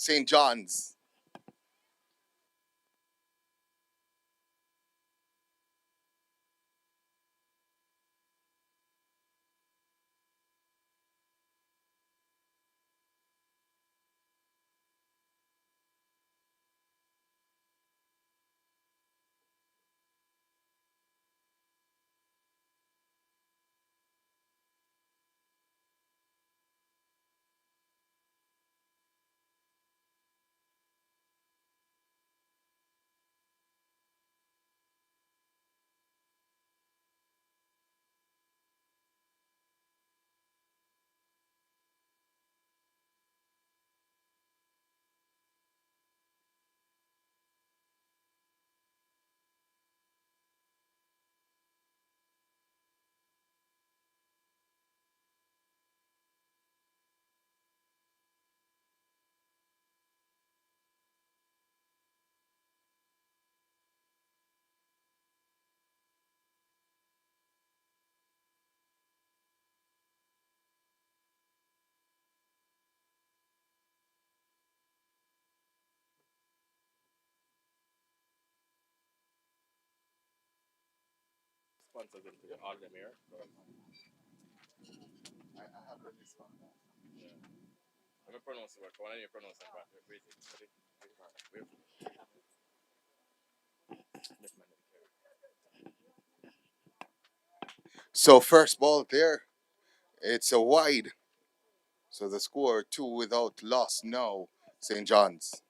St. John's. Sponsors into all them here. I have the list one. Yeah. I'm going to pronounce the word. Why don't you pronounce that? Wait. So first ball there, it's a wide. So the score 2 without loss now, St. John's.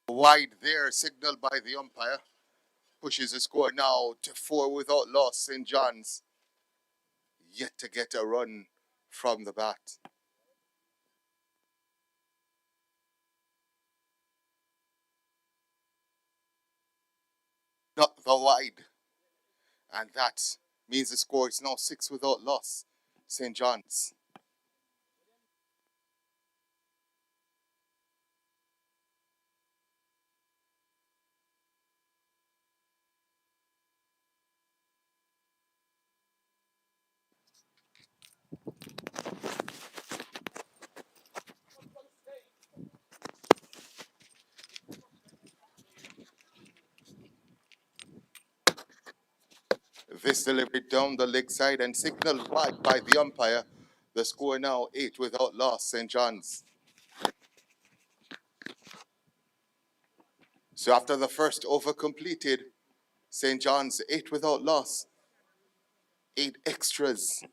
Wide there, signaled by the umpire. Pushes the score now to 4 without loss. St. John's yet to get a run from the bat. Not the wide. And that means the score is now 6 without loss. St. John's. This delivery down the leg side and signaled wide by the umpire. The score now 8 without loss, St. John's. So after the first over completed, St. John's 8 without loss. 8 extras.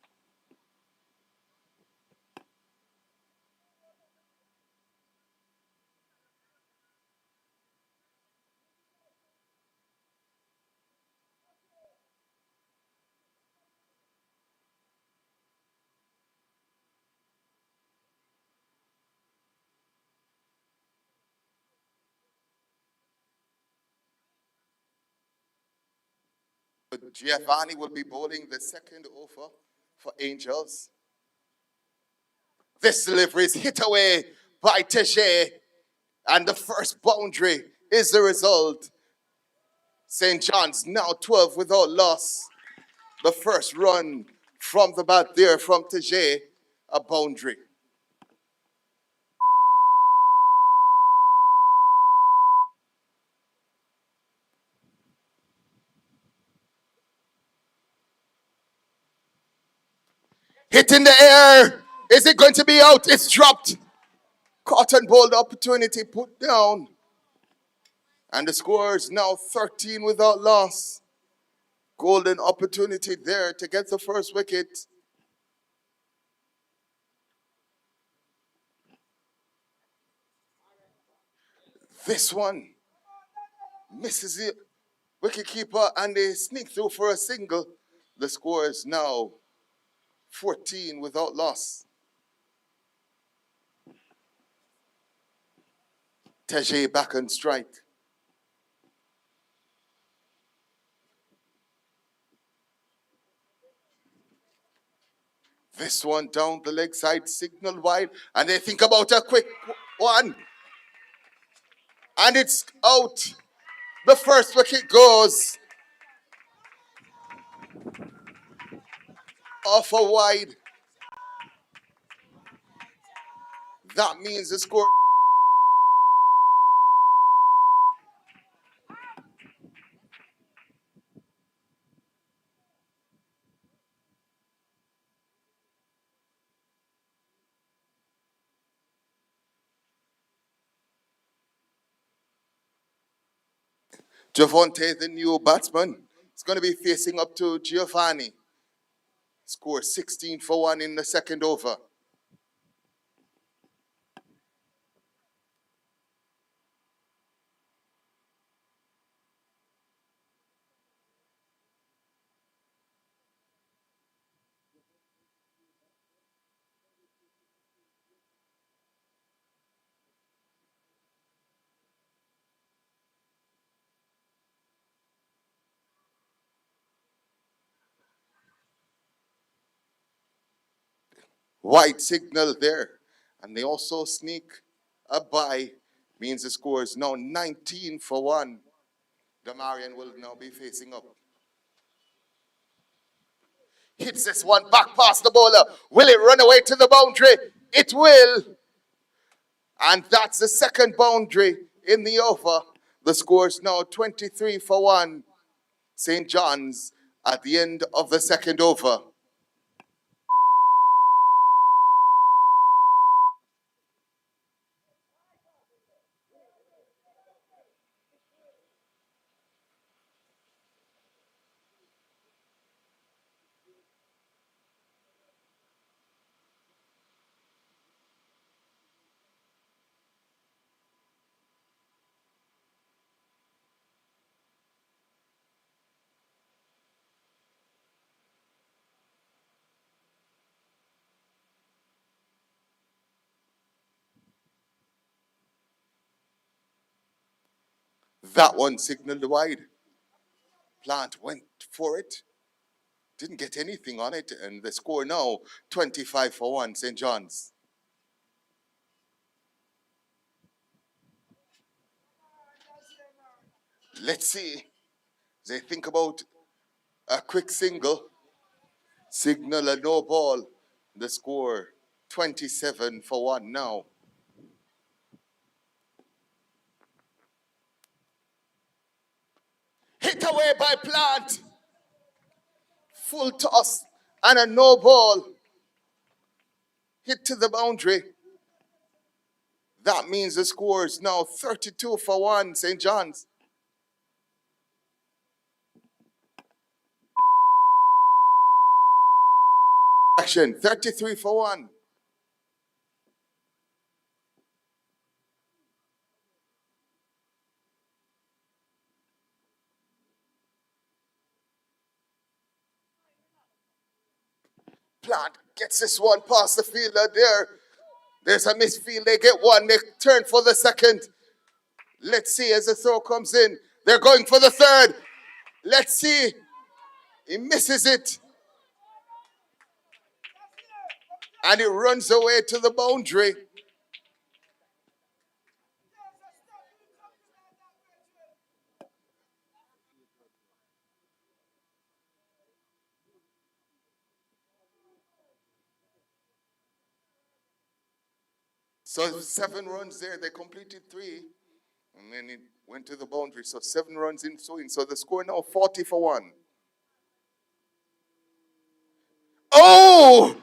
Giovanni will be bowling the second over for Angels. This delivery is hit away by Teje, and the first boundary is the result. St. John's now 12 without loss. The first run from the bat there from Teje, a boundary. Hit in the air. Is it going to be out? It's dropped. Cotton ball opportunity put down. And the score is now 13 without loss. Golden opportunity there to get the first wicket. This one misses the wicketkeeper and they sneak through for a single. The score is now 14 without loss. Teje back on strike. This one down the leg side, signal wide, and they think about a quick one. And it's out. The first wicket goes off a wide. That means the score. Javonte, the new batsman, is going to be facing up to Giovanni. Score 16 for 1 in the second over. White signal there. And they also sneak a bye. Means the score is now 19 for 1. Damarian will now be facing up. Hits this one back past the bowler. Will it run away to the boundary? It will. And that's the second boundary in the over. The score is now 23 for 1. St. John's at the end of the second over. That one signaled wide. Plant went for it. Didn't get anything on it. And the score now 25 for 1, St. John's. Let's see. They think about a quick single. Signal a no ball. The score 27 for 1 now. Hit away by Plant. Full toss and a no ball. Hit to the boundary. That means the score is now 32 for 1, St. John's. Action 33 for 1. Plant gets this one past the fielder there. There's a misfield. They get one. They turn for the second. Let's see as the throw comes in. They're going for the third. Let's see. He misses it. And it runs away to the boundary. So 7 runs there. They completed 3. And then it went to the boundary. So 7 runs in swing. So the score now 40 for 1. Oh!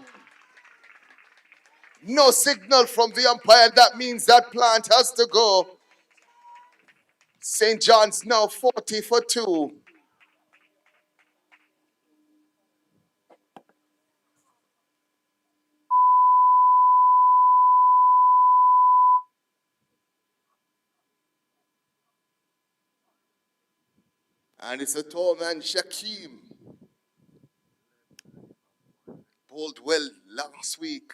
No signal from the umpire. That means that Plant has to go. St. John's now 40 for 2. And it's a tall man, Shaquem. Bowled well last week.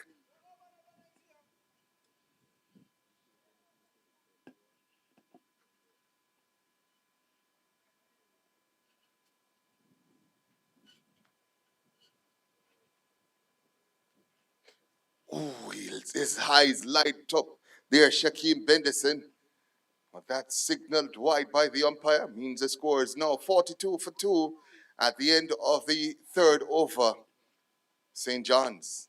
Ooh, his eyes light up there, Shaquem Bendison. But that signaled wide by the umpire means the score is now 42 for 2 at the end of the third over. St. John's.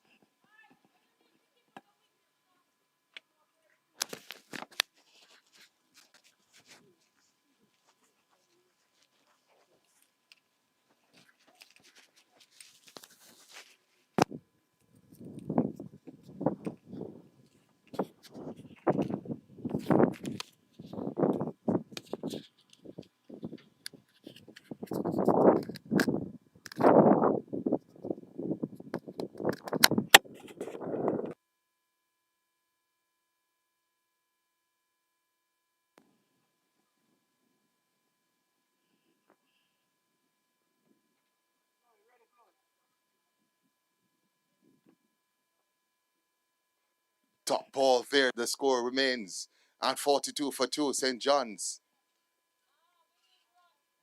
Top ball there. The score remains at 42 for 2. St. John's.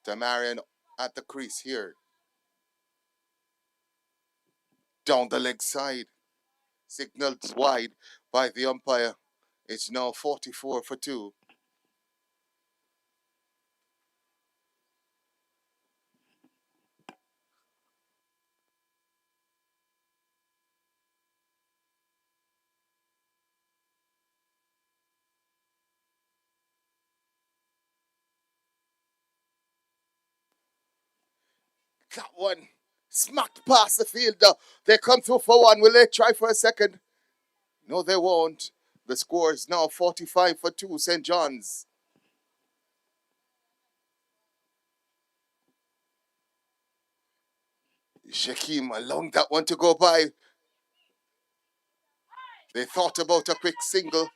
Damarian at the crease here. Down the leg side. Signaled wide by the umpire. It's now 44 for 2. That one smacked past the fielder. They come through for one. Will they try for a second? No, they won't. The score is now 45 for 2. St. John's. Shaquem allowing that one to go by. They thought about a quick single,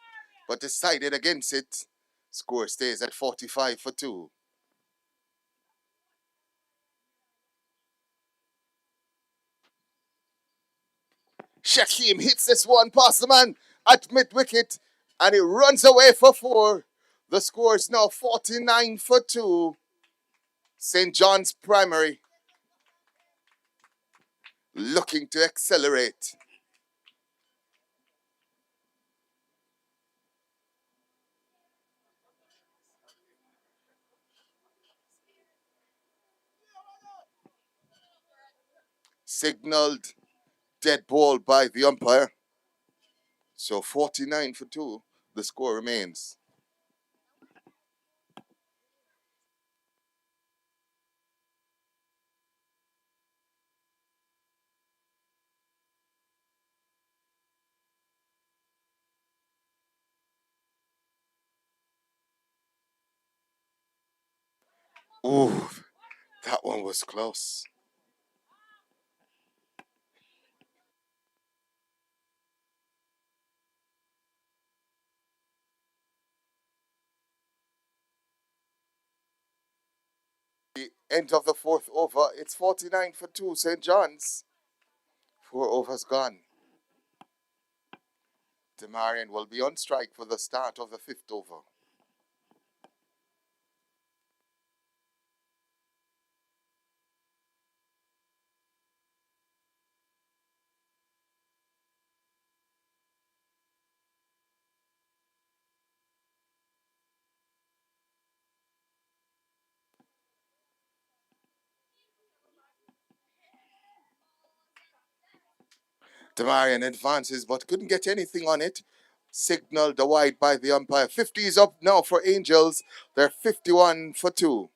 but decided against it. Score stays at 45 for 2. Shaquem hits this one past the man at mid wicket, and he runs away for 4. The score is now 49 for 2. St. John's Primary looking to accelerate. Signaled dead ball by the umpire. So 49 for 2. The score remains. Ooh, that one was close. The end of the fourth over, it's 49 for 2. St. John's. 4 overs gone. Damarian will be on strike for the start of the fifth over. Damarian advances but couldn't get anything on it. Signaled the wide by the umpire. 50 is up now for Angels. They're 51 for 2.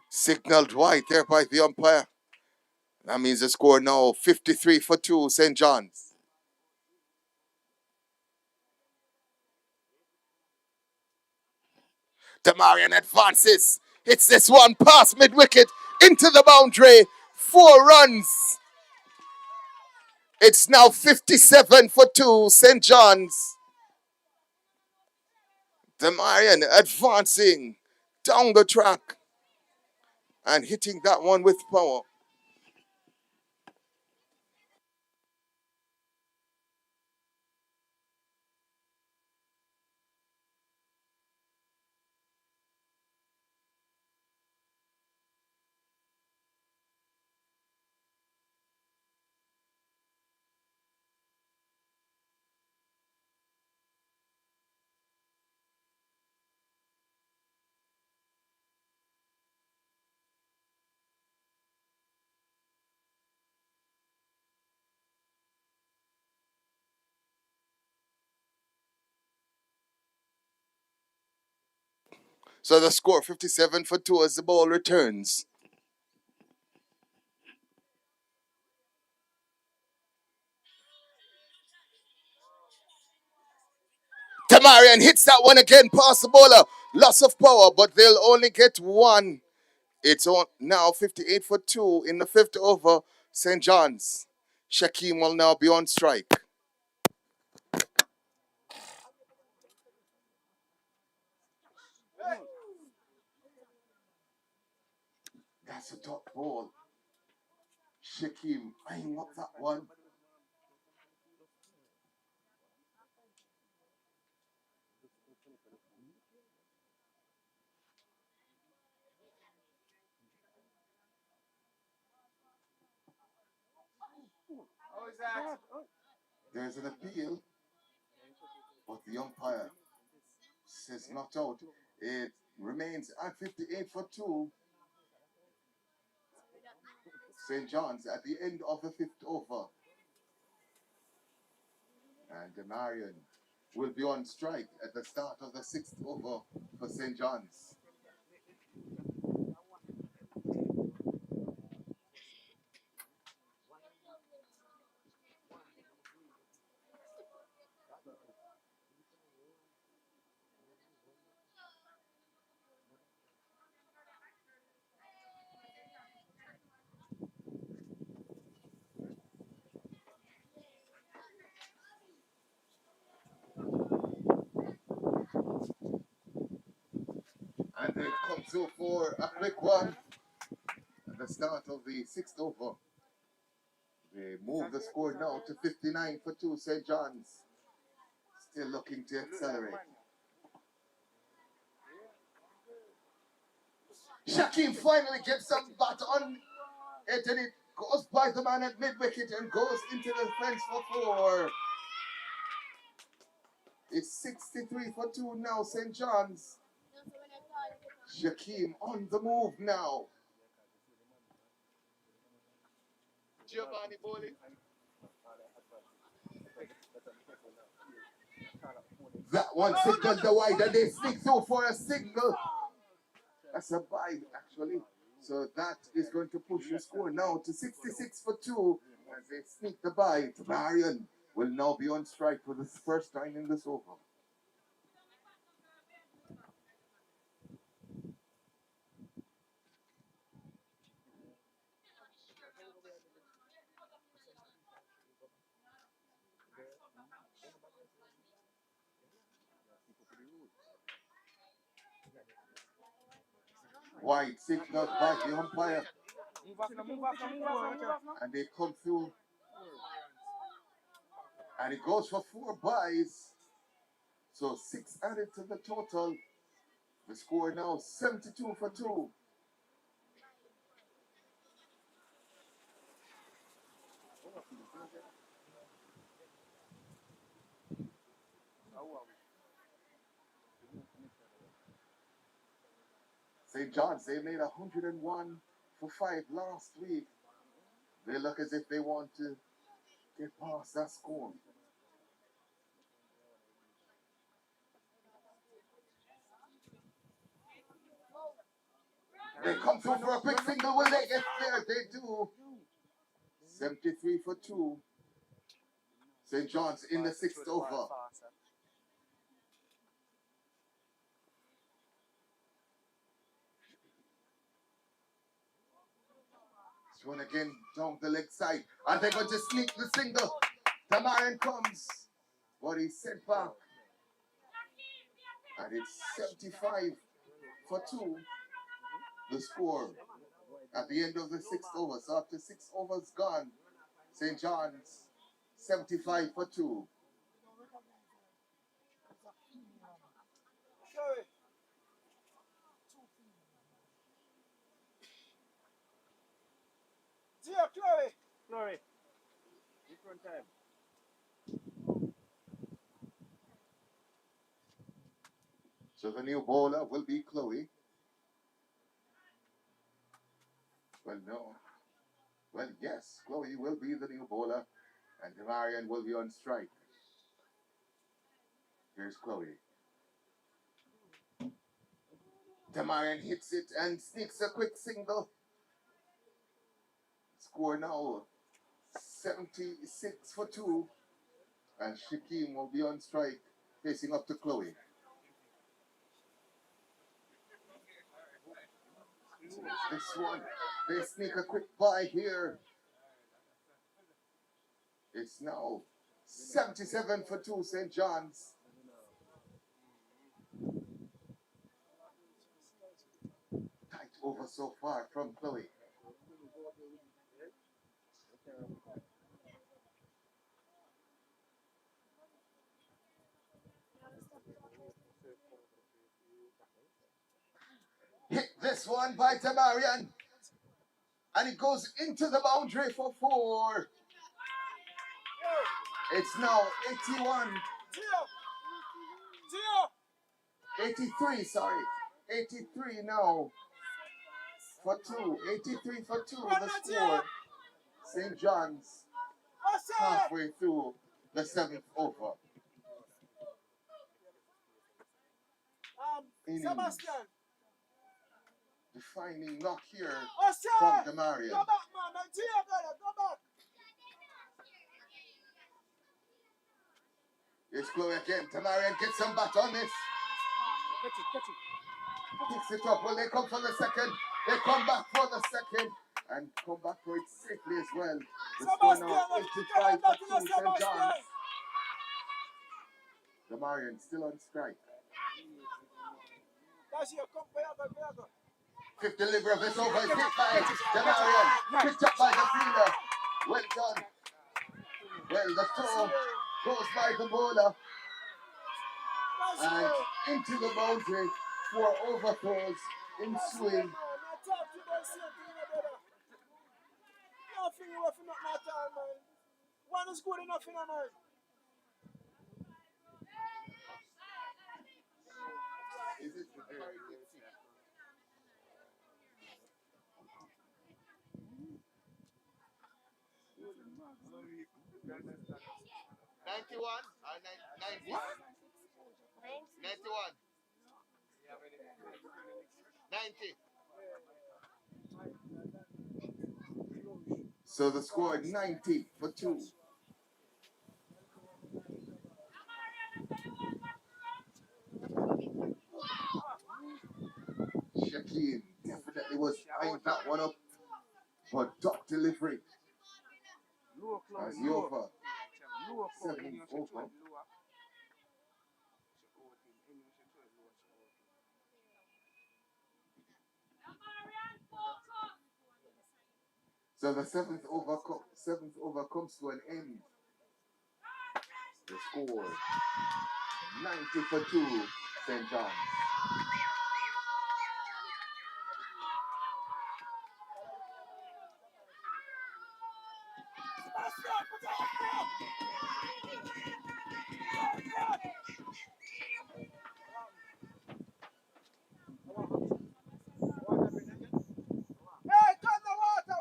Signaled wide there by the umpire. That means the score now 53 for 2. St. John's. Damarian advances. Hits this one past mid wicket. into the boundary. 4 runs. It's now 57 for 2, St. John's. Demarion advancing down the track and hitting that one with power. So the score 57 for 2 as the ball returns. Tamarian hits that one again past the bowler. Loss of power, but they'll only get one. It's on now 58 for 2 in the 5th over. St. John's. Shakim will now be on strike. That's a top ball. Shakim eyeing up that one. There's an appeal, but the umpire says not out. It remains at 58 for 2. St. John's at the end of the 5th over. And Demarion will be on strike at the start of the 6th over for St. John's. And they come through for a quick one at the start of the 6th over. They move the score now to 59 for 2. St. John's still looking to accelerate. Shakim finally gets some bat on it, and it goes by the man at mid-wicket and goes into the fence for 4. It's 63 for 2 now, St. John's. Shakim on the move now. Giovanni Bowley. That one signaled the wide, and they sneak through for a single. That's a bye, actually. So that is going to push the score now to 66 for 2 as they sneak the bye. Marion will now be on strike for the first time in this over. Wide signaled by the umpire. And they come through. And it goes for 4 byes. So 6 added to the total. The score now 72 for 2. St. John's, they made 101 for 5 last week. They look as if they want to get past that score. They come through for a quick single. Will they get there? They do. 73 for 2. St. John's in the 6th over. This one again down the leg side. And they're going to sneak the single. Tamarian comes. But he's sent back. And it's 75 for 2. The score at the end of the 6th over. So after 6 overs gone, St. John's 75 for 2. Chloe. Different time. So the new bowler will be Chloe. Well, no. Well, yes, Chloe will be the new bowler, and Demarian will be on strike. Here's Chloe. Demarian hits it and sneaks a quick single. Score now 76 for 2, and Shaquem will be on strike, facing up to Chloe. This one, they sneak a quick bye here. It's now 77 for 2, St. John's. Tight over so far from Chloe. Hit this one by Tamarian. And it goes into the boundary for 4. It's now 81. 83, sorry. 83 now for 2. 83 for 2, the score. St. John's halfway through the 7th over. Innings. Defining knock here from Demarian. Go back, man. Go back. Here's Chloe again. Demarian gets some bat on this. Catch it. Picks it up. Well, they come for the second. They come back for the second. And come back for it safely as well. The score now 85 for 2, St. John's. Demarian still on strike. Fifth delivery of this over is hit by Demarian. Picked up by the fielder. Well done. Well, the throw goes by the bowler. And into the boundary for overthrows in swing. One is good enough in a man. Is it 91 or 90? 91. 90. So the score 90 for 2. Shaquem definitely was eyeing that one up, but dot delivery as the over 7 over. So the seventh over comes to an end. The score 90 for 2, St. John's. Hey, turn the water.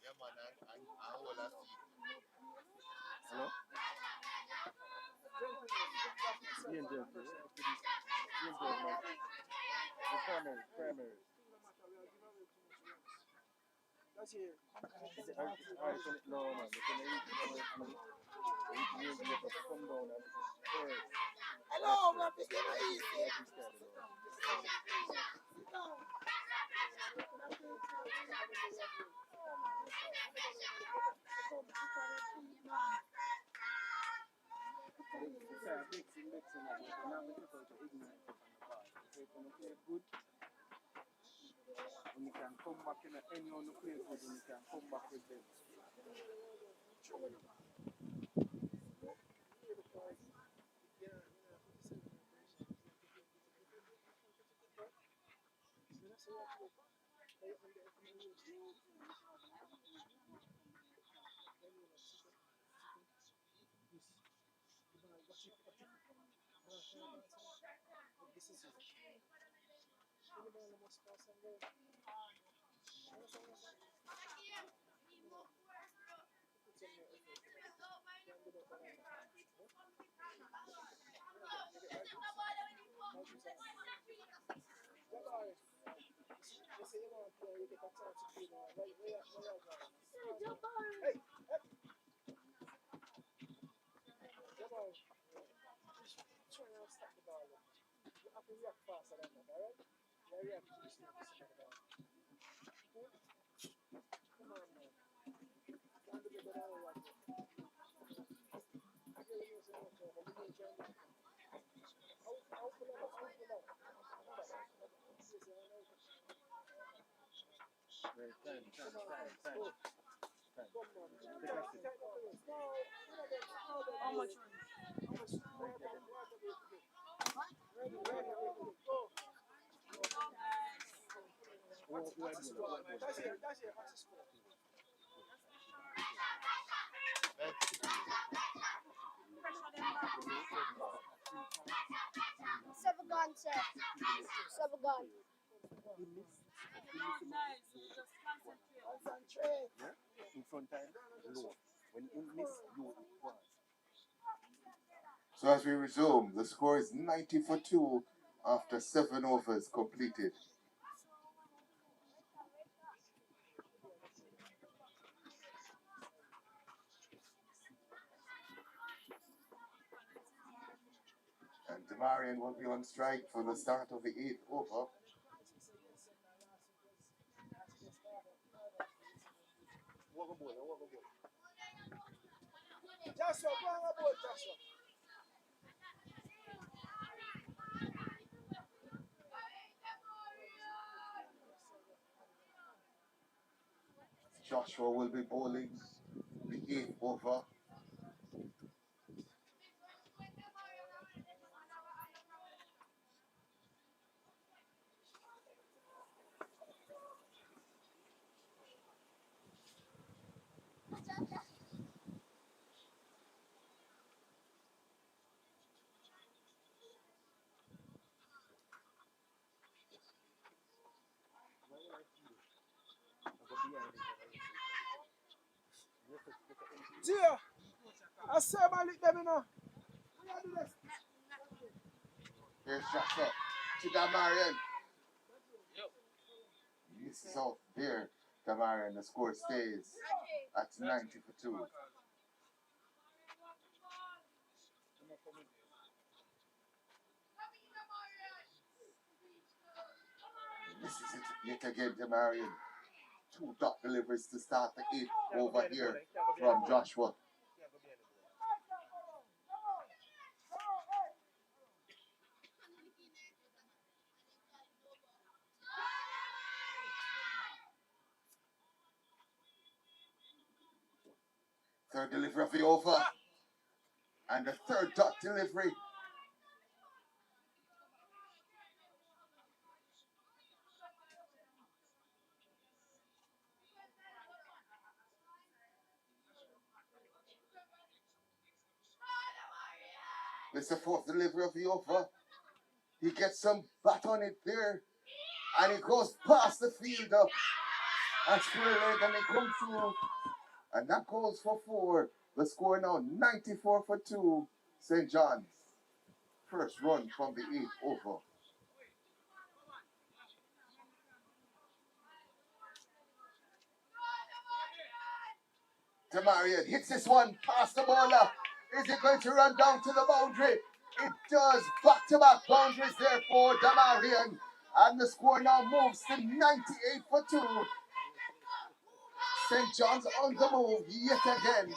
Yeah, man, I hold a seat. Hello? Primary. That's it. No, man. You just come down and first. Hello, we're picking it easy. Good. And you can come back in anyone who plays good, and you can come back with them. How much? Seven gun, sir. Seven gun. Concentrate. In front time, low. When you miss, low it was. So as we resume, the score is 90-2 after 7 overs completed. And Damarian will be on strike for the start of the 8th over. Joshua, go on aboard, Joshua. Joshua will be bowling the 8th over. Gio, I say my lick them, you know. We are the next. Here's Joshua to Damarian. Misses out there. Damarian, the score stays at 90-2. This is it yet again, Damarian. 2 dot deliveries to start the 8th over here from Joshua. Third delivery of the over. And the third dot delivery. This is the fourth delivery of the over. He gets some bat on it there. And he goes past the fielder. And square leg and he comes through. And that goes for 4. The score now 94-2. St. John's. First run from the 8th over. Damarian hits this one past the bowler. Is it going to run down to the boundary? It does. Back-to-back boundaries there for Damarian. And the score now moves to 98 for 2. St. John's on the move yet again.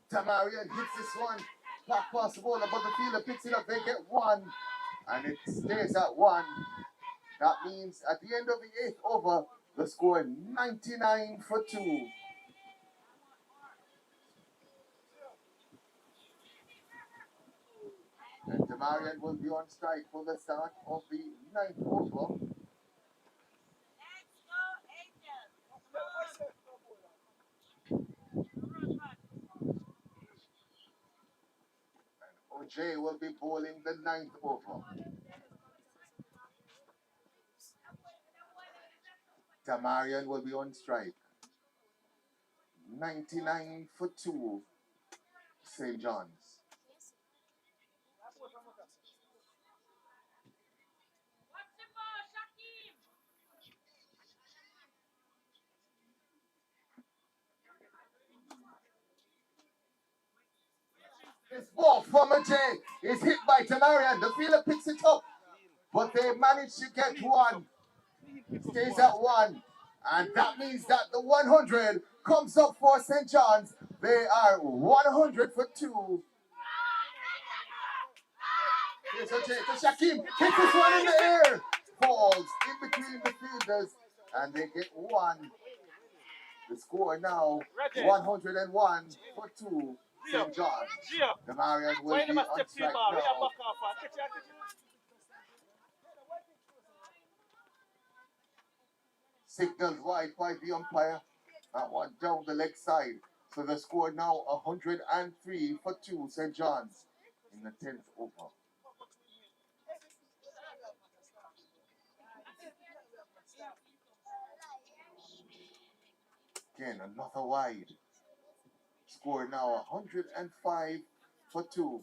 Tamarian hits this one. Back past the bowler, but the fielder picks it up. They get 1. And it stays at 1. That means at the end of the 8th over, the score 99 for 2. And Damarian will be on strike for the start of the 9th over. And OJ will be bowling the 9th over. Damarian will be on strike. 99 for 2, St. John's. This ball from Ajay is hit by Tamarian. The fielder picks it up, but they manage to get 1. Stays at 1. And that means that the 100 comes up for St. John's. They are 100 for 2. Here's Ajay to Shakim. Hit this one in the air. Falls in between the fielders. And they get 1. The score now 101 for 2. St. John's. The Marian will be on strike now. Signals wide by the umpire. That one down the leg side. So the score now 103 for 2. St. John's in the 10th over. Again, another wide. Score now 105 for 2.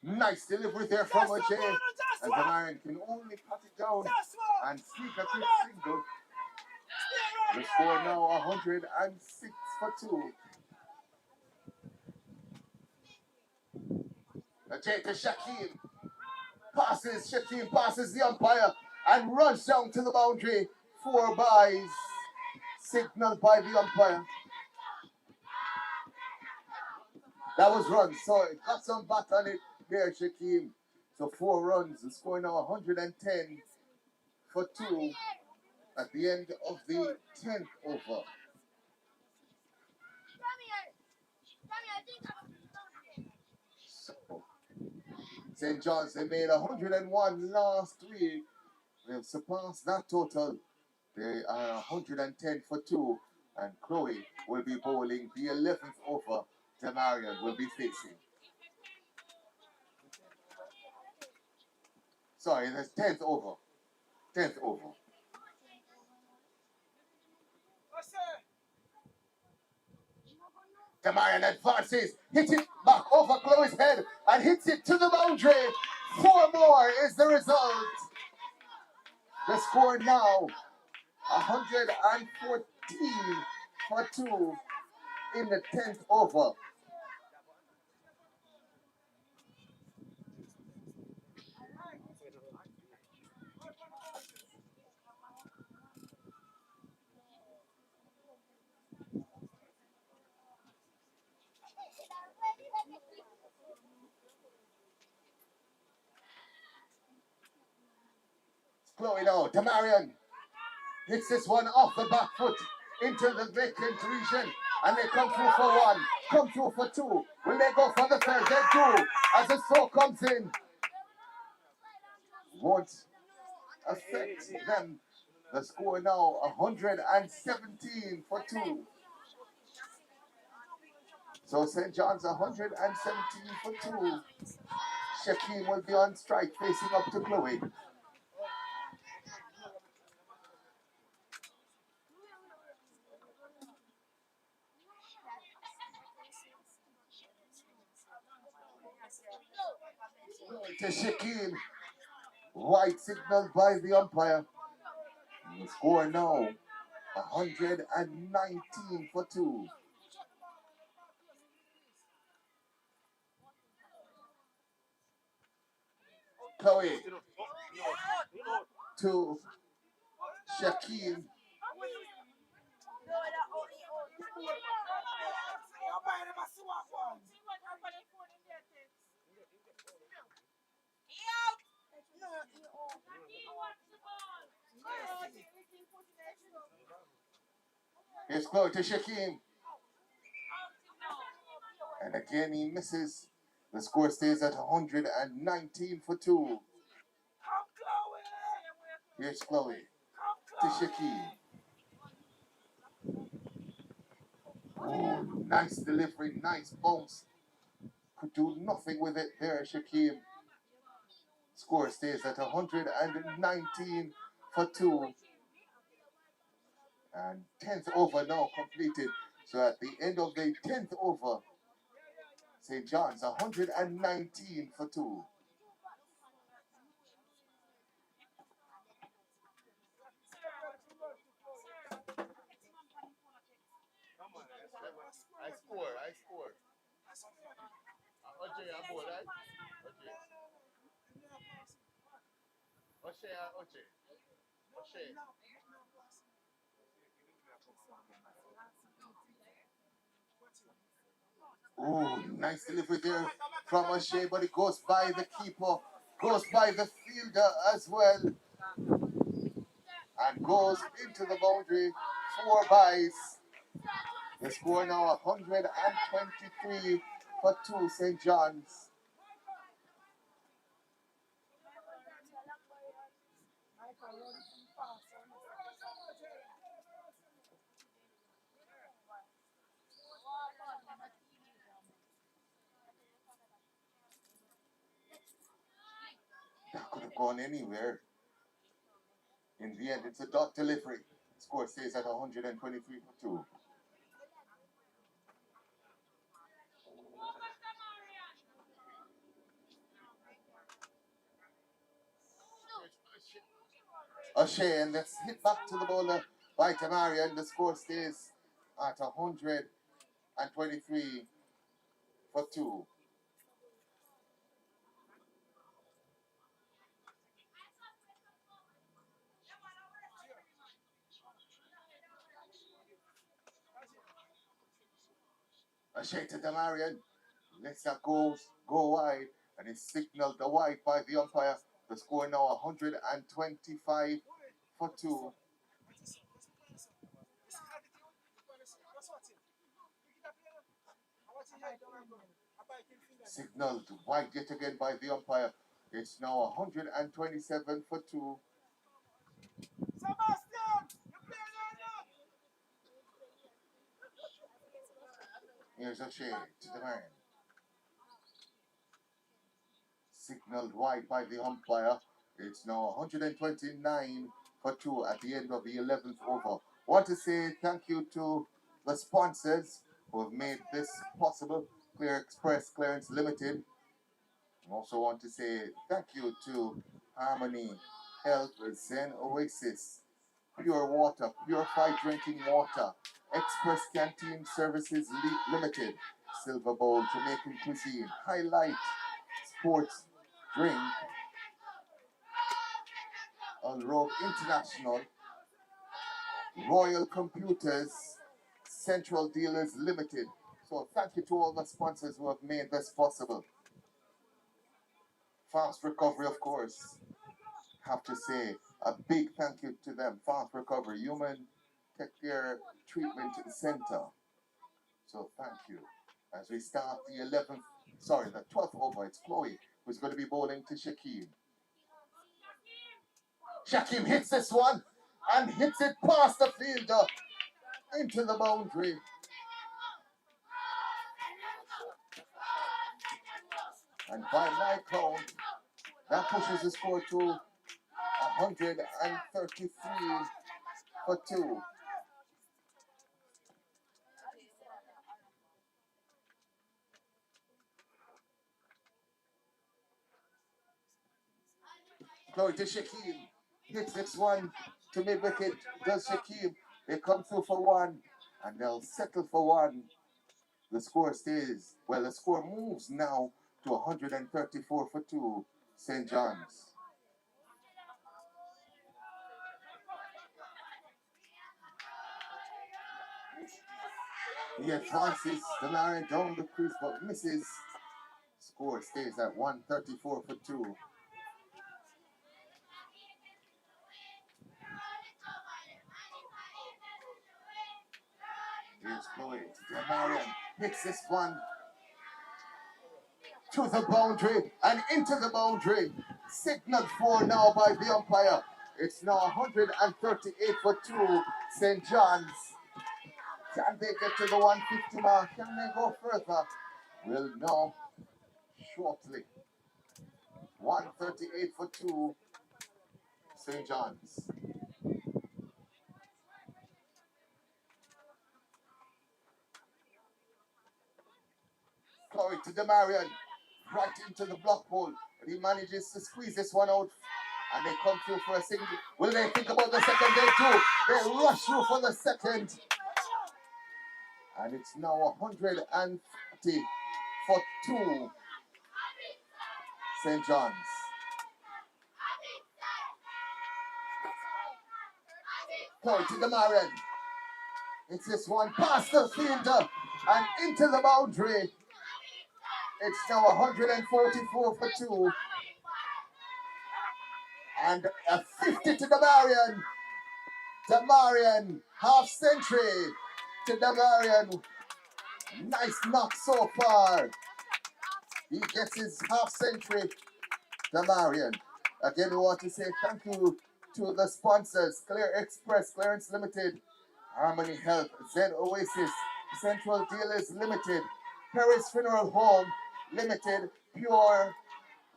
Nice delivery there from Ajay. And the man can only pat it down and sneak a quick single. The score now 106 for 2. Ajay to Shakim. Shakim passes the umpire and runs down to the boundary. 4 byes. Signaled by the umpire. That was run, so it got some bat on it there, Shakim. So 4 runs. The score now 110 for 2 at the end of the 10th over. So, St. John's, they made 101 last week. They've surpassed that total. They are 110 for 2. And Chloe will be bowling the 11th over. Damarian will be facing. Sorry, that's 10th over. 10th over. Damarian advances, hits it back over Chloe's head, and hits it to the boundary. 4 more is the result. The score now 114 for 2 in the 10th over. Chloe now, Damarian hits this one off the back foot into the vacant region, And they come through for one, come through for two. Will they go for the third? They do. As the throw comes in. Won't affect them. The score now 117 for two. So St. John's 117 for two. Shaquem will be on strike, facing up to Chloe. To Shaquem. White signaled by the umpire. The score now 119 for two. Chloe to Shaquem. Here's Chloe to Shaquem. And again he misses. The score stays at 119 for two. Here's Chloe to Shaquem. Oh, nice delivery, nice bounce. Could do nothing with it there, Shaquem. Score stays at 119 for two. And 10th over now completed. So at the end of the 10th over, St. John's 119 for two. I score. Oje, I'm bored, right? Oje. Oh, nice delivery there from O'Shea, but it goes by the keeper, goes by the fielder as well, and goes into the boundary. 4 byes. The score now 123 for two, St. John's. That could have gone anywhere. In the end, it's a dot delivery. Score stays at 123 for two. O'Shea, and let's hit back to the bowler by Tamarian. The score stays at 123 for two. O'Shea to Tamarian. Lets that go wide, and it's signaled the wide by the umpire. The score now 125 for two. Signaled wide yet again by the umpire. It's now 127 for two. Here's O'Shea to the man. Signaled wide by the umpire. It's now 129 for two at the end of the 11th over. Want to say thank you to the sponsors who have made this possible. Clear Express Clearance Limited. I also want to say thank you to Harmony Health Zen Oasis, Pure Water, Purified Drinking Water, Express Canteen Services Limited, Silver Bowl Jamaican Cuisine, Highlight Sports Drink, on Road International, Royal Computers, Central Dealers Limited. So thank you to all the sponsors who have made this possible. Fast Recovery, of course. Have to say a big thank you to them. Fast Recovery, Human Tech Care Treatment Center. So thank you. As we start the 12th over, it's Chloe who's going to be bowling to Shaquem. Shaquem hits this one and hits it past the fielder into the boundary. And by my count, that pushes the score to 133 for 2. Chloe to Shaquem. Hits this one to mid wicket. Does Shaquem. They come through for 1 and they'll settle for 1. The score moves now to 134 for 2, St. John's. He advances the line down the crease but misses. Score stays at 134 for 2. Here's Chloe to Marion. Hits this one to the boundary and into the boundary. Signaled for now by the umpire. It's now 138 for 2, St. John's. Can they get to the 150 mark? Can they go further? We'll know shortly. 138 for 2, St. John's. Chloe to Demarion, right into the block hole. But he manages to squeeze this one out. And they come through for a single. Will they think about the second? They do. They rush through for the second. And it's now 130 for 2, St. John's. Chloe to Demarion. It's this one past the fielder and into the boundary. It's now 144 for 2. And a 50 to Demarion. Demarion, half century to Demarion. Nice knock so far. He gets his half century. Demarion. Again, we want to say thank you to the sponsors: Clear Express, Clearance Limited, Harmony Health, Zen Oasis, Central Dealers Limited, Paris Funeral Home Limited, Pure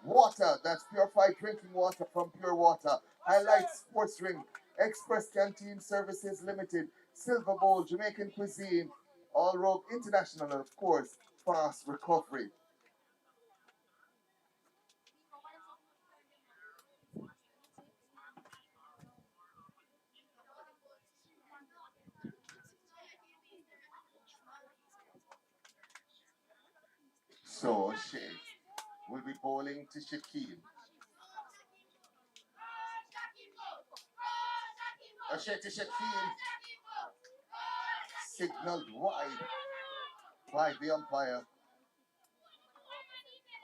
Water, that's purified drinking water from Pure Water, Highlight Sports Ring, Express Canteen Services Limited, Silver Bowl, Jamaican Cuisine, All Robe International, and of course, Fast Recovery. So Shay will be bowling to Shaquem. Shay to Shaquem. Signaled wide by the umpire.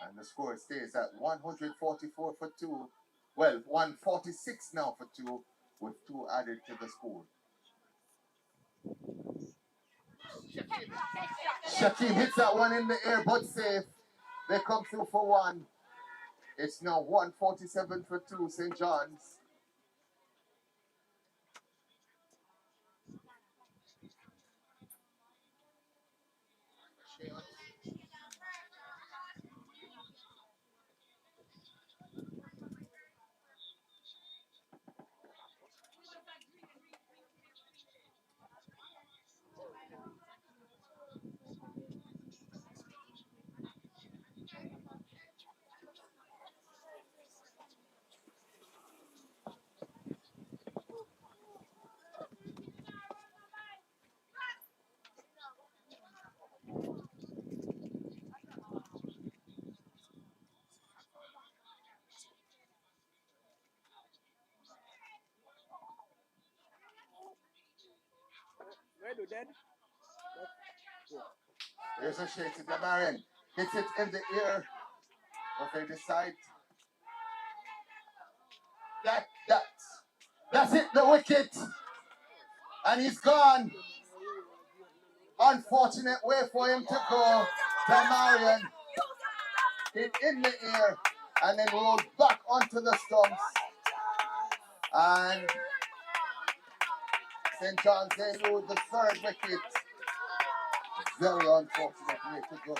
And the score stays at 144 for 2. Well, 146 now for 2, with 2 added to the score. Shaquem hits that one in the air, but safe. They come through for 1. It's now 147 for 2, St. John's. Here's a shake to Demarion. Hits it in the air. But they decide that's it, the wicket. And he's gone. Unfortunate way for him to go. Marion hit in the air and then rolled back onto the stumps. And St. John's, they lose the third wicket. Very unfortunate way to go.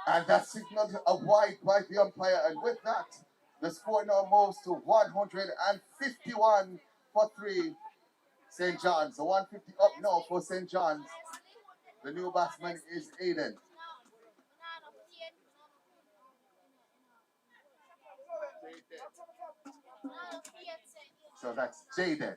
And that signaled a wide by the umpire, and with that, the score now moves to 151 for 3. St. John's, the 150 up now for St. John's. The new batsman is Aiden. So that's Jaden.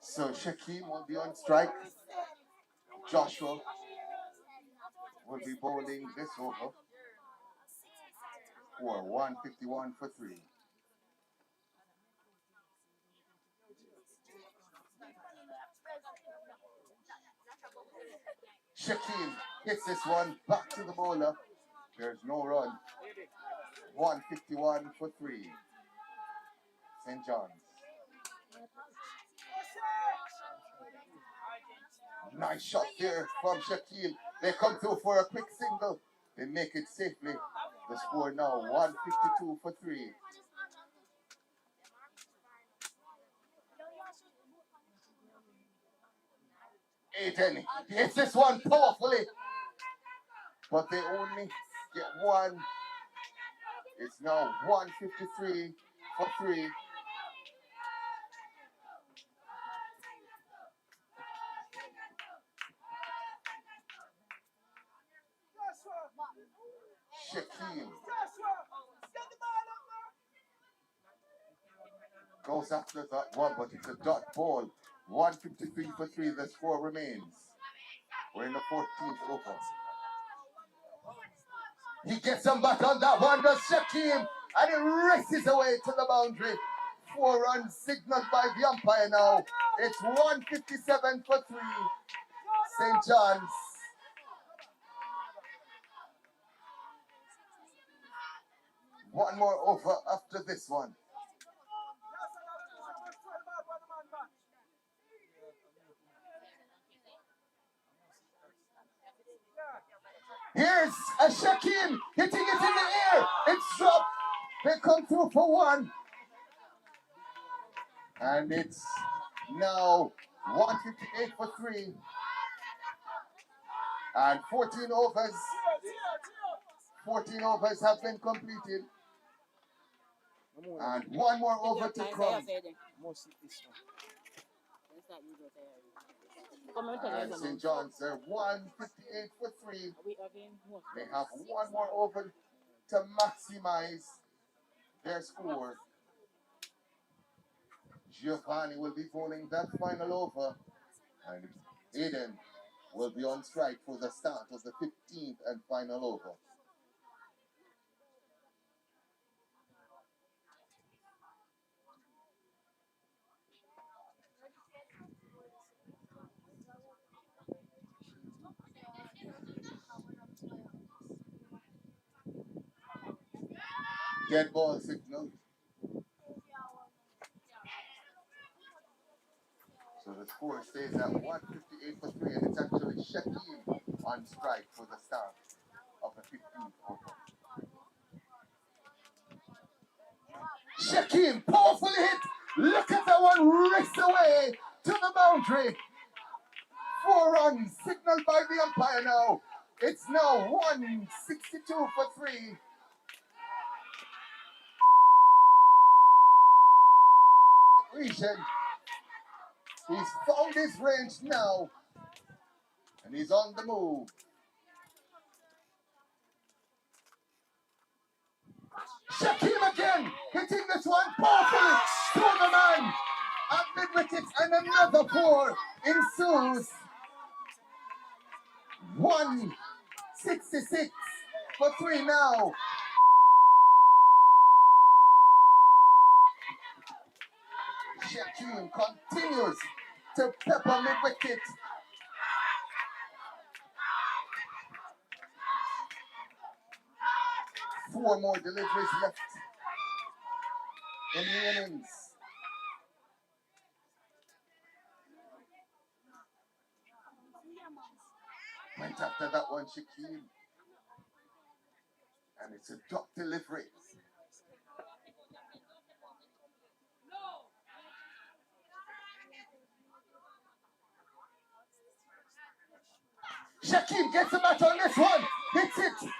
So Shaquem will be on strike. Joshua will be bowling this over for 151 for 3. Shaquem hits this one back to the bowler. There's no run. 151 for 3. St. John's. Nice shot there from Shaquille. They come through for a quick single. They make it safely. The score now 152 for 3. Aiden hits this one powerfully, but they only get one. It's now 153 for 3. Shaquille goes after that one, but it's a dot ball. 153 for 3. The score remains. We're in the 14th over. He gets him back on that one, does Shaquille, and he races away to the boundary. 4 runs signaled by the umpire now. It's 157 for 3. St. John's. One more over after this one. Here's a Shaquille hitting it in the air. It's dropped. They come through for 1. And it's now 158 for 3. And 14 overs. 14 overs have been completed. And one more over to come. And St. John's, they're 158 for 3. They have one more over to maximize their score. Giovanni will be bowling that final over. And Aiden will be on strike for the start of the 15th and final over. Dead ball signal. So the score stays at 158 for 3, and it's actually Shaquille on strike for the start of the 15th quarter. Shaquille, powerful hit. Look at that one, race away to the boundary. 4 runs signaled by the umpire now. It's now 162 for 3. Region. He's found his range now, and he's on the move. Shaquille again, hitting this one powerfully to the man at mid-wicket, and another 4 ensues. 166 for 3 now. Shaquille continues to pepper mid-wicket. 4 more deliveries left in the innings. Went after that one, Shaquille. And it's a drop delivery. Shaquille gets the bat on this one. Hits it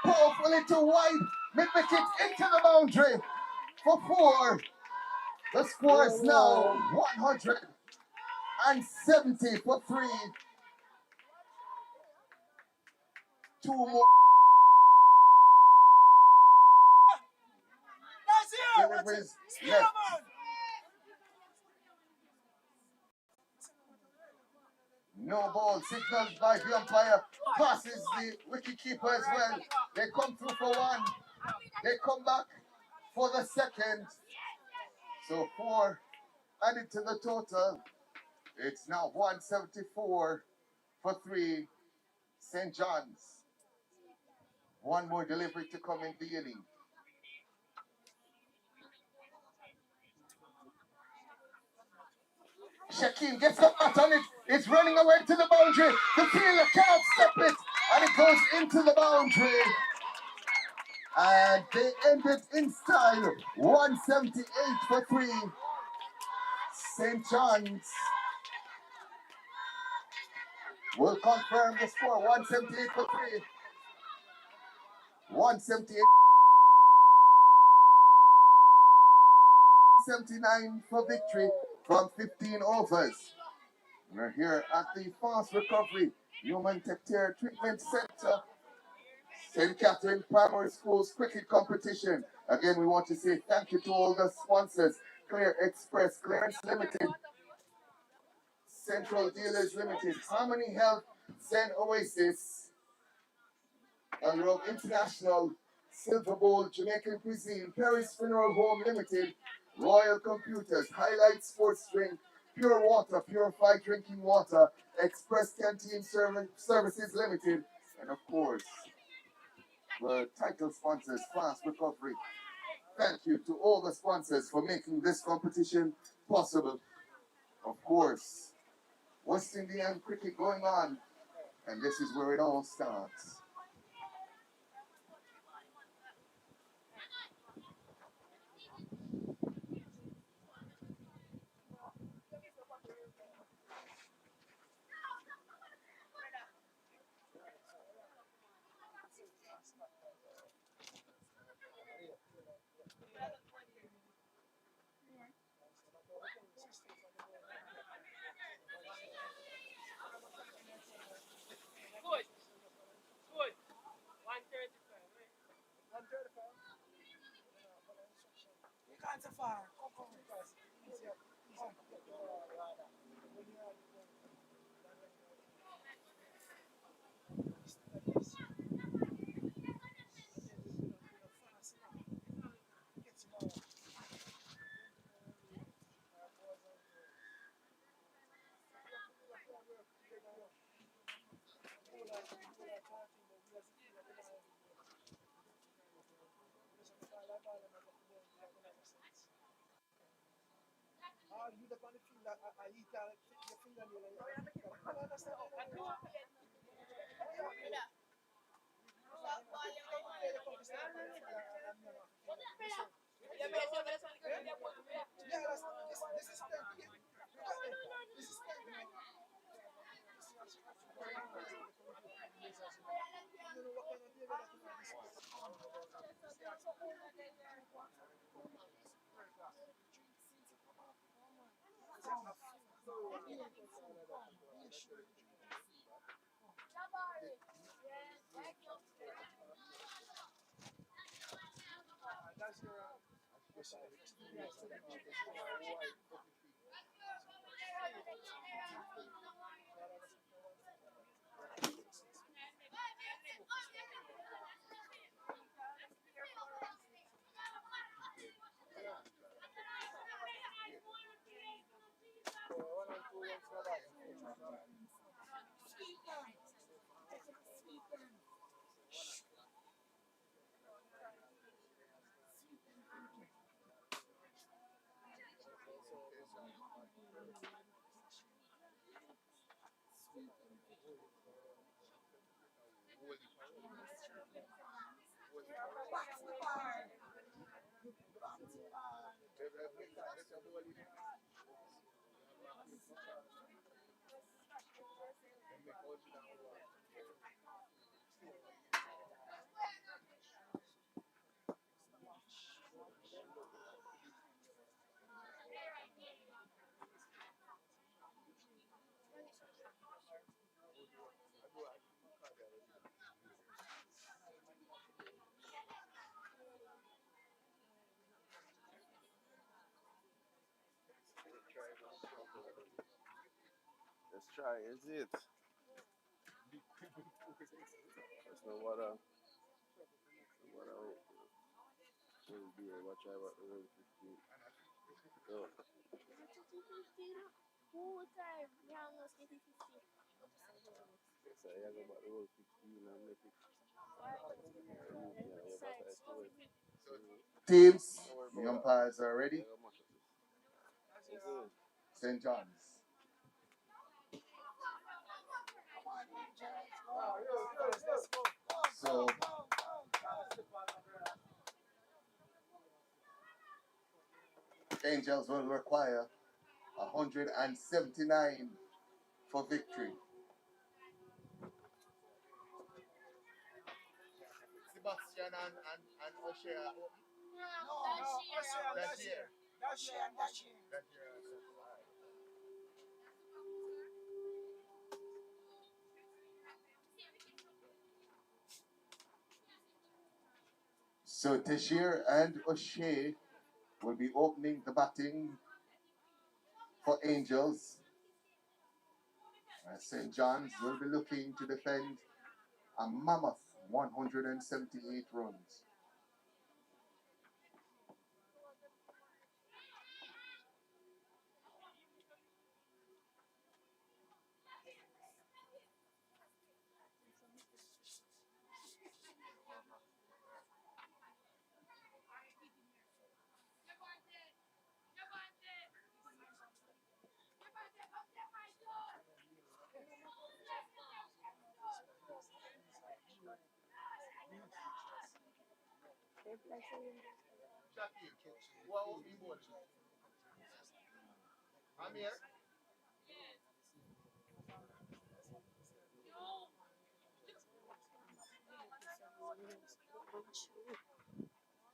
powerfully to wide. Mid-wicket into the boundary for 4. The score is now 170 for 3. 2 more deliveries left. No ball signaled by the umpire. Passes the wicketkeeper as well. They come through for 1. They come back for the second. So 4 added to the total. It's now 174 for 3. St. John's. 1 more delivery to come in the inning. Shaquille gets the bat on it. It's running away to the boundary. The fielder cannot stop it. And it goes into the boundary. And they end it in style. 178 for 3. St. John's will confirm the score. 178 for 3. 178. 79 for victory from 15 overs. We're here at the Fast Recovery Human Tectare Treatment Center, St. Catharine Primary School's cricket competition. Again, we want to say thank you to all the sponsors: Clear Express, Clearance Limited, Central Dealers Limited, Harmony Health, St. Oasis, Rogue International, Silver Bowl, Jamaican Cuisine, Paris Funeral Home Limited, Royal Computers, Highlight Sports Drink, Pure Water, Purified Drinking Water, Express Canteen Services Limited, and of course, the title sponsors, Fast Recovery. Thank you to all the sponsors for making this competition possible. Of course, West Indian cricket going on, and this is where it all starts. you up on the field that I eat your fingernail. You understand? This is plenty. This is plenty. You know what kind of behavior that you have this. That's your Let's try, is it? That's no water. Will be a watch out about the road 15. So, so I go about the road 15 and make it. Teams, the umpires are ready. St. John's. So, Angels will require 179 for victory. Sebastian and O'Shea. That's year. So Tashir and O'Shea will be opening the batting for Angels. St. John's will be looking to defend a mammoth 178 runs. Amir?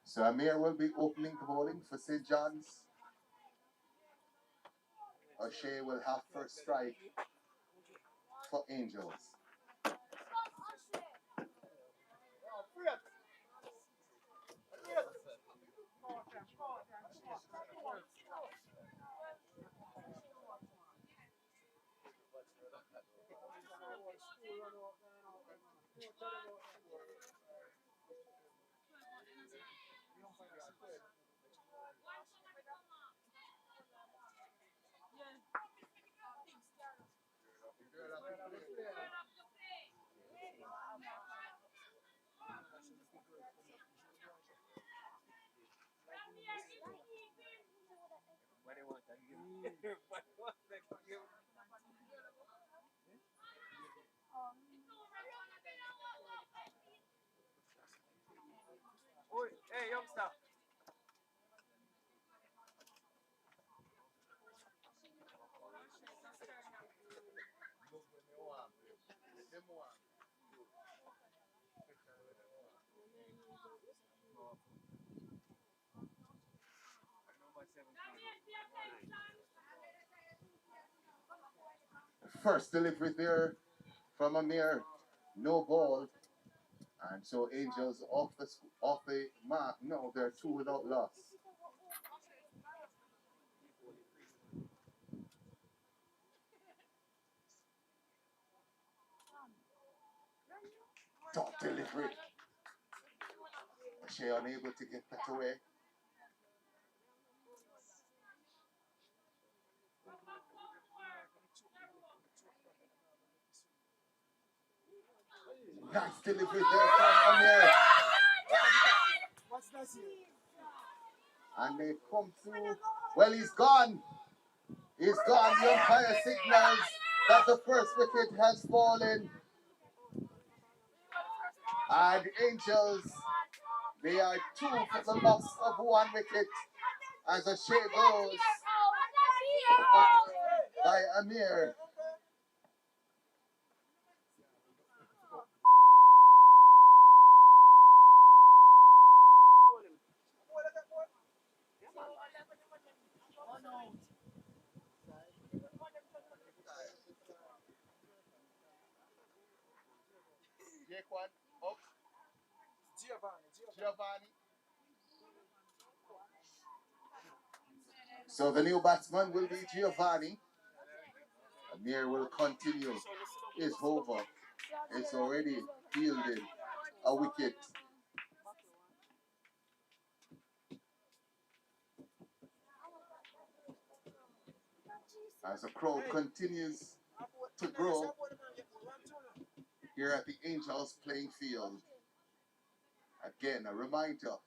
So Amir will be opening the bowling for St. John's. O'Shea will have first strike for Angels. First delivery there from Amir, no ball. And so Angels off the mark. No, they're two without loss. Top delivery. She unable to get that away. Nice delivery there from Amir. What's that here? And they come through. Well, he's gone. He's gone. The umpire signals that the first wicket has fallen. And Angels, they are two for the loss of one wicket as a shea goes by Amir. Giovanni. So the new batsman will be Giovanni. Amir will continue. It's over. It's already fielded a wicket. As the crowd continues to grow here at the Angels playing field. Again, a reminder,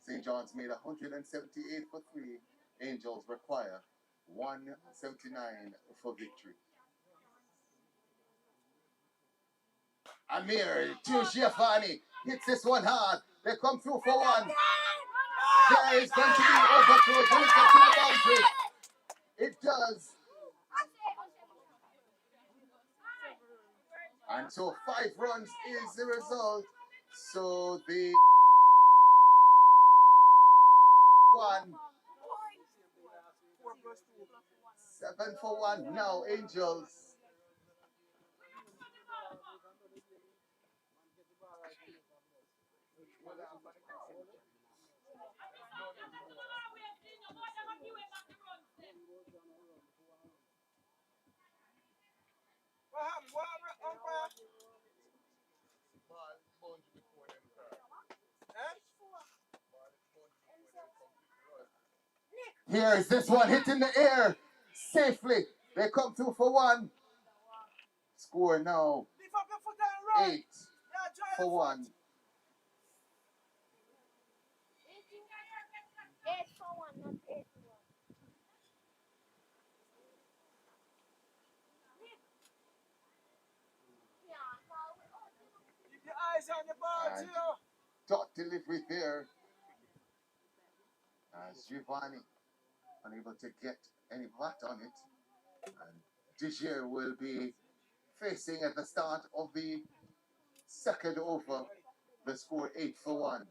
St. John's made 178 for 3. Angels require 179 for victory. Amir to Giovanni hits this one hard. They come through for one. There is going to be overthrow. It will get to the boundary. It does. And so 5 runs is the result. So the 1 7 for 1 now Angels. What happened? What happened, umpire? Here is this one hit in the air safely. They come through for 1. Score now 8 for 1. Keep your eyes on the ball, And Gio. dot delivery there as Giovanni unable to get any bat on it. And Digier will be facing at the start of the second over. The score 8 for 1.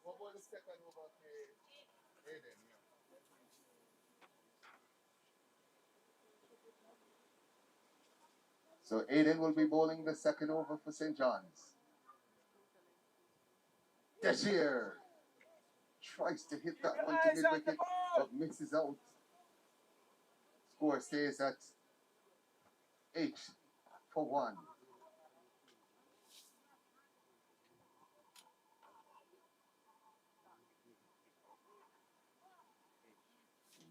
What was the second over to Aiden? So Aiden will be bowling the second over for St. John's. Desir tries to hit that one to mid-wicket, but misses out. Score stays at 8 for 1.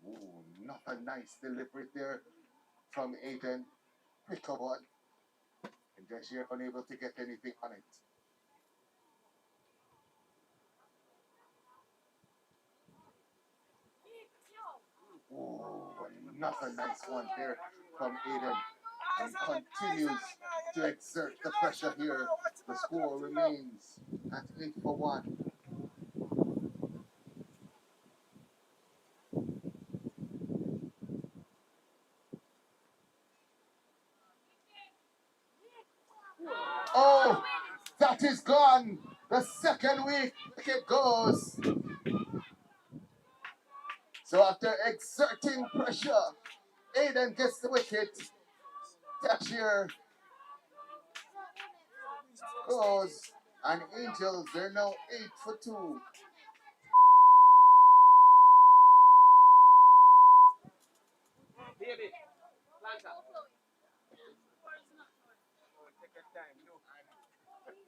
Ooh, not a nice delivery there from Aiden. Pick up one. And Desir unable to get anything on it. Ooh, not a nice one there from Aiden. And continues to exert the pressure here. The score remains at 8 for 1. Oh, that is gone. The second wicket goes. So after exerting pressure, Aiden gets the wicket. Thatcher goes. And Angels, they're now 8 for 2.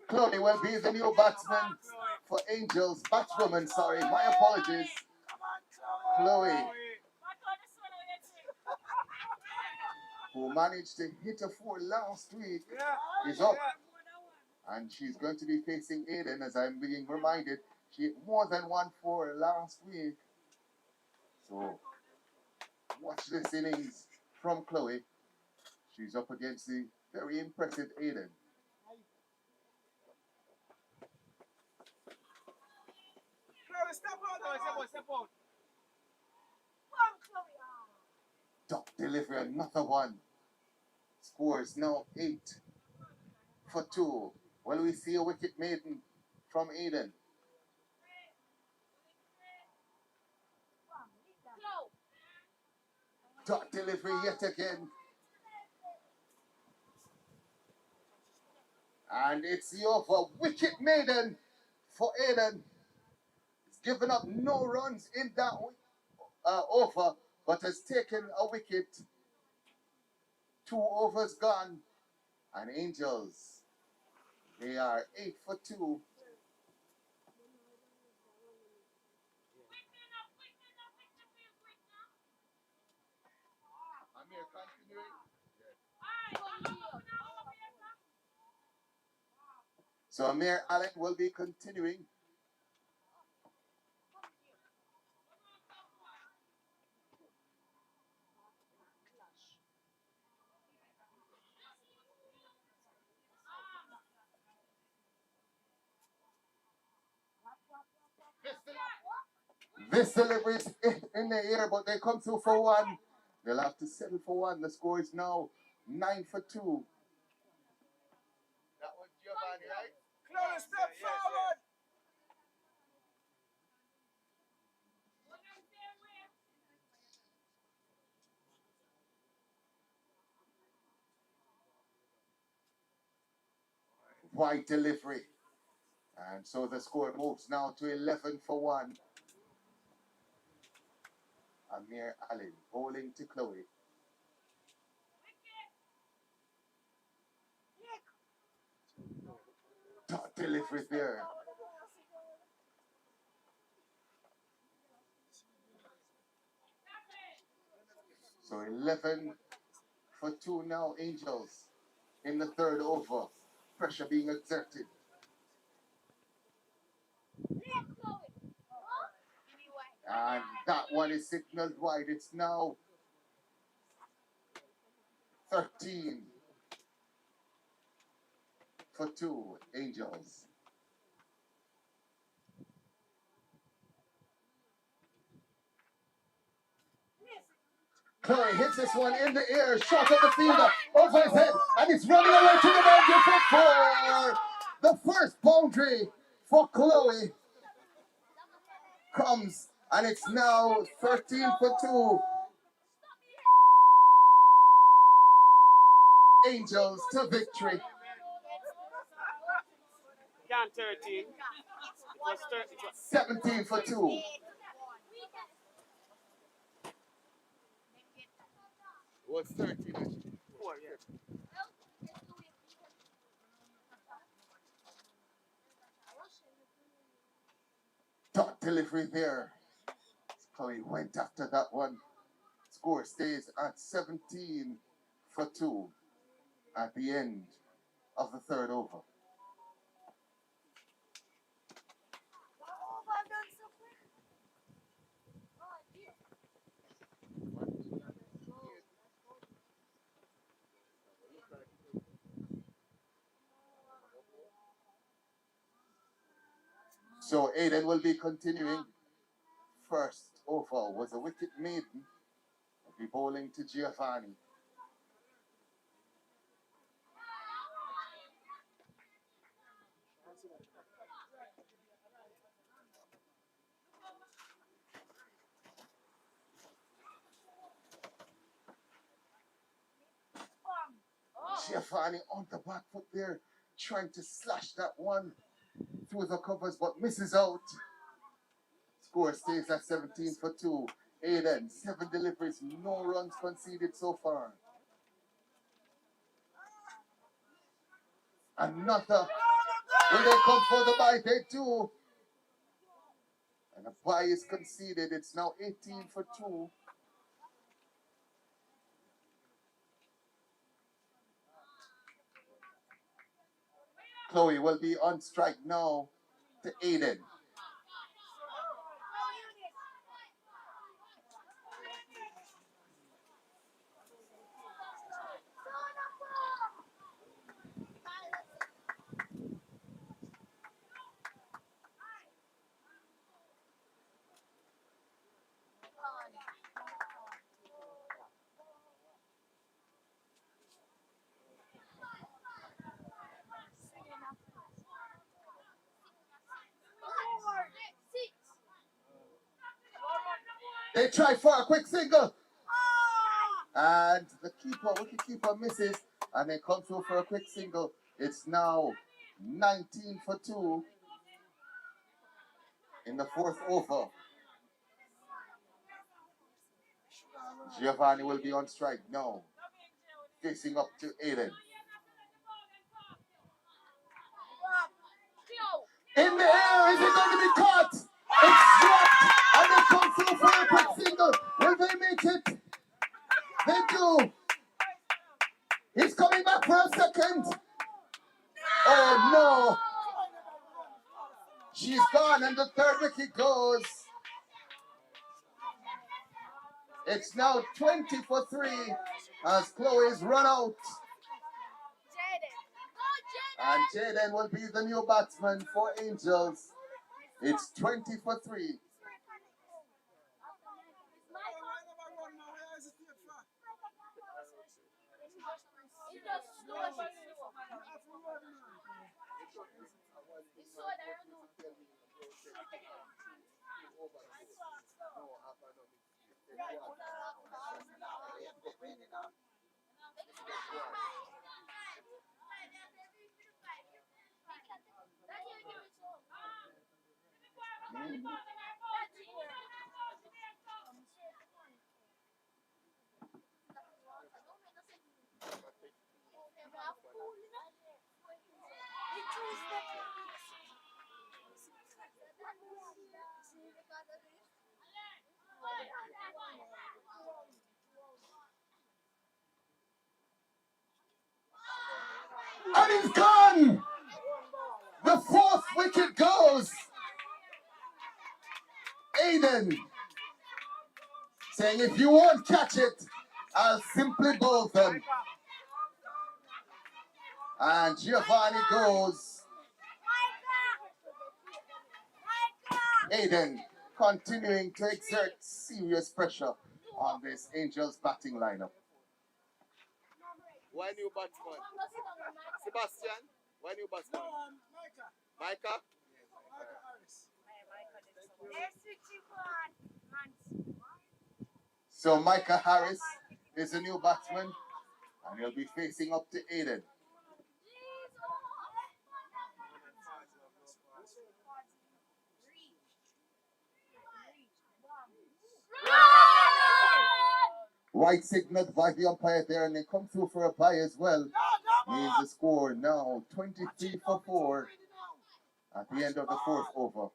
Chloe will be the new batsman for Angels. Batswoman, sorry. My apologies. Chloe, who managed to hit a 4 last week, is up. And she's going to be facing Aiden, as I'm being reminded. She hit more than 1-4 last week. So, watch this innings from Chloe. She's up against the very impressive Aiden. Step out. Top delivery, another one. Scores now 8 for 2. Well, we see a wicket maiden from Aiden. Dot delivery yet again. And it's the over. Wicket maiden for Aiden. He's given up no runs in that over, but has taken a wicket. 2 overs gone. And Angels, they are 8 for 2. Amir, continuing. So Amir Allen will be continuing. This delivery is in the air, but they come through for 1. They'll have to settle for 1. The score is now 9 for 2. That was Giovanni, right? Chloe, step forward. Wide delivery. And so the score moves now to 11 for 1. Amir Allen bowling to Chloe. Dot delivery there. So 11 for 2 now, Angels, in the third over. Pressure being exerted. And that one is signaled wide. It's now 13 for 2, Angels. Chloe hits this one in the air, shot of the fielder, over his head, and it's running away to the boundary for 4. The first boundary for Chloe comes, and it's now 13 for 2. Angels to victory. 13. It was 17 for 2. It was 13 actually. 4, yeah. Dot delivery there. Chloe went after that one. Score stays at 17 for 2 at the end of the third over. So Aiden will be continuing. First over was a wicket maiden. Will be bowling to Giovanni. Giovanni on the back foot there, trying to slash that one through the covers, but misses out. Score stays at 17 for 2. Aiden, 7 deliveries, no runs conceded so far. Another. Will they come for the bye? They do. And a bye is conceded. It's now 18 for 2. Chloe will be on strike now to Aiden. They try for a quick single. And the wicket-keeper misses. And they come through for a quick single. It's now 19 for 2 in the 4th over. Giovanni will be on strike now. Facing up to Aiden. In the air, is it going to be caught? It's dropped, and they come through for a quick single. Will they make it? They do. He's coming back for a second. Oh no. She's gone, and the 3rd wicket goes. It's now 20 for 3 as Chloe's run out. And Jaden will be the new batsman for Angels. It's 20 for 3. And he's gone! The 4th wicket goes! Aiden saying, if you won't catch it, I'll simply bowl them. And Giovanni goes. Aiden continuing to exert serious pressure on this Angels batting lineup. Why new batsman? Sebastian? Why new batsman? Micah? So Micah Harris is the new batsman, and he'll be facing up to Aiden. White signaled by the umpire there, and they come through for a bye as well. Means the score now 23 for 4 at the end of the 4th over.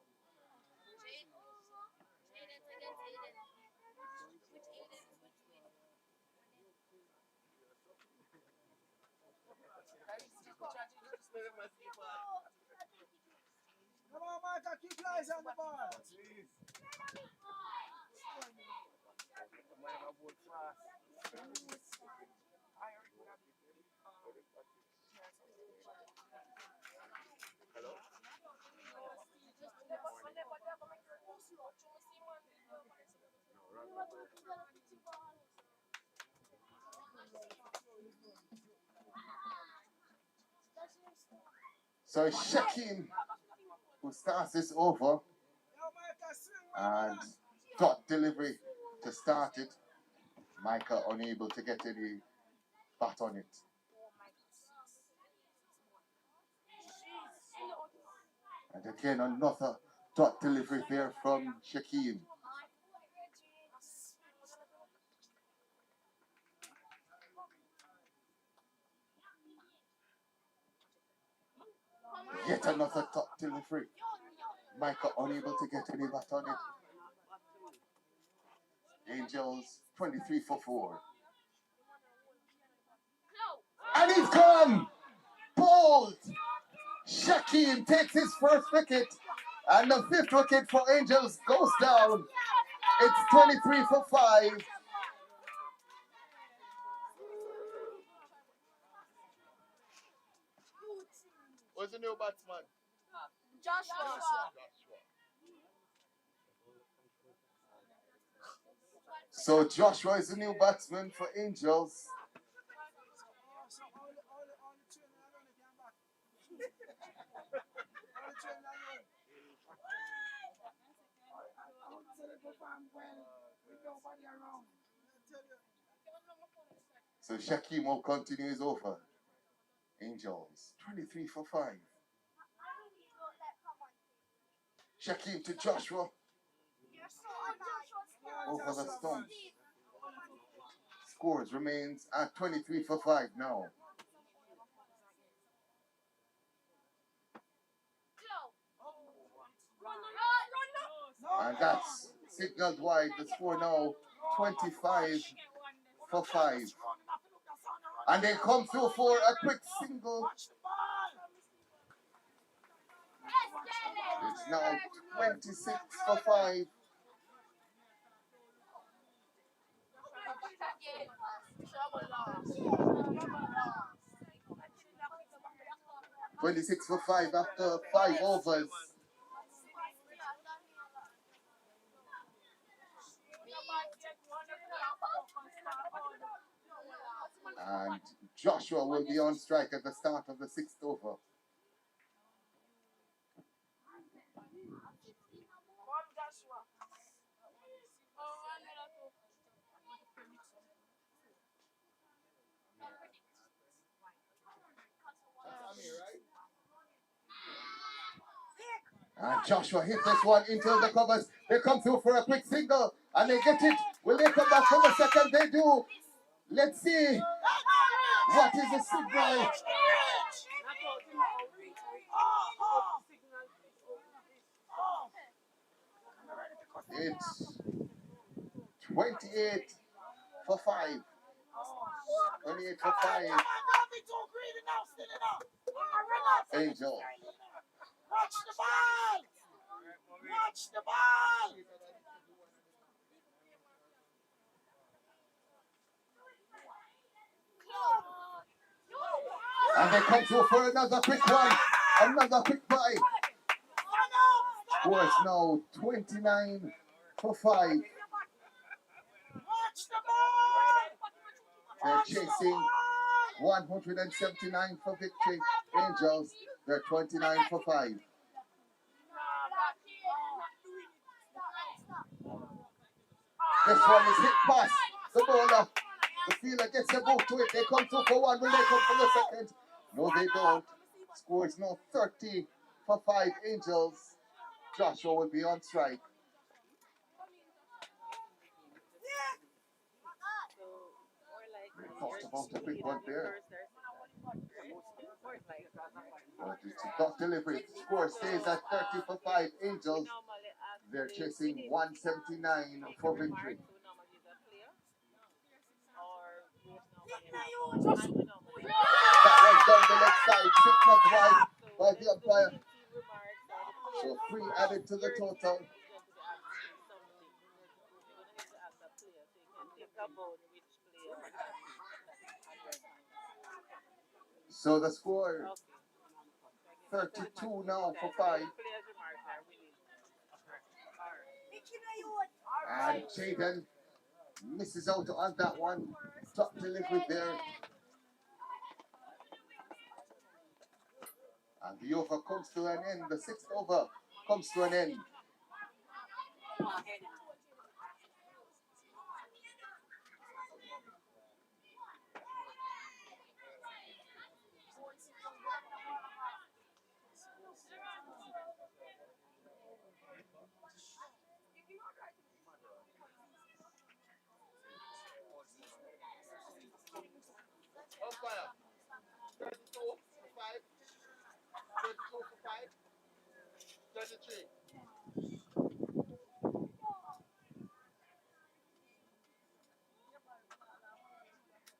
Come on, Micah, keep your eyes on the ball. Hello? So it's Shaquem who starts this over. And dot delivery to start it. Micah unable to get any bat on it. And again another dot delivery there from Shaquem. Yet another dot delivery. Micah unable to get any bat on it. Angels 23 for 4. And he's gone! Bold! Shaquem takes his first wicket. And the 5th wicket for Angels goes down. It's 23 for 5. Who's the new batsman? Joshua. So Joshua is the new batsman for Angels. So Shaquem will continue his over. Angels 23 for 5. Shaquem to Joshua. Over the stumps. Scores remains at 23 for 5 now. And that's signaled wide. The score now 25 for 5. And they come through for a quick single. It's now 26 for 5. 26 for 5 after 5 overs. And Joshua will be on strike at the start of the 6th over. And Joshua hit this one into the covers. They come through for a quick single. And they get it. Will they come back for the second? They do. Let's see. What is the signal? It's 28 for 5. 28 for 5. Angel. Watch the ball! Watch the ball! And they come through for another quick one. Another quick buy. Scores now 29 for 5. Watch the ball! They're chasing 179 for victory. Angels, they're 29 for 5. This one is hit past the bowler. The fielder gets a boot to it. They come through for one. Will they come for the second? No, they don't. Scores now 30 for 5 Angels. Joshua will be on strike. We talked about a big one there. But it's not delivery. Score stays at 30 for 5 Angels. They're chasing 179 for victory. That was down the left side, 6 not wide by the umpire. So 3 added to the total. So the score 32 now for 5. And Jaden misses out on that one. Top delivery there. And the over comes to an end. The sixth over comes to an end. Umpire. 32 for 5. 32 for 5. 33.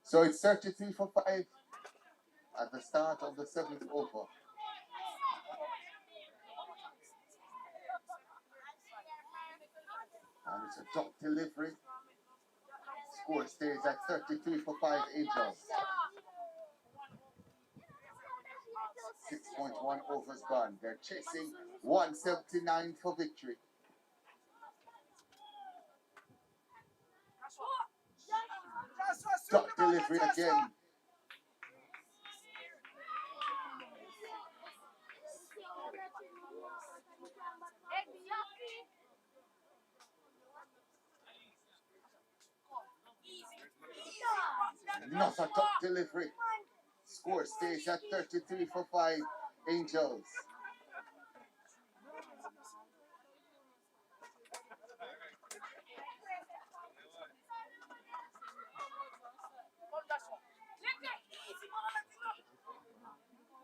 So it's 33 for 5 at the start of the seventh over. And it's a drop delivery. Score stays at 33 for 5 Angels. 6.1 overs gone. They're chasing 179 for victory. Drop delivery again. Not a top delivery. Score stays at 33 for 5 Angels.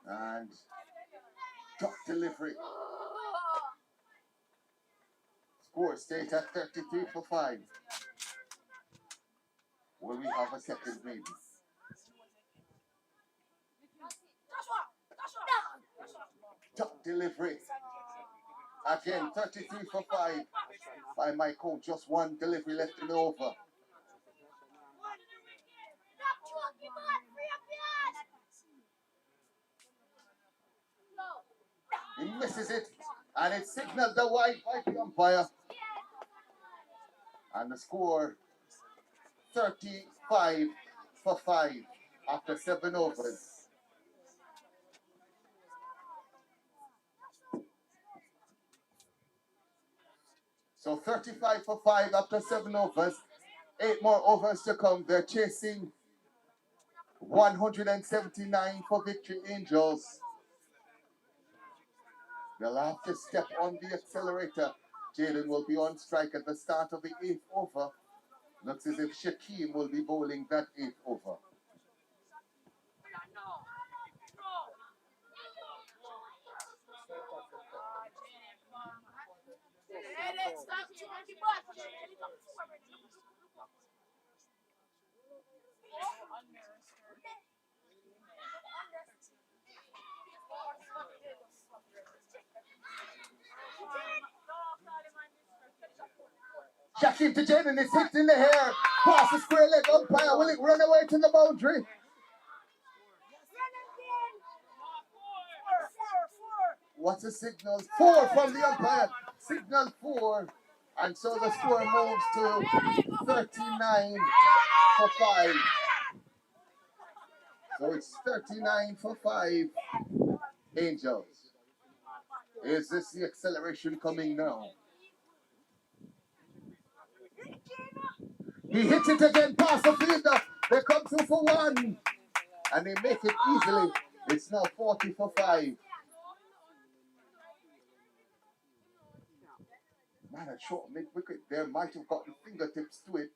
And top delivery. Score stays at 33 for 5. Will we have a second maybe? Top delivery. Again, 33 for 5 by Mcauley. Just one delivery left in the over. He misses it, and it's signaled the wide by the umpire. And the score, 35 for 5 after 7 overs. So 35 for 5 after 7 overs. 8 more overs to come. They're chasing 179 for victory Angels. They'll have to step on the accelerator. Jaden will be on strike at the start of the 8th over. Looks as if Shaquem will be bowling that 8th over. Shaquem to Jaden, it's hit in the hair. Pass the square leg umpire. Will it run away to the boundary? What's the signal? 4 from the umpire. Signal 4. And so the score moves to 39 for 5. So it's 39 for 5 Angels. Is this the acceleration coming now? He hits it again past the fielder. They come through for 1. And they make it easily. It's now 40 for 5. Man, a short mid-wicket there might have gotten fingertips to it.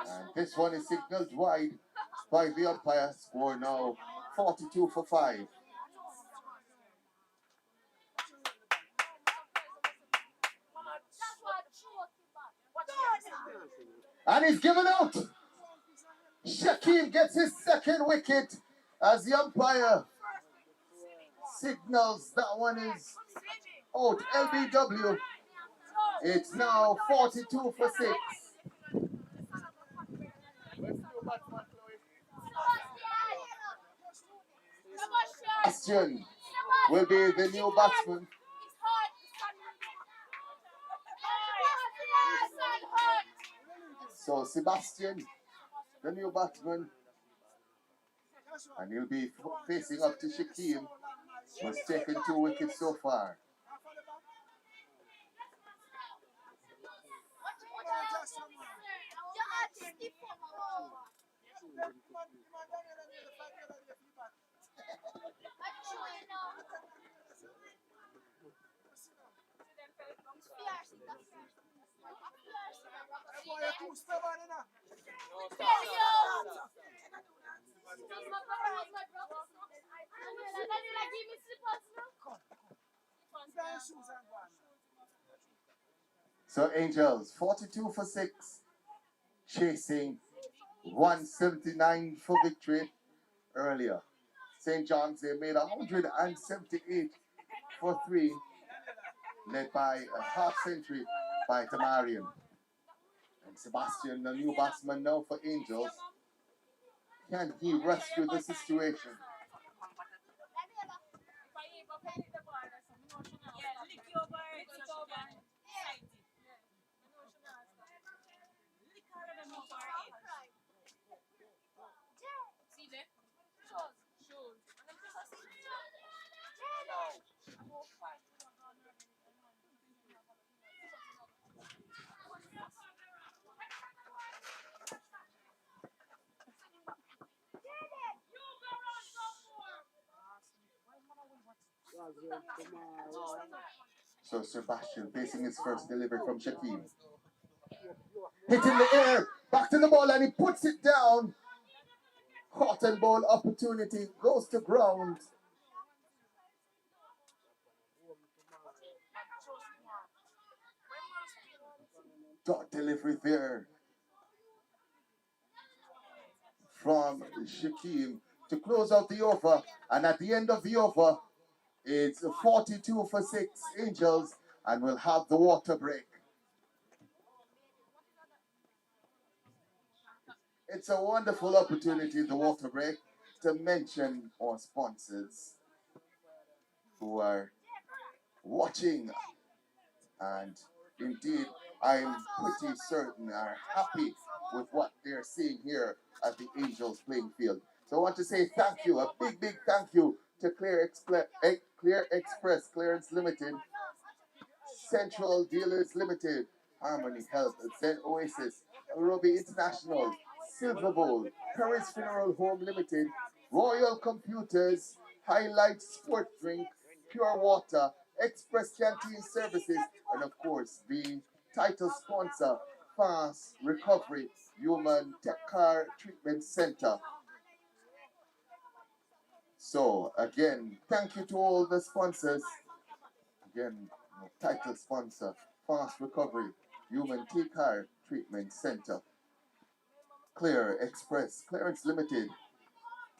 And this one is signaled wide by the umpire. Score now 42 for 5. And he's given out. Shaquem gets his second wicket as the umpire signals that one is out. LBW. It's now 42 for 6. Sebastian will be the new batsman. So Sebastian the new batsman, and he'll be facing up to Shaquem, who's taken 2 wickets so far. So Angels, 42 for 6, chasing 179 for victory earlier. St. John's, they made 178 for 3, led by a half century by Tamarian. And Sebastian, the new batsman now for Angels, can he rescue the situation? So Sebastian facing his first delivery from Shaquem. Hitting the air, back to the ball, and he puts it down. Hot and ball opportunity, goes to ground. Dot delivery there from Shaquem to close out the over. And at the end of the over, it's 42 for 6 Angels, and we'll have the water break. It's a wonderful opportunity, the water break, to mention our sponsors who are watching, and indeed I'm pretty certain are happy with what they're seeing here at the Angels playing field. So I want to say thank you, a big thank you to Clear Express Clearance Limited, Central Dealers Limited, Harmony Health, Zen Oasis, Ruby International, Silver Bowl, Paris Funeral Home Limited, Royal Computers, Highlight Sport Drink, Pure Water, Express Canteen Services, and of course the title sponsor, Fast Recovery Human Tech Car Treatment Center. So again, thank you to all the sponsors. Again, title sponsor, Fast Recovery Human Tech Car Treatment Center, Clear Express Clearance Limited,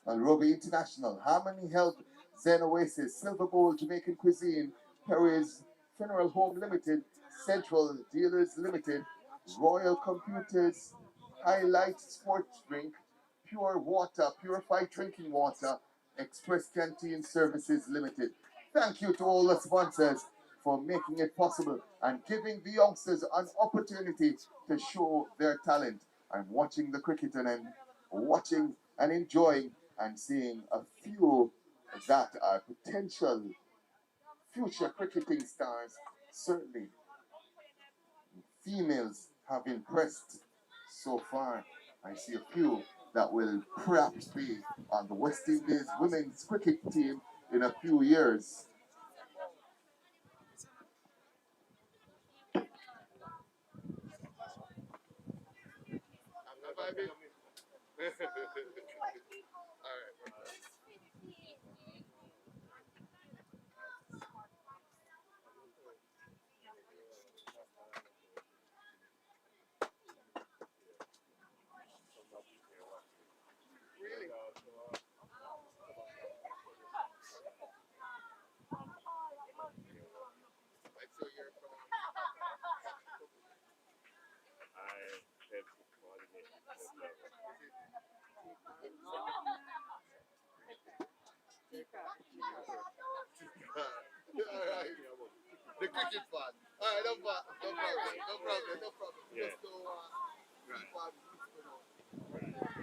Alrobi International, Harmony Health, Zen Oasis, Silver Bowl Jamaican Cuisine, Perry's Funeral Home Limited, Central Dealers Limited, Royal Computers, Highlight Sports Drink, Pure Water, Purified Drinking Water, Express Canteen Services Limited. Thank you to all the sponsors for making it possible and giving the youngsters an opportunity to show their talent. I'm watching the cricket and I'm watching and enjoying and seeing a few that are potential future cricketing stars. Certainly, females have impressed so far. I see a few that will perhaps be on the West Indies women's cricket team in a few years. The cricket part. All right, no problem. Yeah. Just to keep on,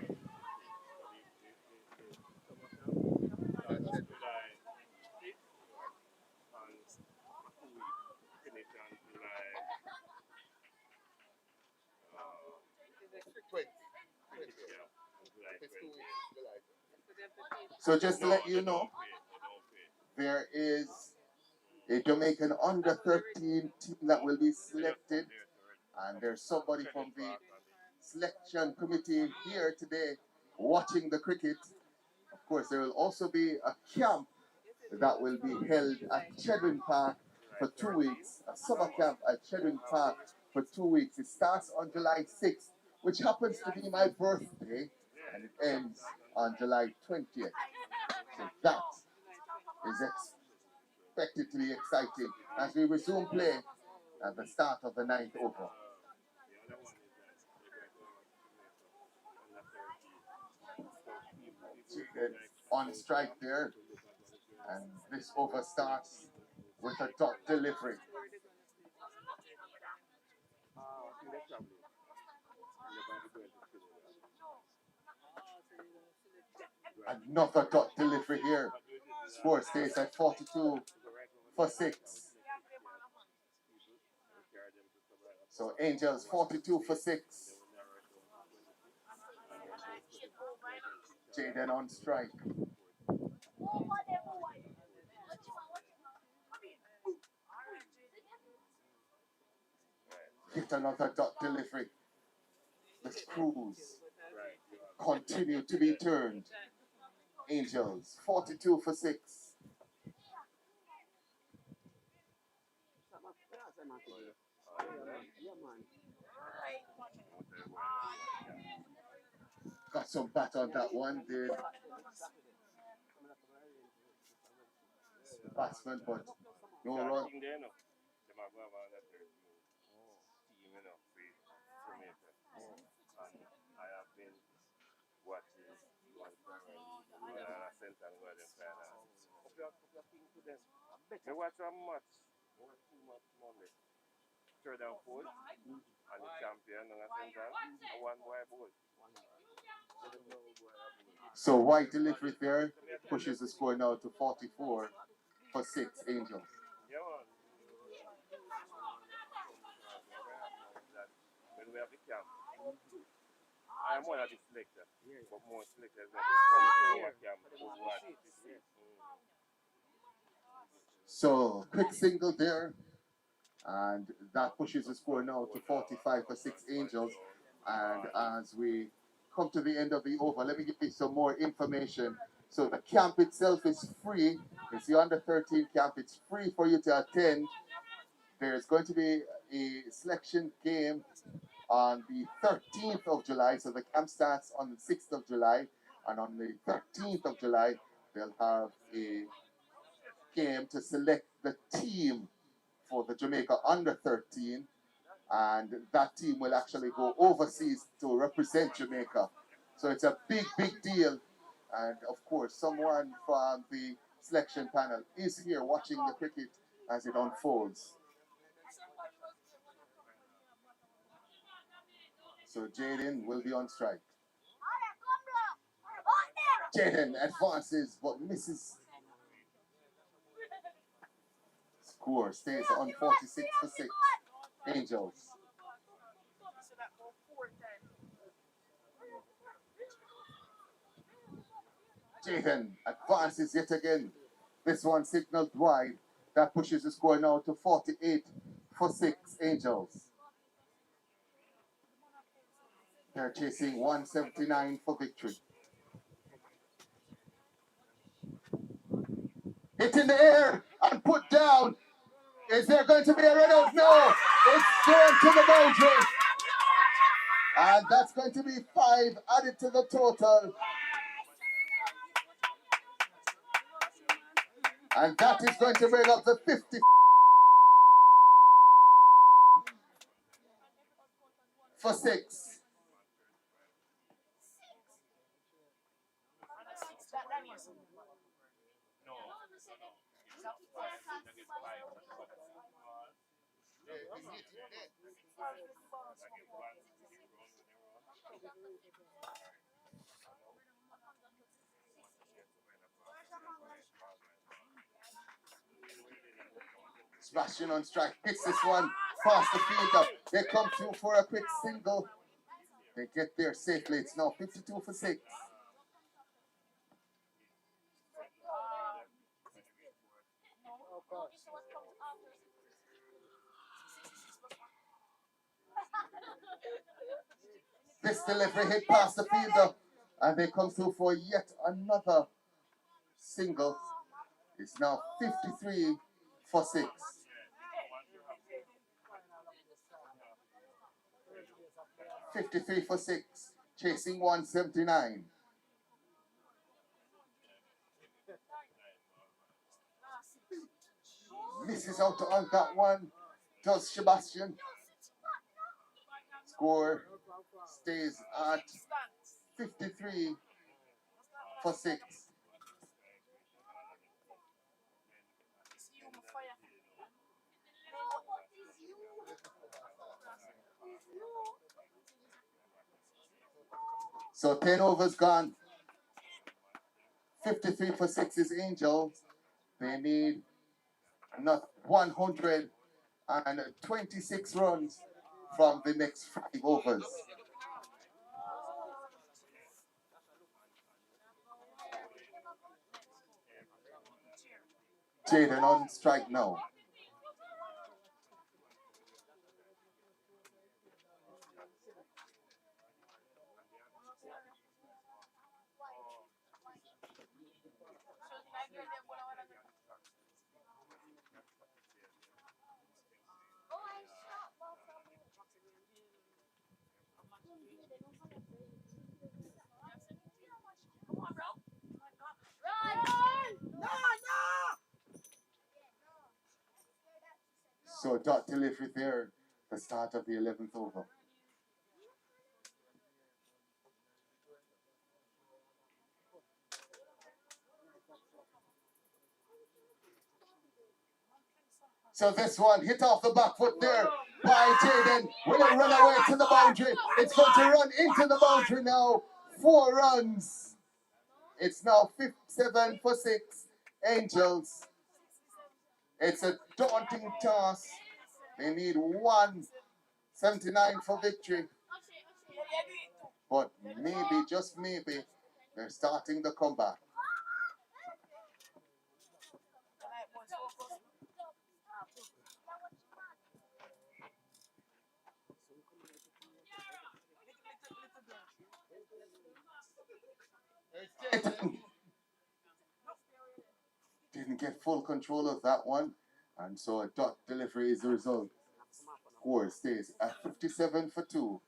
So just to let you know, there is a Jamaican under 13 team that will be selected, and there's somebody from the selection committee here today watching the cricket. Of course, there will also be a camp that will be held at Chedwin Park for 2 weeks, a summer camp at Chedwin Park for 2 weeks. It starts on July 6th, which happens to be my birthday, and it ends on July 20th. So that is expected to be exciting as we resume play at the start of the 9th over. On strike there, and this over starts with a dot delivery. Another dot delivery here. Score stays at 42 for 6. So Angels 42 for 6. Jaden on strike. Hit another dot delivery. The screws continue to be turned. Angels 42 for 6. Got some bat on that one, did the batsman, but no run. So wide delivery there pushes the score now to 44 for 6 Angels. I'm one of the selectors, but more selectors than come to our camp to watch this season. So quick single there, and that pushes the score now to 45 for 6 Angels. And as we come to the end of the over, let me give you some more information. So the camp itself is free. It's the under 13 camp. It's free for you to attend. There's going to be a selection game on the 13th of July. So the camp starts on the 6th of July. And on the 13th of July, they'll have a game to select the team for the Jamaica under 13. And that team will actually go overseas to represent Jamaica. So it's a big, big deal. And of course, someone from the selection panel is here watching the cricket as it unfolds. So Jaden will be on strike. Jaden advances but misses. Score stays on 46 for 6. Angels. Jaden advances yet again. This one signaled wide. That pushes the score now to 48 for 6 Angels. They're chasing 179 for victory. Hit in the air and put down. Is there going to be a run out? No. It's thrown to the boundary. And that's going to be 5 added to the total. And that is going to bring up the 50 for 6. Smashing on strike, hits this one past the fielder. They come through for a quick single. They get there safely. It's now 52 for 6. This delivery hit past the fielder, and they come through for yet another single. It's now 53 for 6. 53 for 6, chasing 179. Misses out on that one, does Sebastian. Score stays at 53 for 6. So 10 overs gone. 53 for 6 is Angels. They need not 126 runs from the next 5 overs. Jaden on strike now. So dot delivery there, the start of the 11th over. So this one hit off the back foot there by Jaden. Will it run away to the boundary? It's going to run into the boundary now. 4 runs. It's now 7 for 6. Angels. It's a daunting task. They need 179 for victory. But maybe, just maybe, they're starting the comeback. Didn't get full control of that one, and so a dot delivery is the result. Score stays at 57 for 2.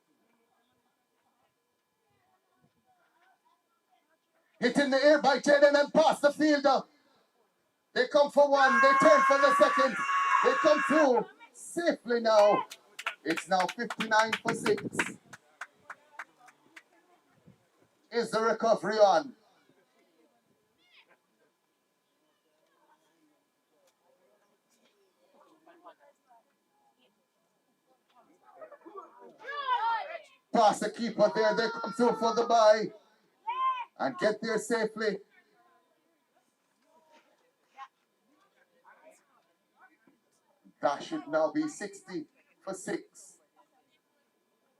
Hit in the air by Jaden and past the fielder. They come for one, they turn for the second. They come through safely now. It's now 59 for 6. Is the recovery on? Past the keeper there, they come through for the bye and get there safely. That should now be 60 for 6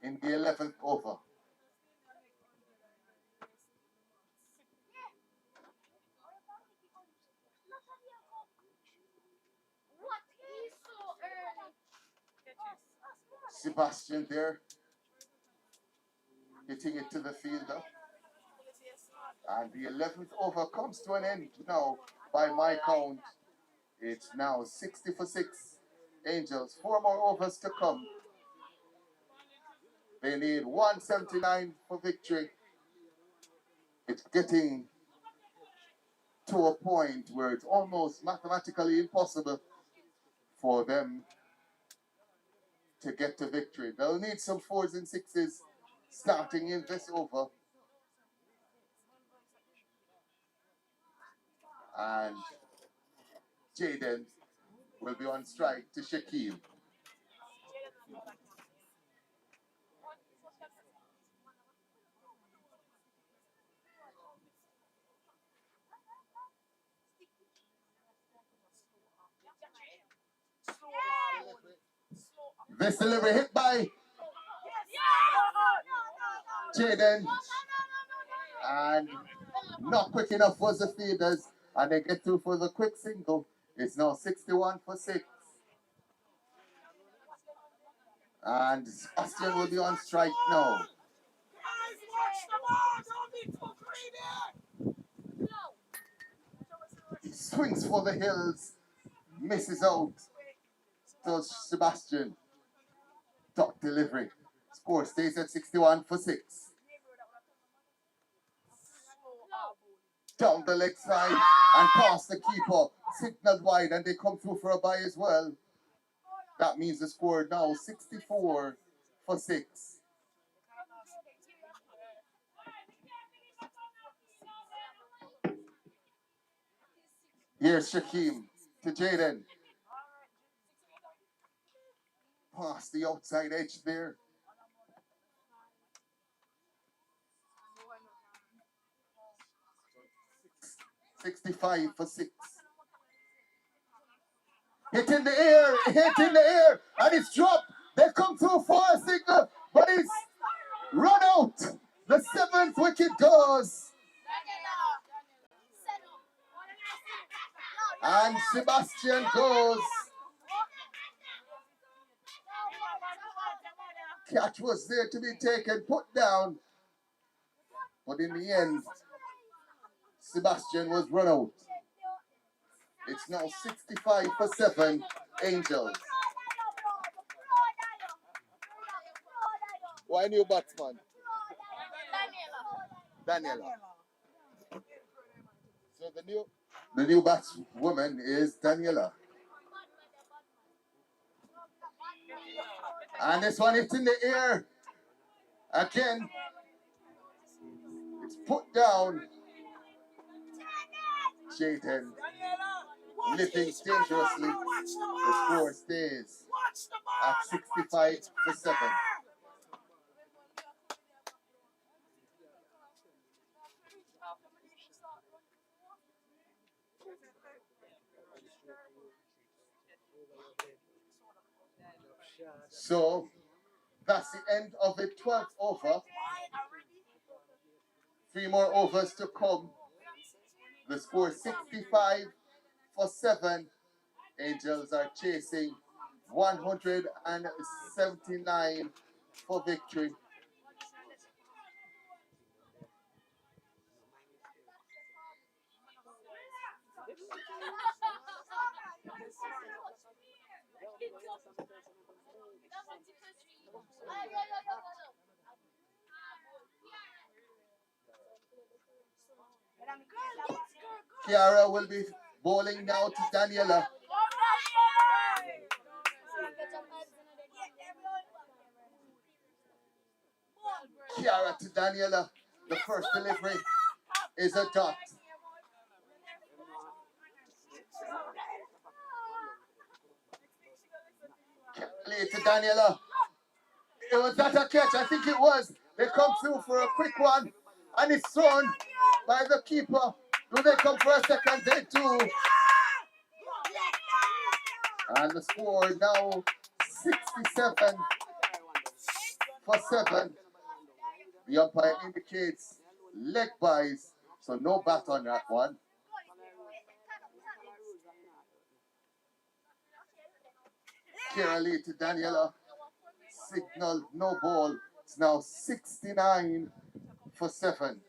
in the 11th over. Sebastian there, hitting it to the fielder. And the 11th over comes to an end now by my count. It's now 60 for 6. Angels, 4 more overs to come. They need 179 for victory. It's getting to a point where it's almost mathematically impossible for them to get to victory. They'll need some 4s and 6s starting in this over. And Jaden will be on strike to Shaquille. This delivery hit by Jaden. And not quick enough was the fielders. And they get through for the quick single. It's now 61 for 6. And Sebastian will be on strike now. Guys, watch the ball. Don't be too greedy. He swings for the hills, misses out. So Sebastian, top delivery. Score stays at 61 for 6. Down the leg side and past the keeper. Signaled wide and they come through for a bye as well. That means the score now 64 for 6. Here's Shaquem to Jaden. Past the outside edge there. $65 for 6. Hit in the air, and it's dropped. They come through for a single, but it's run out. The 7th wicket goes. And Sebastian goes. Catch was there to be taken, put down. But in the end, Sebastian was run out. It's now 65 for 7, Angels. Why new batsman? Daniela. So the new batswoman is Daniela. And this one is in the air. Again, it's put down. Jaden living dangerously. The score stays at 65 for 7. So that's the end of the 12th over. 3 more overs to come. The score is 65 for 7. Angels are chasing 179 for victory. Kiara will be bowling now to Daniela. Kiara to Daniela. The first delivery is a dot. Kiara to Daniela. Was that a catch? I think it was. They come through for a quick one. And it's thrown by the keeper. Do they come for a second? They do. And the score now 67 for 7. The umpire indicates leg byes, so no bat on that one. Kira Lee to Daniela. Signal, no ball. It's now 69 for 7.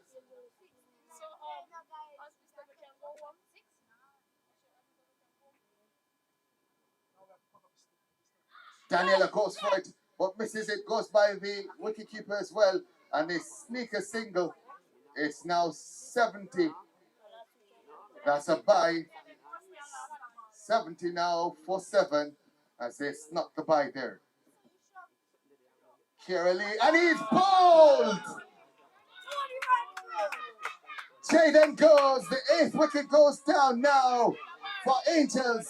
Daniela goes for it, but misses it, goes by the wicketkeeper as well, and they sneak a single. It's now 70. That's a bye. 70 now for 7, as they snuck the bye there. Kira Lee, and he's bowled! Jaden goes, the 8th wicket goes down now for Angels.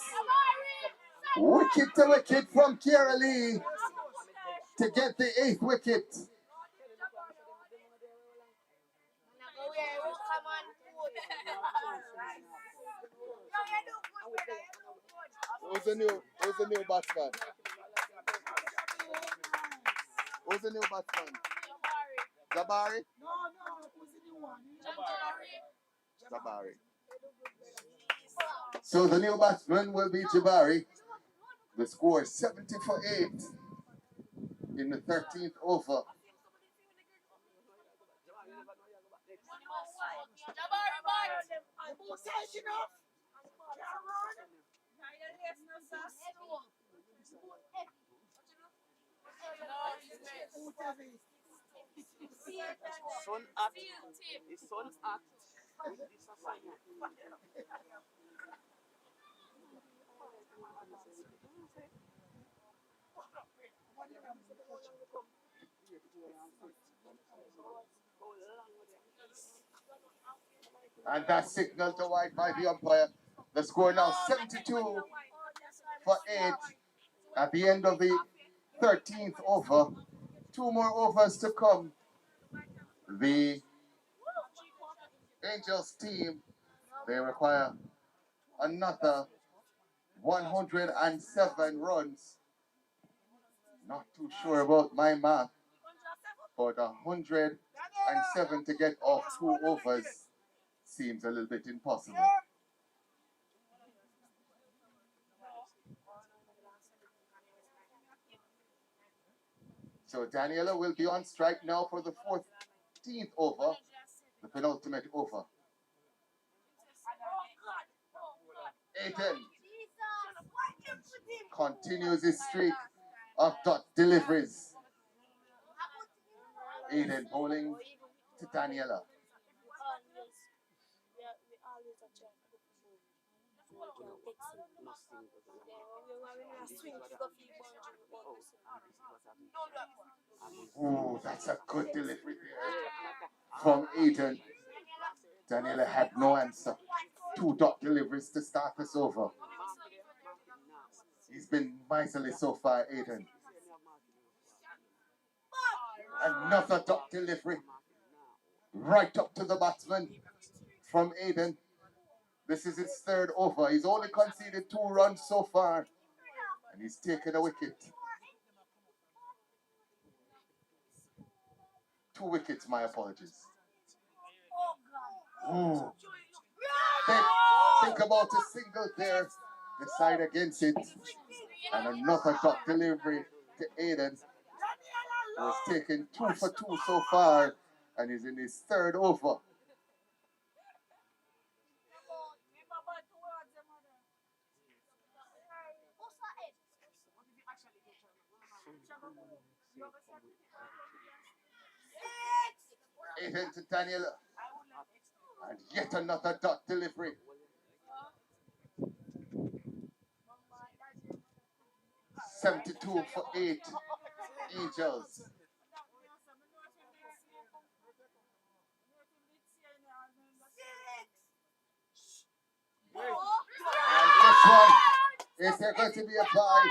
Wicket to wicket from Kira Lee to get the 8th wicket. who's the new batsman? Who's the new batsman? Jabari? No, who's the new one? Jabari. So the new batsman will be Jabari. The score is 70 for 8. in the 13th over. Son at. The son at. And that signal to wide by the umpire. The score now 72 for 8 at the end of the 13th over. 2 more overs to come. The Angels team, they require another 107 runs. Not too sure about my math, but 107 to get off 2 overs seems a little bit impossible. So Daniela will be on strike now for the 14th over, the penultimate over. Aiden continues his streak of dot deliveries. Aiden bowling to Daniela. Ooh, that's a good delivery there from Aiden. Daniela had no answer. 2 dot deliveries to start this over. He's been miserly so far, Aiden. Another dot delivery right up to the batsman from Aiden. This is his 3rd over. He's only conceded 2 runs so far, and he's taken a wicket. 2 wickets, my apologies. Ooh. Think about a single there, decide against it, and another dot delivery to Aiden, who has taken 2 for 2 so far, and is in his 3rd over. Aiden to Daniela, and yet another dot delivery. $72 for 8 Angels. And this one, is there going to be a bye?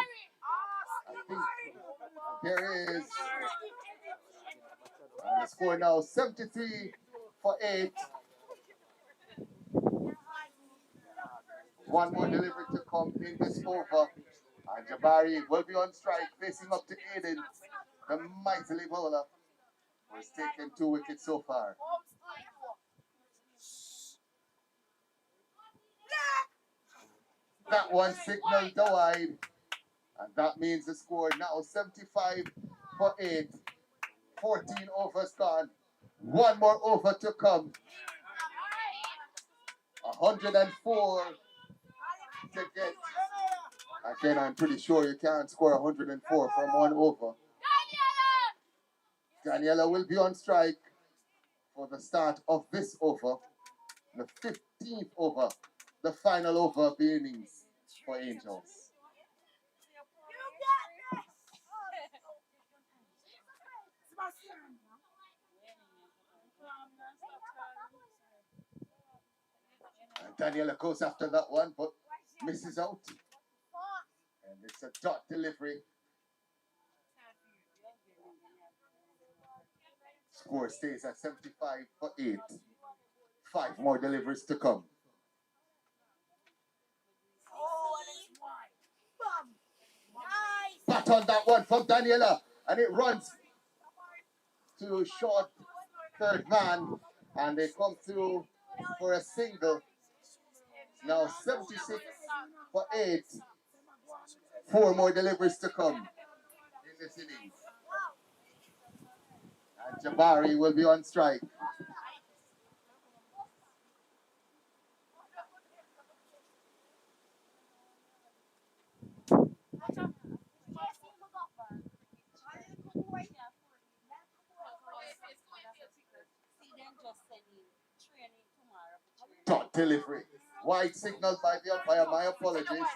I think there is. And the score now 73 for 8. 1 more delivery to come in this over. And Jabari will be on strike, facing up to Aiden, the mighty bowler, who has taken 2 wickets so far. That one signaled the wide, and that means the score now 75 for 8. 14 overs gone. 1 more over to come. 104 to get. Again, I'm pretty sure you can't score 104 from 1 over. Daniela will be on strike for the start of this over, the 15th over, the final over of the innings for Angels. And Daniela goes after that one, but misses out. And it's a dot delivery. Score stays at 75 for 8. 5 more deliveries to come. Bat on that one from Daniela, and it runs to short 3rd man, and they come through for a single. Now 76 for 8. 4 more deliveries to come in this inning. Jabari will be on strike. Dot delivery. Wide signal by the umpire. My apologies.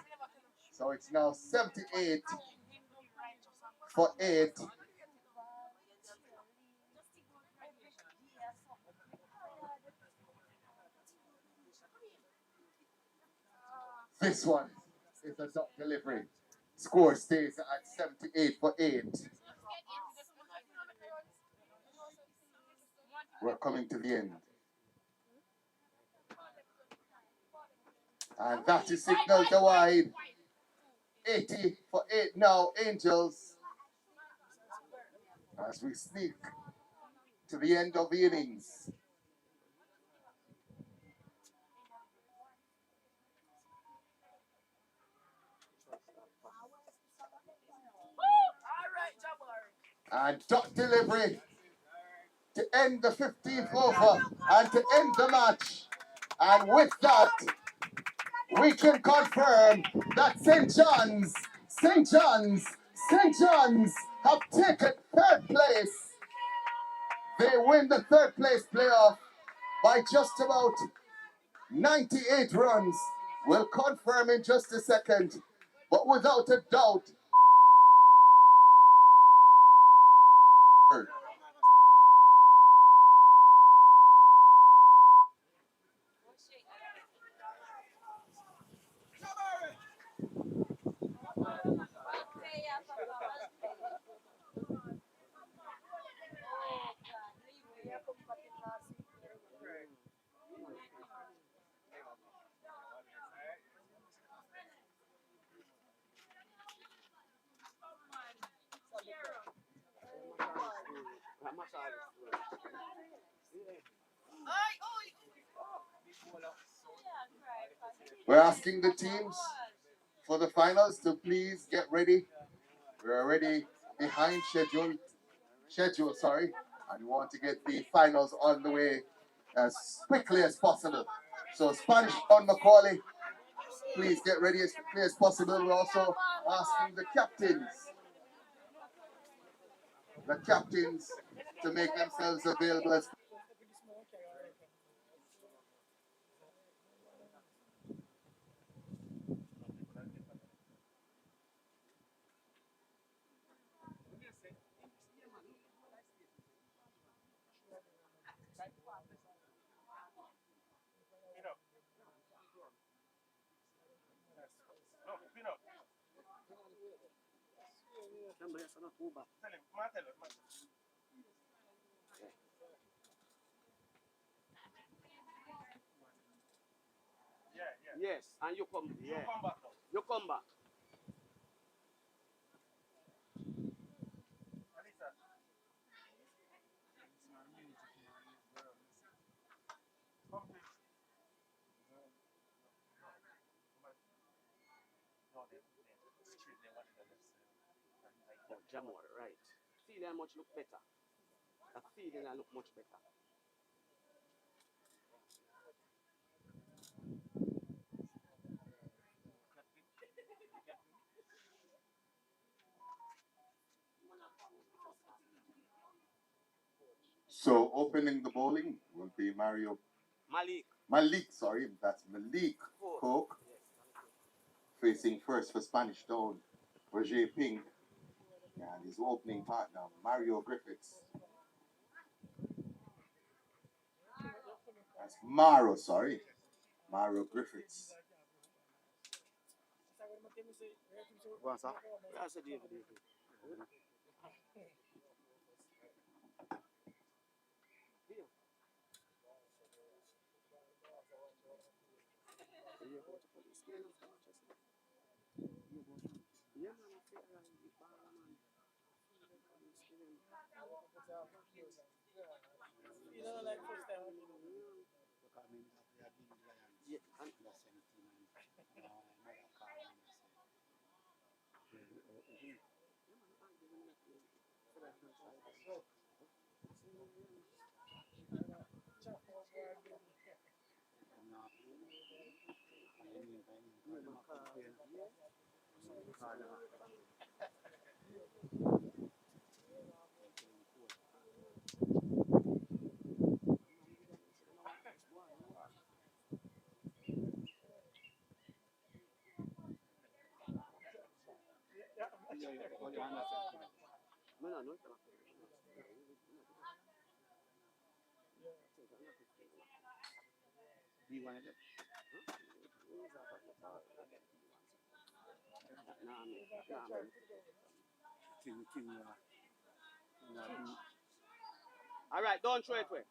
So it's now 78 for 8. This one is a dot delivery. Score stays at 78 for 8. We're coming to the end. And that is signaled to wide. 80 for 8 now, Angels. As we sneak to the end of the innings. And dot delivery to end the 15th over and to end the match. And with that, we can confirm that St. John's have taken third place. They win the third place playoff by just about 98 runs. We'll confirm in just a second, but without a doubt, we're asking the teams for the finals to please get ready. We're already behind schedule, and we want to get the finals on the way as quickly as possible. So Spanish on Mcauley, please get ready as quickly as possible. We're also asking the captains to make themselves available as Yes, and you come. Yeah. You come back. Oh, Jamal, right. See them much look better. That feeling I look much better. so opening the bowling will be Malik, sorry, that's Malik Coke facing first for Spanish Town, Roger Ping, and his opening partner, Mario Griffiths. That's Mario Griffiths. What's that? That's a David. All right, don't throw it away.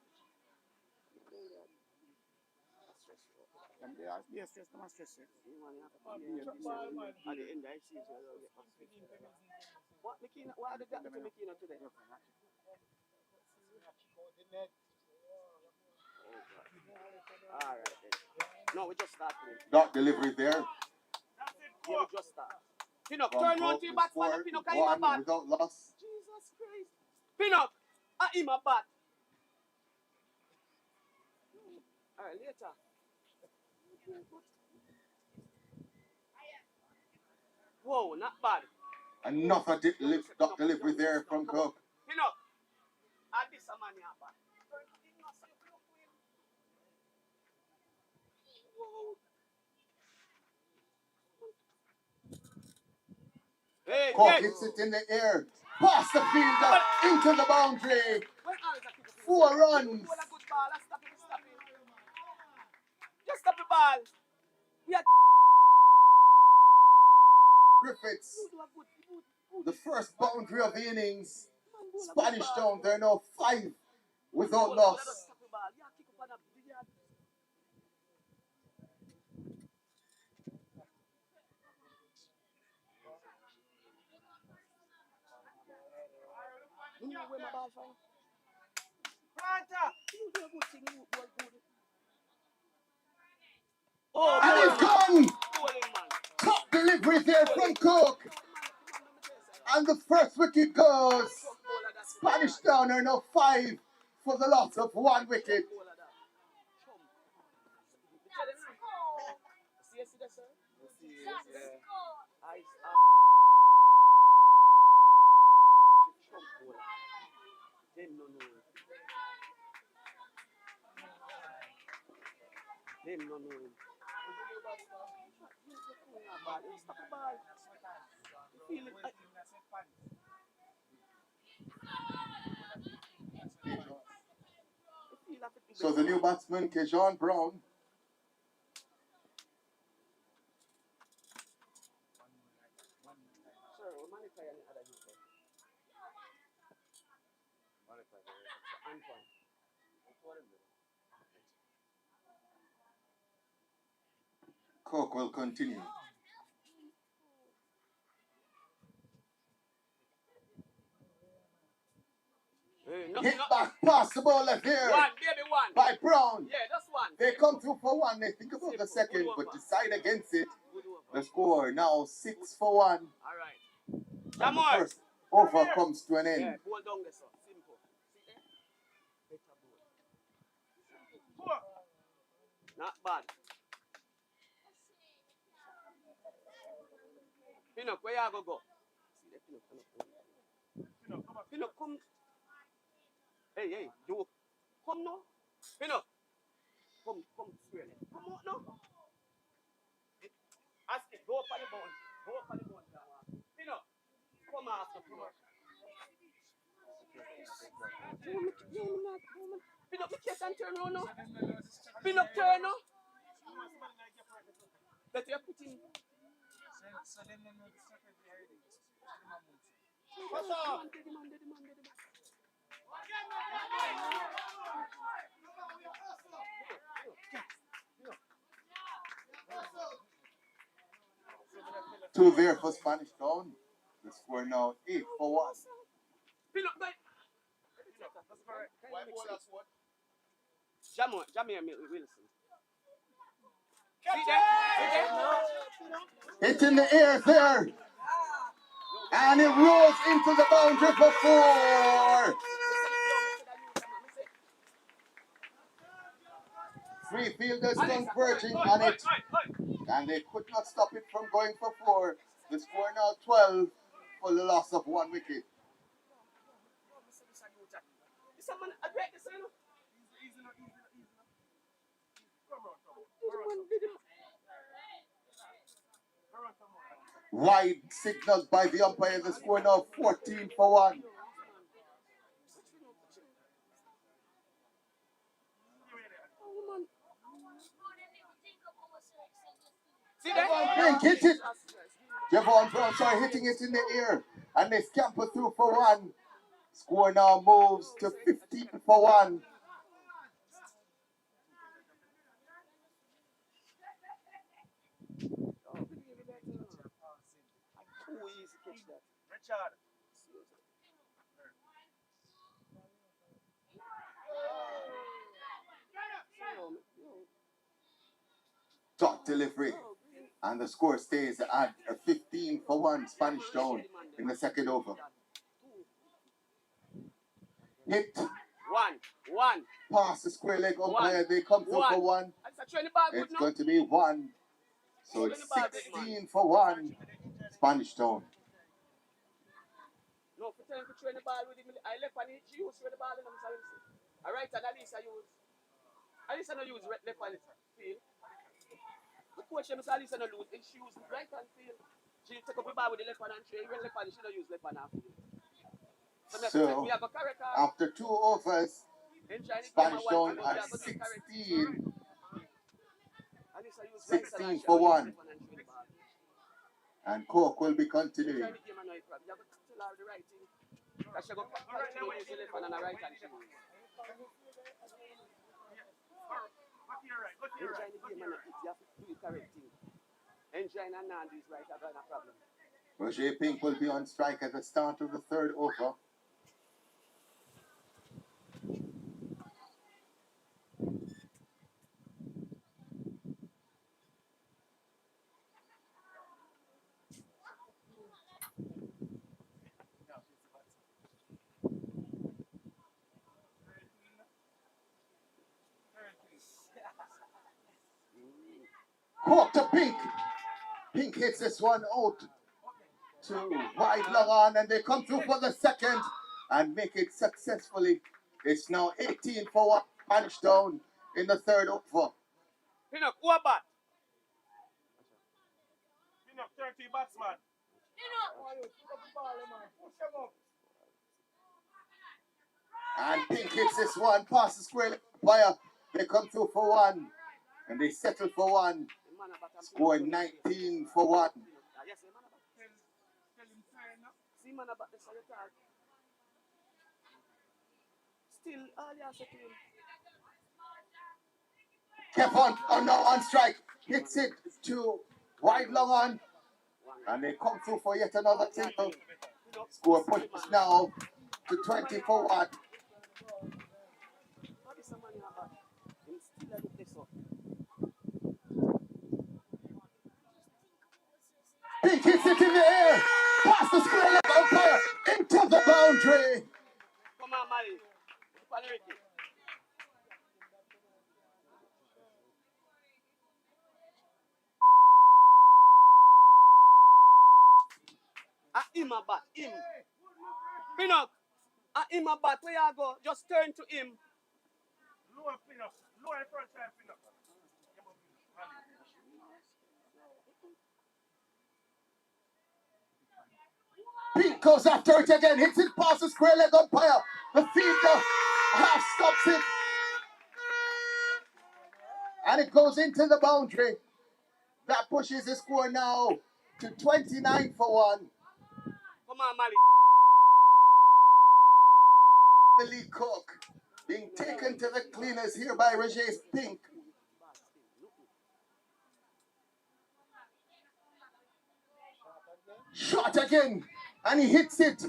What are the got to Makina today? All right then. No, we just started. Dot delivery there. Yeah, we just started. Pinnock, From turn round Cook, to your the back, score father. Pinnock, is I him a 1 bat. without loss. Jesus Christ. Pinnock, I him a bat. All right, later. Whoa, not bad. Another dot delivery there from Cook. Pinnock, I this a man here bat. Hey, Cook yes. hits it in the air. Past the fielder into the boundary. When Alex a kick up, 4 runs. Hold a good ball. Let's stop it. Just stop the ball. We are Griffiths. The first boundary of the innings. Spanish Town, they're now 5 without loss. stop the ball. Yeah, kick up on a billiard. You know where my ball from? You do a good thing. You do a good. Oh, And he's gone. bowling, man. Top delivery there from Cook. And the first wicket goes. Spanish Town are now 5 for the loss of 1 wicket. See that, sir? Yes. Eyes Trump bowler. Them no know. Stop the ball. Feel it. So the new batsman, Kejon Brown. Cook will continue. Hit back past the bowler here One, baby, one. by Brown. Yeah, that's one. They come through for 1. They think about the second, but decide against it. The score now 6 for 1. All right. And the first over comes to an end. Yeah, ball down there, sir. Simple. See there? Better ball. Not bad. Pinnock, where you go? See there, Pinnock, come. Hey, you come now. Pinnock, come straight. Come out now. Ask it, go up on the bound. Pinnock, come after Pinnock. Pinnock, be careful and turn around now. Pinnock, turn now. That you put in. So then know the strategy already. What's up? Two there for Spanish Town. The score now 8 for 1. Pinnock, why that's what? Jamie Wilson. See there? It's in the air there. And it rolls into the boundary for 4. Three fielders converging on it, and they could not stop it from going for four. The score now 12 for the loss of 1 wicket. Wide signaled by the umpire. The score now 14 for 1. Pink hit it. Javon Brown hitting it in the air, and they scamper through for 1. Score now moves to 15 for 1. Dot delivery, and the score stays at a 15 for 1 Spanish Town in the second over. Hit. One. Pass the square leg umpire. They come through for 1. It's going to be 1. So it's 16 for 1 Spanish Town. No, for trying to train the ball with him. I left and she used the ball in him. I right and at least I use. At least I don't use left hand field. The question is at least I don't lose. And she used right hand field. She take up the ball with the left hand and train. When left hand, she don't use left hand half field. So after 2 overs, Spanish Town at 16 for 1. And Coke will be continuing. Roger Pink will be on strike at the start of the third over. Coke to Pink. Pink hits this one out to wide long on, and they come through for the second and make it successfully. It's now 18 for 1 Spanish Town in the third over. Pinnock, who a bat? Pinnock, 30 batsman. And Pink hits this one, past the square fire. They come through for 1, and they settle for 1. Score 19 for 1. Still, Kept on strike. Hits it to wide long on. And they come through for yet another single. Score pushes now to 20 for 1. Pink hits it in the air. Past the square leg umpire into the boundary. Come on, Mali. Him a bat, him. Pinnock, him a bat, where you go? Just turn to him. Lower Pinnock, lower front side Pinnock. Pink goes after it again, hits it past the square leg umpire. The fielder half stops it. And it goes into the boundary. That pushes the score now to 29 for 1. Come on, Mali. Billy Cook being taken to the cleaners here by Roger Pink. Shot again, and he hits it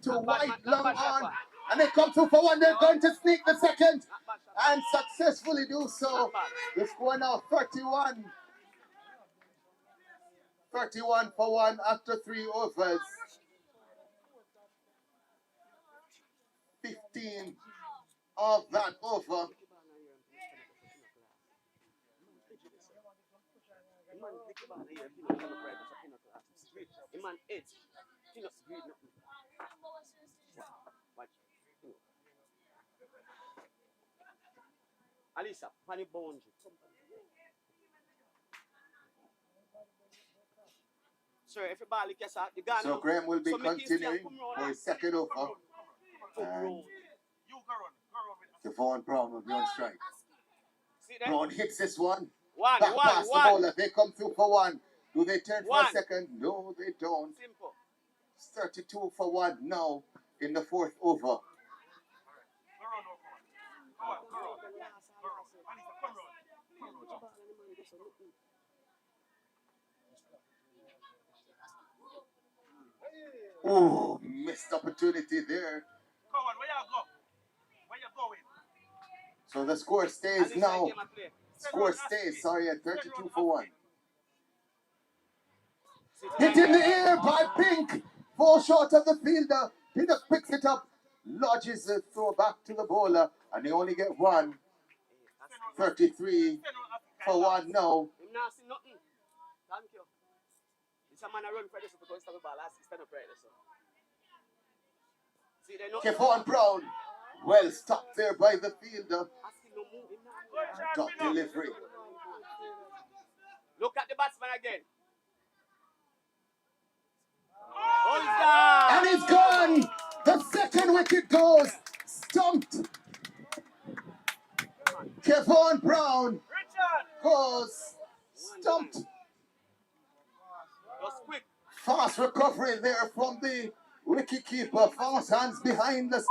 to wide long on. And they come through for 1. They're going to sneak the second and successfully do so. The score now 31. 31 for 1 after 3 overs. 15 of that over. man lick the ball here, you know, right, that's a pin up. The man edge, you know, greed nothing. Watch, you know. Alisa, funny boundary. Sir, if the ball lick your shot, you got So Graham will be continuing for his second over. And Devon Brown will be on strike. Brown hits this one. Back past the bowler. They come through for one. Do they turn for a second? No, they don't. Simple. It's 32 for one now in the fourth over. Oh, missed opportunity there. So the score stays now. Score stays, sorry, at 32 for one. Hit in the air by Pink. Fall short of the fielder. Pinnock picks it up. Lodges the throw back to the bowler. And they only get one. 33 for one now. Him not see nothing. Thank you. It's a man a run for this because the ball has stand up right there. See they know. Devon Brown. Well stopped there by the fielder. Top delivery. Look at the batsman again. Oh, he's gone. And he's gone. The second wicket goes. Stumped. Devon Brown goes stumped. Just quick. Fast recovery there from the wicketkeeper. Fast hands behind the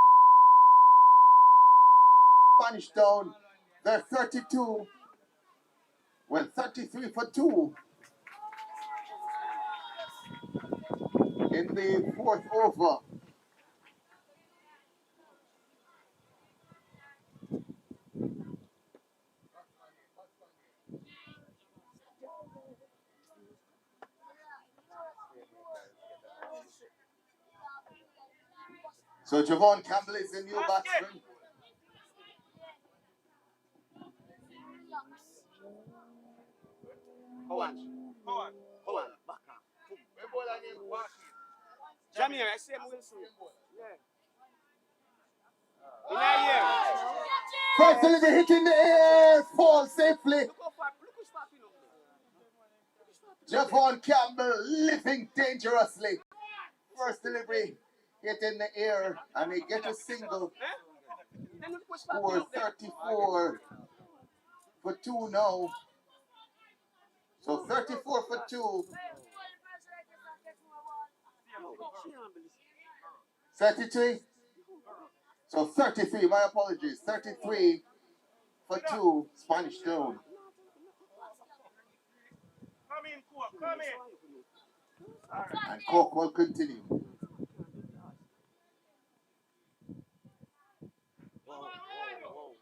Spanish down. They're 32. Well, 33 for 2 in the fourth over. So Javon Campbell is the new batsman. Hold on. Back up. Jamir, I see him Wilson. Yeah. In the air. First delivery hit in the air. Falls safely. Look how far Javon Campbell living dangerously. First delivery hit in the air. And he gets a single. Score 34 for 2 now. So 34 for 2. 33. So 33, my apologies. 33 for 2, Spanish down. Come in. And Coke will continue.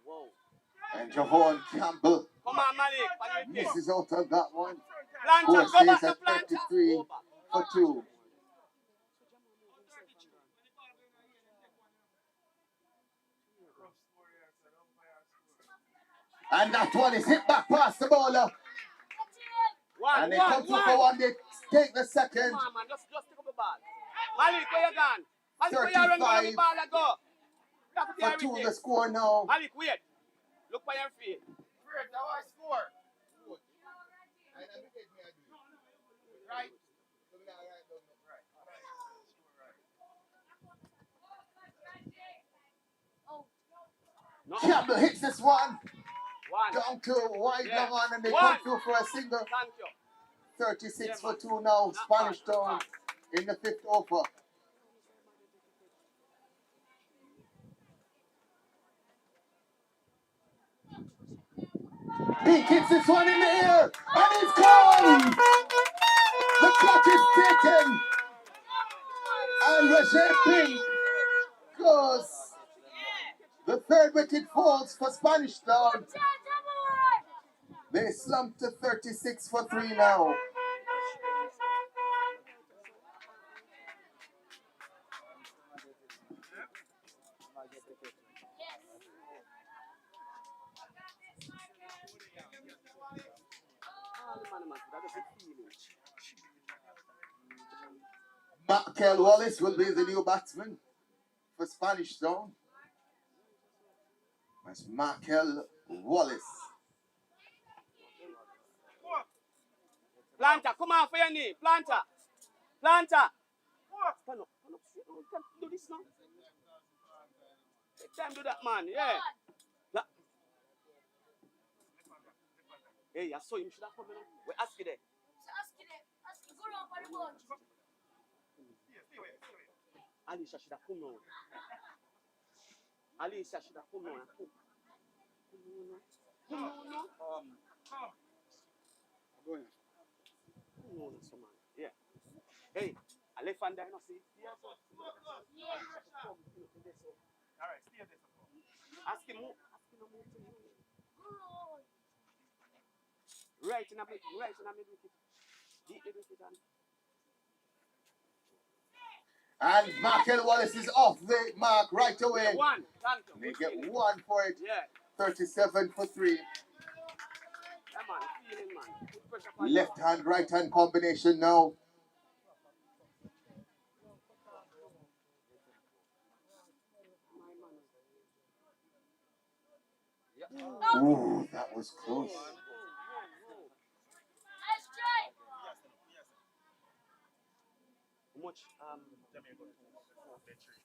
Whoa. And Javon Campbell Come on, Malik. misses out on that one. Plancha, Score go back stays to at Plancha. 33 for 2. And that one is hit back past the bowler. And they come through for one. They take the second. Come on, man. Just take up the ball. Malik, where you gone? Malik, where you run down the ball and go? For 2 the score now. Malik, wait. Look for your feet. Now I score. Right. No. Campbell hits this one. One. Down to wide long on, and they One. come through for a single. Thank you. 36 for 2 now. Spanish down in the fifth over. Pink hits this one in the air, and it's gone! The clock is taken, and Roger Pink goes. The third wicket falls for Spanish Town. They slumped to 36 for 3 now. man. That's a feeling. Mcauley Wallace will be the new batsman for Spanish Town. That's Mcauley Wallace. Planter, come on for your knee. Planter. Planter. Stand up. Do this now. Take time do that, man. Yeah. Hey, I saw him. Should have come in. We ask you there. Ask you, go around for the boat. Alicia should have come now. Alicia should have come now. Yeah. Hey, I left and I see. Alright, stay there. Ask him more. Right in a bit. And Mcauley Wallace is off the mark right away. One. Thank you. They get one for it. Yeah. 37 for 3. Yeah, man. Feeling, man. Put pressure on Left hand, right hand combination now. Ooh, that was close. Nice try. How much?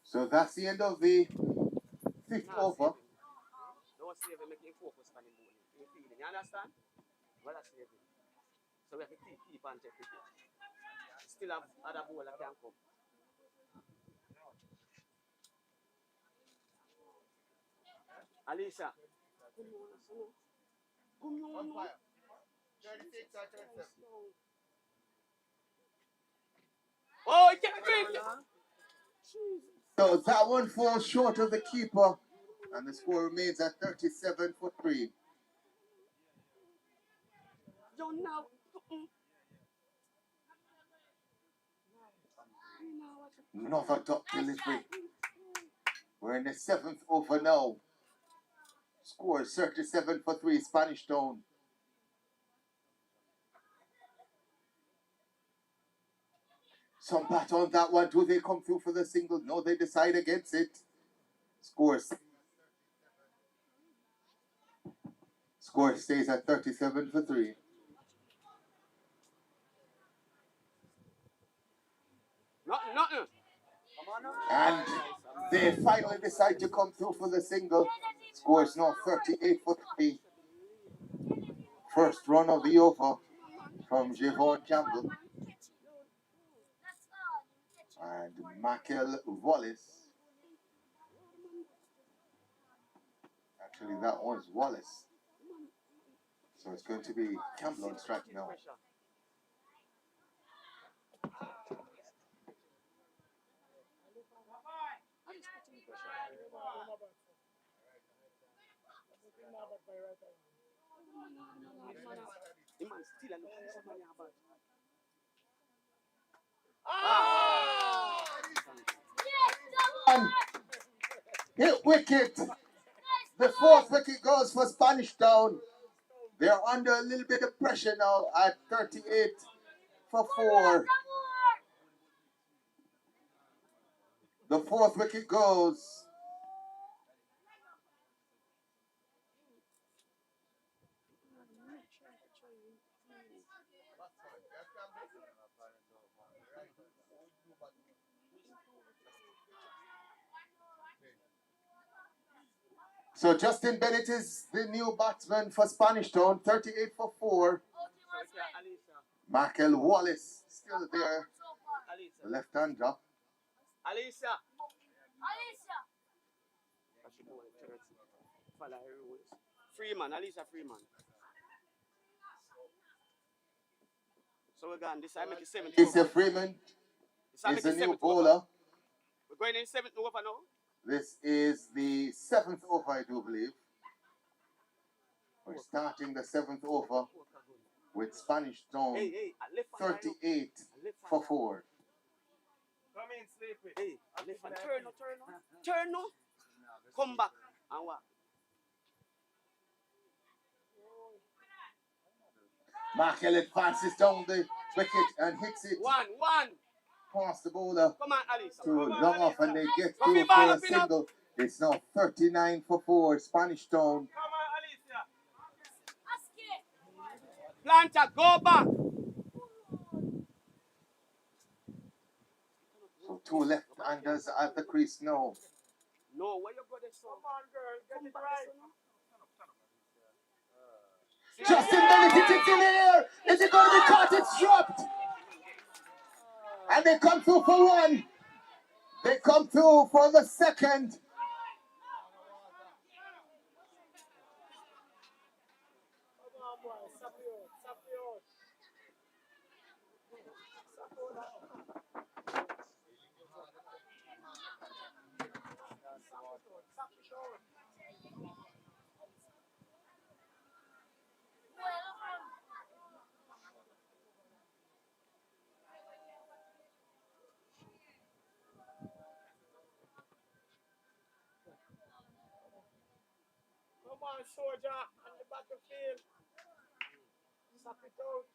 So that's the end of the 5th over. Don't save him, make him focus on him bowling. You feeling, you understand? Well, I save him. So we have to keep and check it. Still have other bowler can come. Alisa. Come on. Oh, he can't drink. So that one falls short of the keeper. And the score remains at 37 for 3. Don't know. Another dot delivery. We're in the 7th over now. Score 37 for 3, Spanish Town. Some bat on that one. Do they come through for the single? No, they decide against it. Score stays at 37 for 3. Nothing. And they finally decide to come through for the single. Scores now 38 for 3. First run of the over from Javon Campbell. And Mcauley Wallace. Actually, that one's Wallace. So it's going to be Campbell on strike now. Hit wicket. The 4th wicket goes for Spanish Town. They're under a little bit of pressure now at 38 for 4. The 4th wicket goes. So Justin Bennett is the new batsman for Spanish Town, 38 for 4. Mcauley Wallace still there, the left-hander. Alicia. Freeman, Alicia Freeman. So we're going this time make it 7th over. Alicia Freeman is the new bowler. We're going in 7th over now. This is the 7th over, I do believe. We're starting the 7th over with Spanish Town, 38 for 4. Come in, sleepy. Hey, turn no. Come back and what? Mcauley advances down the wicket and hits it One. past the bowler Come on, Alice. to long off, and they get Coffee through ball for a up, enough. single. It's now 39 for 4. Spanish Town. Planter, go back. So 2 left-handers at the crease now. No, where you go there, son? Come on, girl. Get it right. Justin Bennett hits it in the air. Is it going to be caught? It's dropped. And they come through for 1. They come through for the second. Come on, soldier, on the battlefield. Stop it out.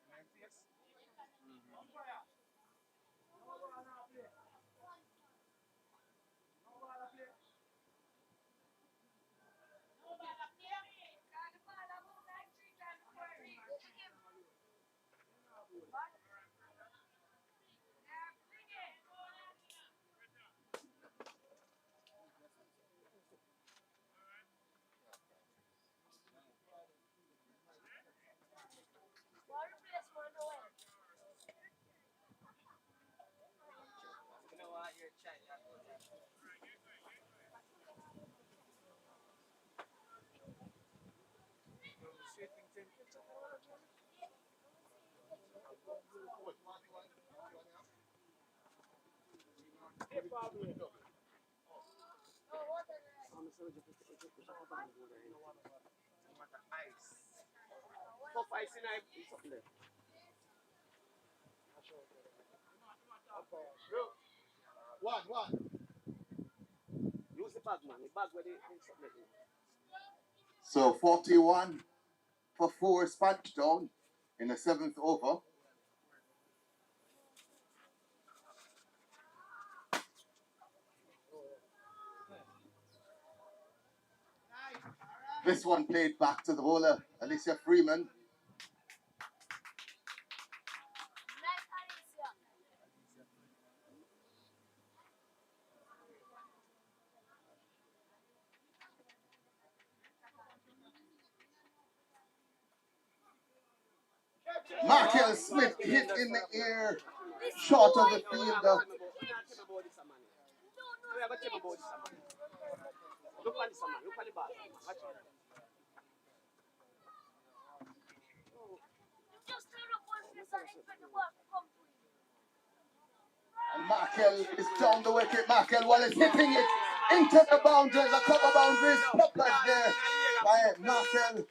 Tough ice in something there. One. Use the bag, man. The bag where they something there. So 41 for 4 Spanish Town in the 7th over. This one played back to the bowler, Alicia Freeman. Markel Smith hit in the air, short of the fielder. Look on this man. Look on the ball. Watch it. Just turn up one place and expect the ball to come to you. And Markel is down the wicket. Markel Wallace hitting it into the boundaries, the cover boundaries. Peppered there by Markel.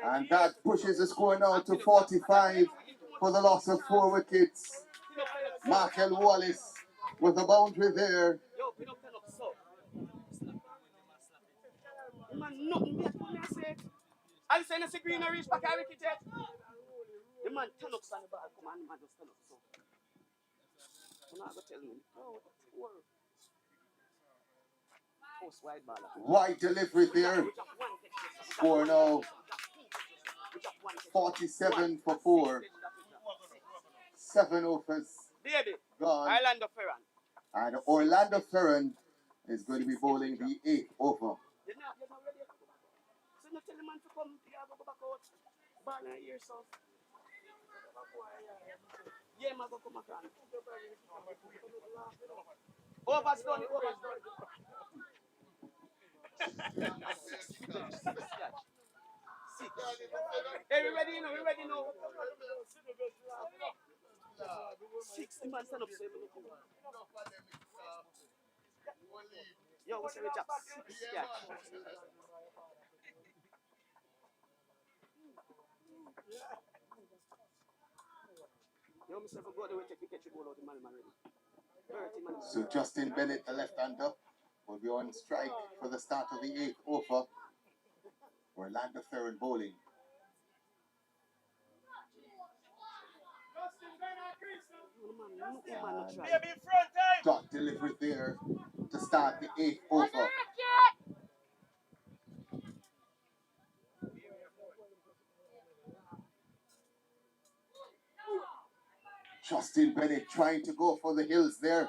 And that pushes the score now to 45 for the loss of 4 wickets. Markel Wallace with a boundary there. Yo, pin up, so. Man, nothing yet, what me I say? I'll say the green and reach back a wicket yet. The man turn up on the ball, come on, the man just turn up, so. You're not going to tell me. No, post wide ball. Wide delivery there. Score now 47 for 4. 7 overs Baby, gone. Orlando Ferran. And Orlando Ferran is going to be bowling the 8th over. You're not ready. So you tell the man to come, you have to go back out. Ball in here, so. Yeah, man, go come back on. Overs done. Six. Hey, we ready now? 60 man stand up, so you look. Yo, what's the job? 6 catch. Yo, myself, go the way take the catch the ball out the man ready. 30 man. So Justin Bennett, the left-hander, will be on strike for the start of the 8th over. Orlando Ferrin bowling. Baby, front time. Dot delivery there to start the 8th over. Justin Bennett trying to go for the hills there.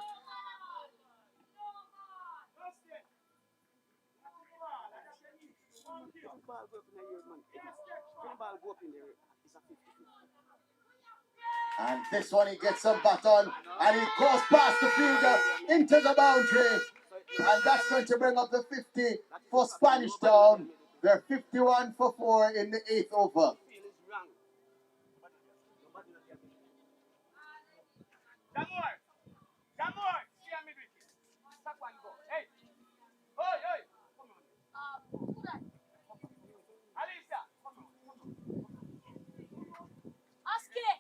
And this one he gets a baton and he goes past the fielder into the boundary. And that's going to bring up the 50 for Spanish Town. They're 51 for 4 in the 8th over. Jamor, see me with it. Stop one go. Hey. Hey. Come on. Alisa, come on. Ask it.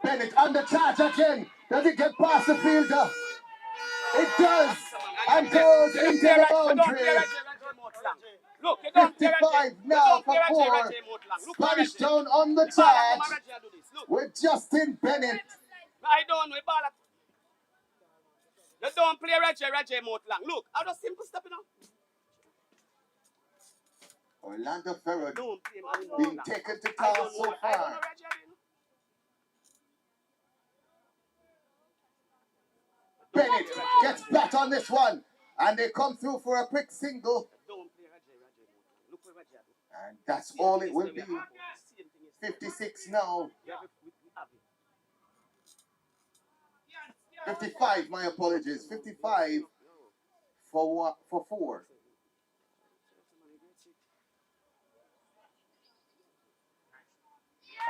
Bennett under charge again. Does it get past the fielder? It does. And goes into the boundary. Look, you don't 55 now for 4. Spanish Town on the charge with Justin Bennett. I don't know. You don't play Reggie Motlang. Look, how does simple step now? Orlando Ferrin Don't play him being taken to task so I don't far. know Reggie. Bennett gets back on this one. And they come through for a quick single. Don't play Reggie Motlang. Look where Reggie do. And that's all it will be. 56 now. 55, my apologies. 55 for 4.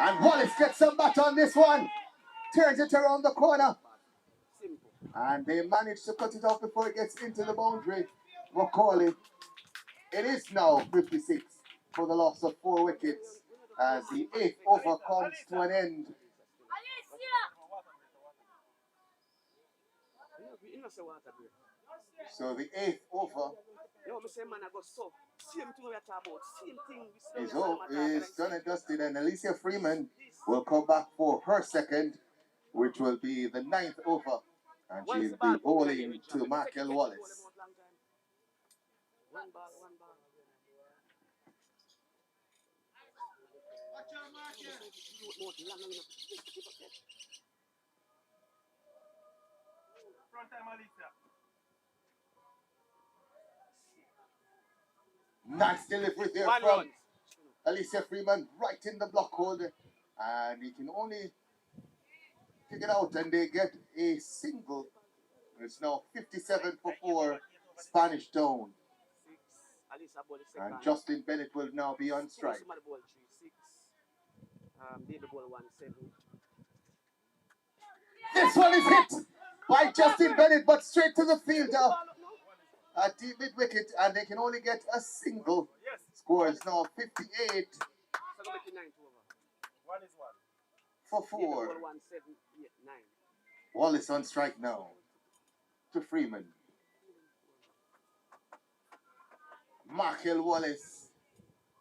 And Wallace gets some bat on this one. Turns it around the corner. And they manage to cut it off before it gets into the boundary. Mcauley. It is now 56 for the loss of 4 wickets as the 8th over comes to an end. So the 8th over is done and dusted, and Alicia Freeman will come back for her second, which will be the 9th over, and she'll be bowling to Mcauley Wallace. One ball. Front time, Alisa. Nice delivery there from Alicia Freeman, right in the block holder, and he can only take it out, and they get a single. It's now 57 for 4, Spanish Town. And Justin Bennett will now be on strike. This one is hit by Justin Bennett, but straight to the fielder at the mid wicket, and they can only get a single. Score is now 58 for 4. Wallace on strike now to Freeman. Mcauley Wallace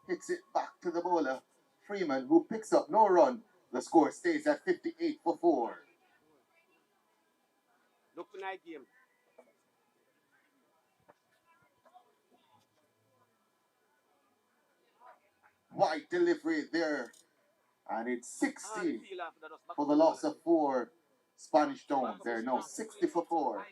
hits it back to the bowler, Freeman, who picks up no run. The score stays at 58 for 4. Look tonight game. Wide delivery there, and it's 60 for the loss of 4. Spanish Town. They're now 60 for 4.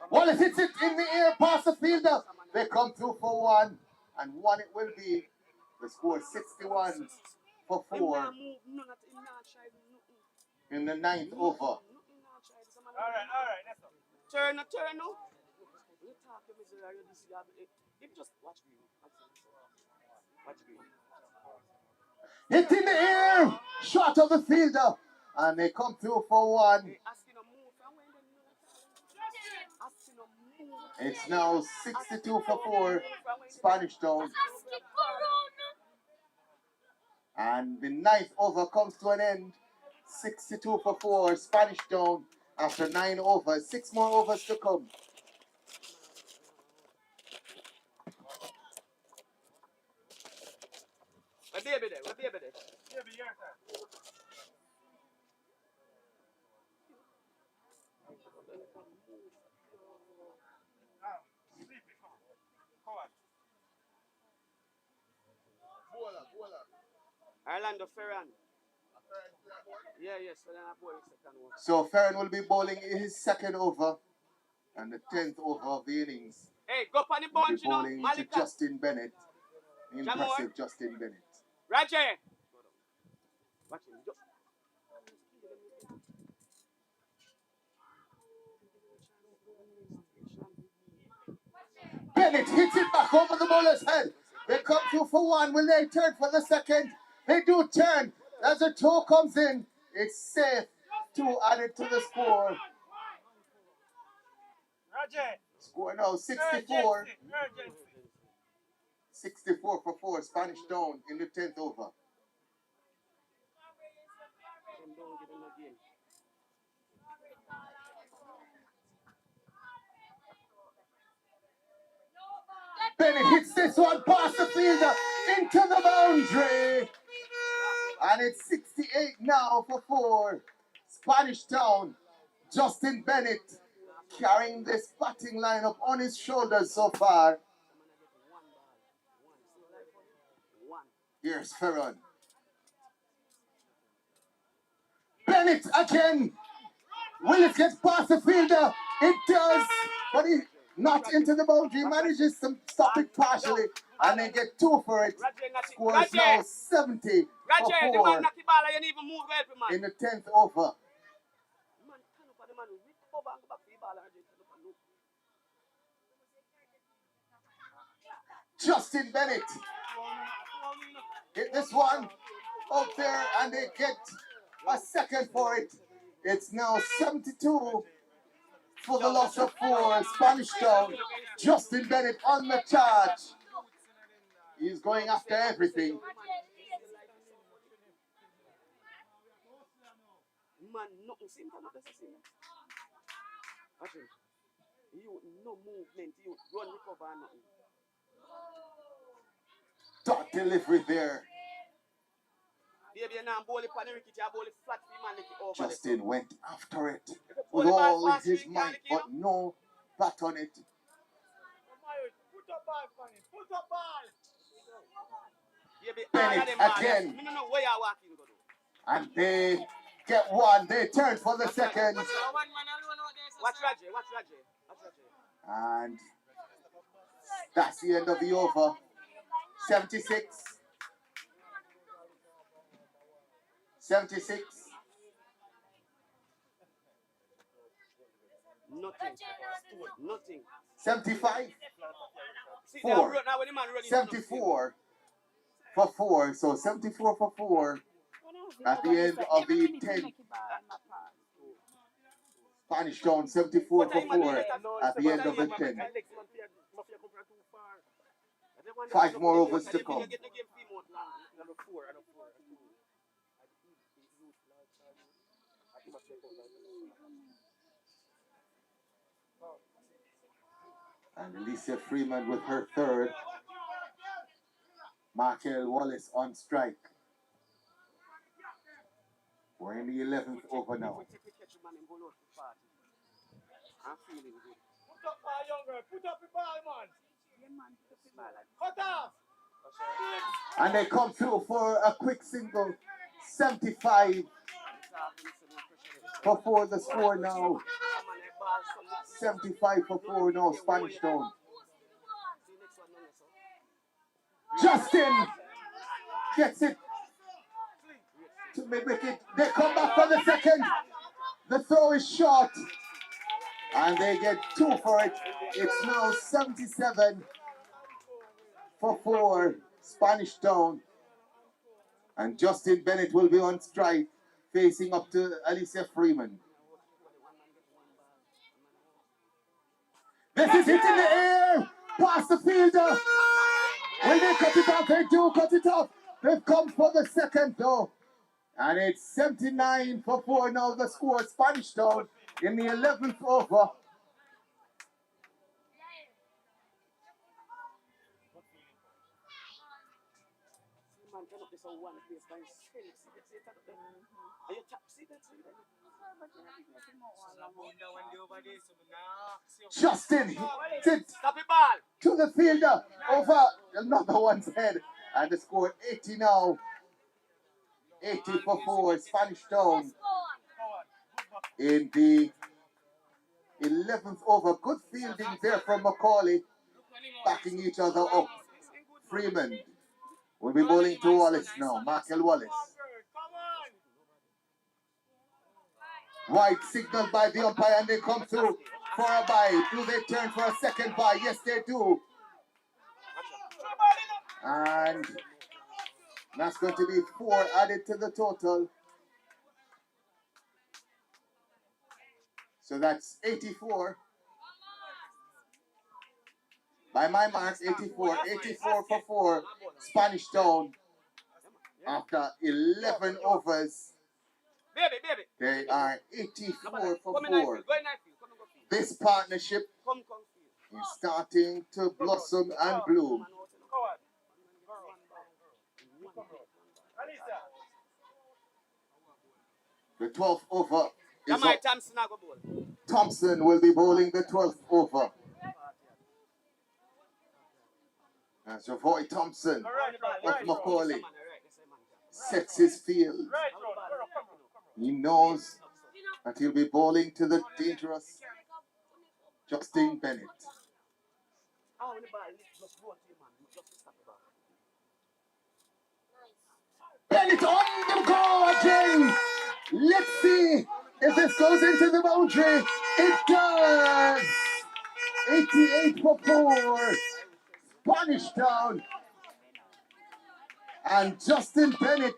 Wallace hits it in the air past the fielder. They come through for 1, and 1 it will be. The score 61 for 4 in the 9th over. All right. That's all. Turn. Just watch me. Hit in the air, shot of the fielder, and they come through for 1. It's now 62 for 4, Spanish Town. And the 9th over comes to an end. 62 for 4, Spanish Town. After 9 overs, 6 more overs to come. Where baby there? Where baby there? Baby, your turn. Sleepy, come on. Come on. Orlando Ferran. Yeah, yes, so then I bought his second one. So Ferran will be bowling his second over and the 10th over of the innings. Hey, go up on the Will be bunch, you know. bowling to Malika. Justin Bennett. Impressive Justin Bennett. Raja. Watch him. Bennett hits it back over the bowler's head. They come through for one. Will they turn for the second? They do turn. As the toe comes in, it's safe to add it to the score. Roger. Score now 64. Urgency. 64 for 4. Spanish down in the 10th over. Bennett hits this one past the fielder into the boundary. And it's 68 now for 4. Spanish Town. Justin Bennett carrying this batting lineup on his shoulders so far. Here's Ferran. Bennett again. Will it get past the fielder? It does. But he not into the boundary. Manages to stop it partially. And they get 2 for it. Scores now 70 for 4 in the 10th over. Justin Bennett hit this one out there and they get a second for it. It's now 72 for the loss of 4. Spanish Town. Justin Bennett on the charge. He's going after everything. Man, nothing seems to not see. Watch him. You no movement, you run recover nothing. Dot delivery there. Justin went after it with all his might, but no bat on it. Put up ball, Fanny. Put up ball. Bennett again. And they get 1. They turn for the second. Watch Raja. Watch Raja. And that's the end of the over. 76. 76. Nothing. 75. 4. 74 for 4. So 74 for 4 at the end of the 10th. Spanish Town 74 for 4 at the end of the 10th. 5 more overs to come. And Alicia Freeman with her third. Mcauley Wallace on strike. We're in the 11th over now. I'm feeling good. Put up ball, young girl. Put up the ball, man. Cut off. And they come through for a quick single. 75 for 4 the score now. 75 for 4 now, Spanish Town. Justin gets it to mid-wicket. They come back for the second. The throw is short. And they get 2 for it. It's now 77 for 4, Spanish Town. And Justin Bennett will be on strike, facing up to Alicia Freeman. This is hit in the air, past the fielder. Will they cut it off? They do cut it off. They've come for the second though. And it's 79 for 4 now the score. Spanish Town in the 11th over. Man, end up this on one place by himself. See that there? And you tap, see that there? Justin hit Stop it, ball. to the fielder over another one's head. And the score 80 now. 80 for 4. Spanish Town in the 11th over. Good fielding there from Mcauley. Backing each other up. Freeman will be bowling to Wallace now. Michael Wallace. White signaled by the umpire and they come through for a bye. Do they turn for a second bye? Yes, they do. And that's going to be 4 added to the total. So that's 84. By my marks, 84. 84 for 4. Spanish Town. After 11 overs, they are 84 for 4. This partnership is starting to blossom and bloom. The 12th over is up. Thompson will be bowling the 12th over. That's your boy Thompson of Mcauley. Sets his field. He knows that he'll be bowling to the dangerous Justin Bennett. Bennett on the go again. Let's see if this goes into the boundary. It does. 88 for 4. Spanish Town. And Justin Bennett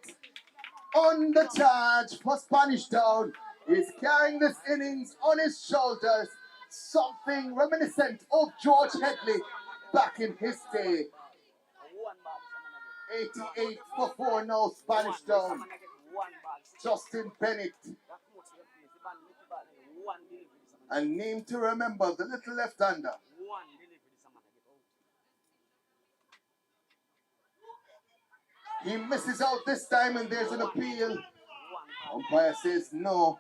on the charge for Spanish Town is carrying this innings on his shoulders. Something reminiscent of George Headley back in his day. 88 for 4 now, Spanish Town. Justin Bennett. A name to remember, the little left-hander. He misses out this time and there's an appeal. Umpire says no.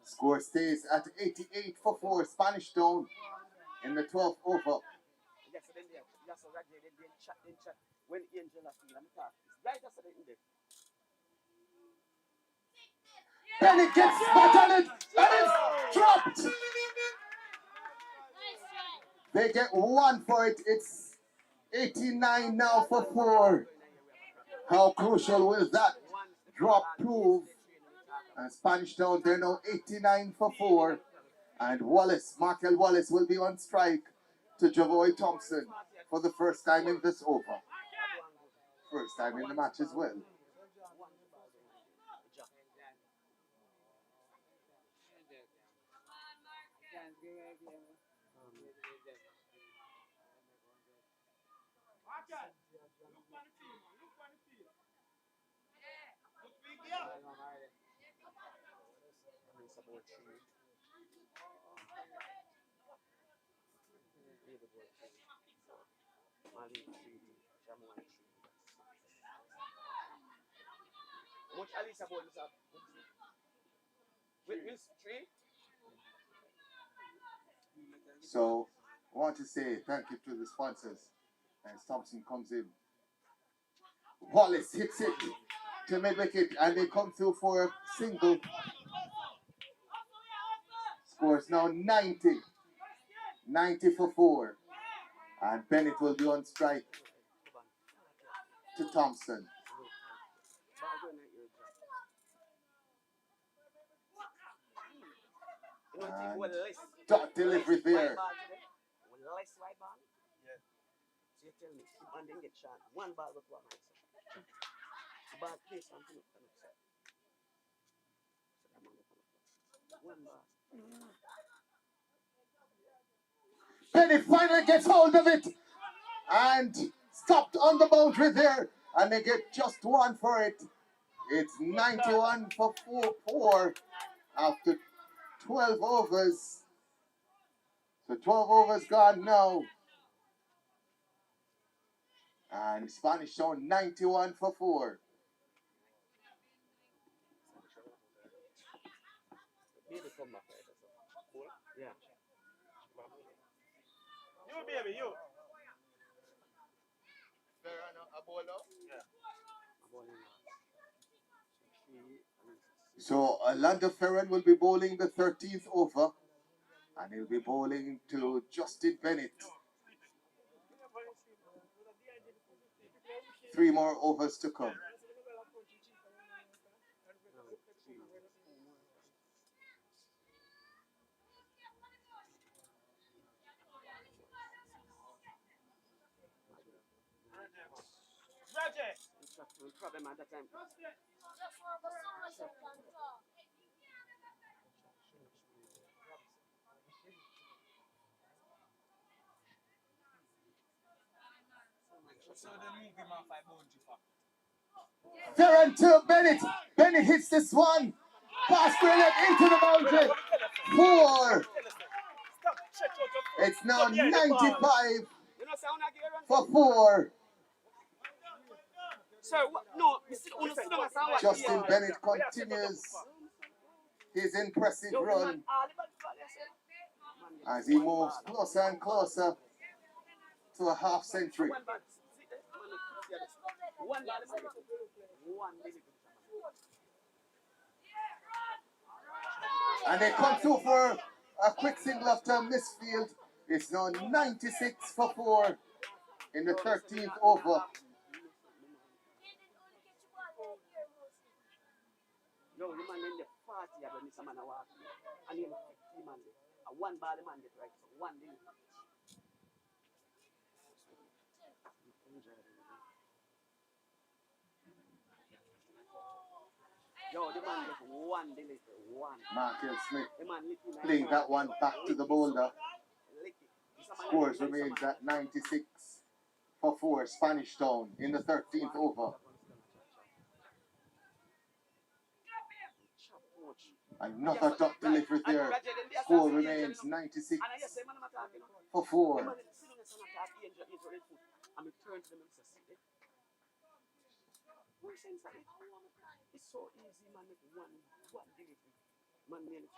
Score stays at 88 for 4. Spanish Town in the 12th over. Bennett gets back on it and it's dropped. They get 1 for it. It's 89 now for 4. How crucial will that drop prove? And Spanish Town, they're now 89 for 4. And Wallace, Michael Wallace, will be on strike to Javoy Thompson for the first time in this over. First time in the match as well. So, I want to say thank you to the sponsors as Thompson comes in. Wallace hits it to mid-wicket and they come through for a single. Scores now 90. 90 for 4. And Bennett will be on strike to Thompson. And dot delivery there. Bennett finally gets hold of it and stopped on the boundary there, and they get just 1 for it. It's 91 for 4 after 12 overs. So 12 overs gone now. And Spanish Town 91 for 4. Baby come back right, so. Cool. Yeah. You baby, you. I'm bowling So Orlando Ferren will be bowling the 13th over. And he'll be bowling to Justin Bennett. 3 more overs to come. Roger. problem at that time. So the movie man fight boundary for. Ferren to Bennett. Bennett hits this one. Pass brilliant into the boundary. 4. Stop. Check out your It's now Stop behind the ball. 95 You know, sound like you're for 4. Sir, no, Justin Bennett continues his impressive run as he moves closer and closer to a half century. And they come through for a quick single after misfield. It's now 96 for 4 in the 13th over. Yo, the man in the party, I don't miss a man a walk. And he 50 man. A one ball, the man get right. So one day. Yo, the man get one day, one. Markel Smith The man lick him playing that one back to the boulder. lick it. Scores remains at 96 for 4. Spanish Town in the 13th over. Another dot delivery there. Score remains 96 for 4. It's so easy, man. Make one delivery. Man, nearly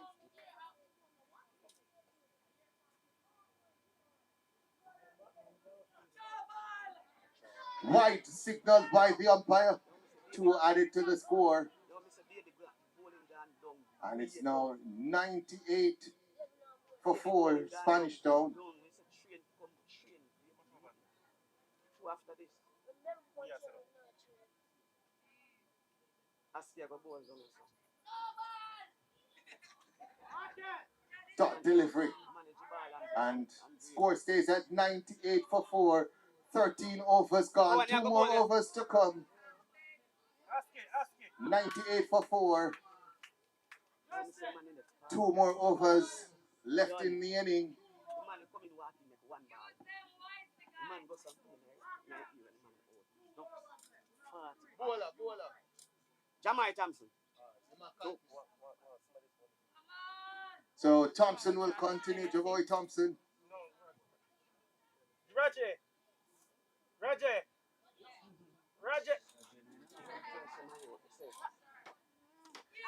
50. White signaled by the umpire. 2 added to the score. And it's now 98 for 4. Spanish Town. After this. Dot delivery. And score stays at 98 for 4. 13 overs gone. 2 more overs to come. 98 for 4. 2 more overs left in the inning. Jamai Thompson. So Thompson will continue. Javoy Thompson. Roger. Roger. Roger.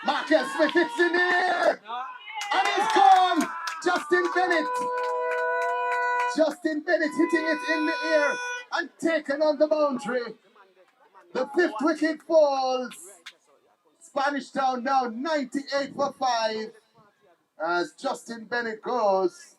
Markel Smith hits in the air. And it's gone. Justin Bennett. Justin Bennett hitting it in the air and taken on the boundary. The 5th wicket falls. Spanish Town now 98 for 5 as Justin Bennett goes.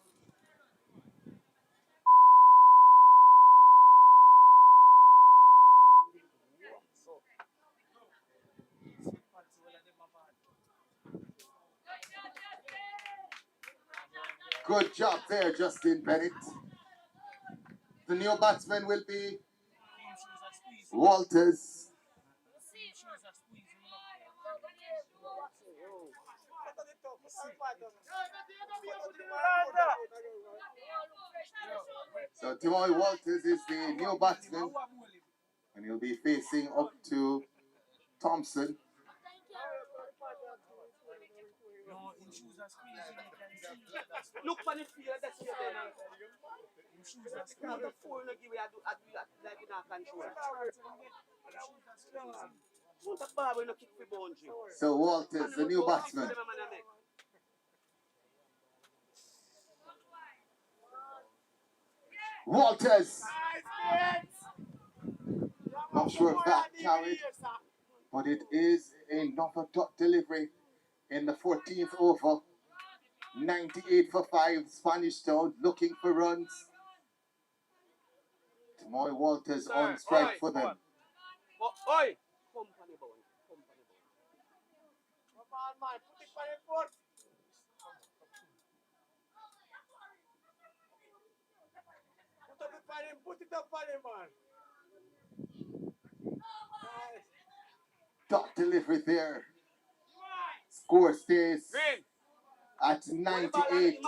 Good job there, Justin Bennett. The new batsman will be Walters. So Timoy Walters is the new batsman, and he'll be facing up to Thompson. No, Look for the field, that's your day. The four no give you like you not control. What a ball when you kick for boundary. So Walters, the new batsman. Walters. Not sure if that carried, but it is another dot delivery in the 14th over. 98 for 5, Spanish Town looking for runs. Tomoy Walters on strike for them. Oi! Company ball. Come on, man. Put it on the foot. Put it up on him, man. Dot delivery there. Score stays Green. at 98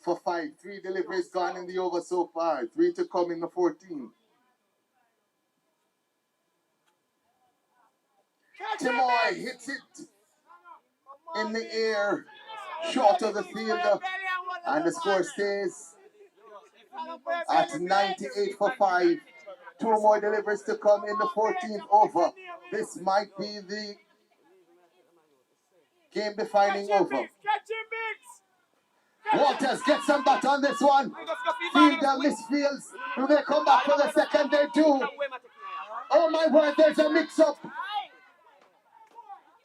for 5. 3 deliveries gone in the over so far. 3 to come in the 14. Timoy hits it in the air, short of the fielder, and the score stays at 98 for 5. 2 more deliveries to come in the 14th over. This might be the game defining over. Walters gets some bat on this one. Fielder misfields. Do they come back for the second? They do. Oh my word, there's a mix-up.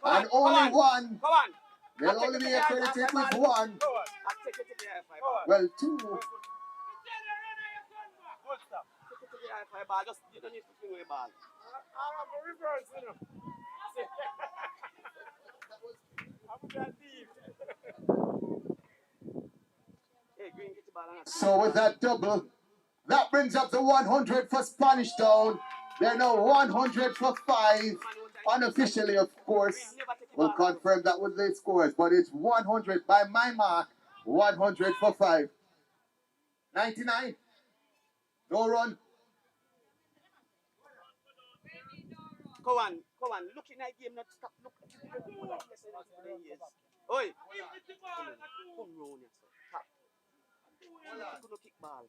And only one. They'll only be accredited with one. Well, 2. Just you don't need to swing away ball. I'm reverse, you know. Hey, Green, get the ball. So with that double, that brings up the 100 for Spanish Town. They're now 100 for 5. Unofficially, of course, we'll confirm that with the scores, but it's 100 by my mark. 100 for 5. 99. No run. Come on. Looking at game, not stop. Look. Oi. Come round yourself. Tap. Couldn't kick ball.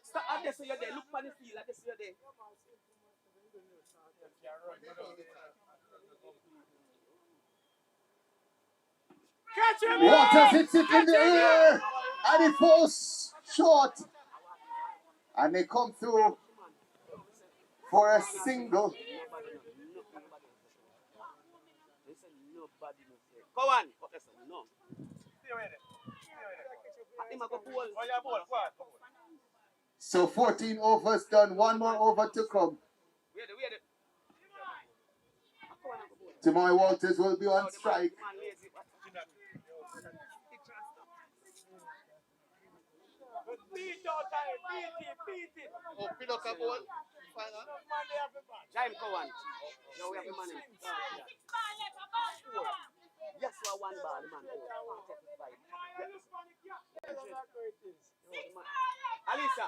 Stop at this, so you're there. Look for the field. At this, so you're there. Walters hits it in the air, and it falls short. And they come through for a single. Go on. No. So 14 overs done, 1 more over to come. Tomoy Walters will be on strike. Beat it. Oh, Pinocchio ball. Jaime, go on. No, we have the money. Yes, we have one ball, man. Alisa,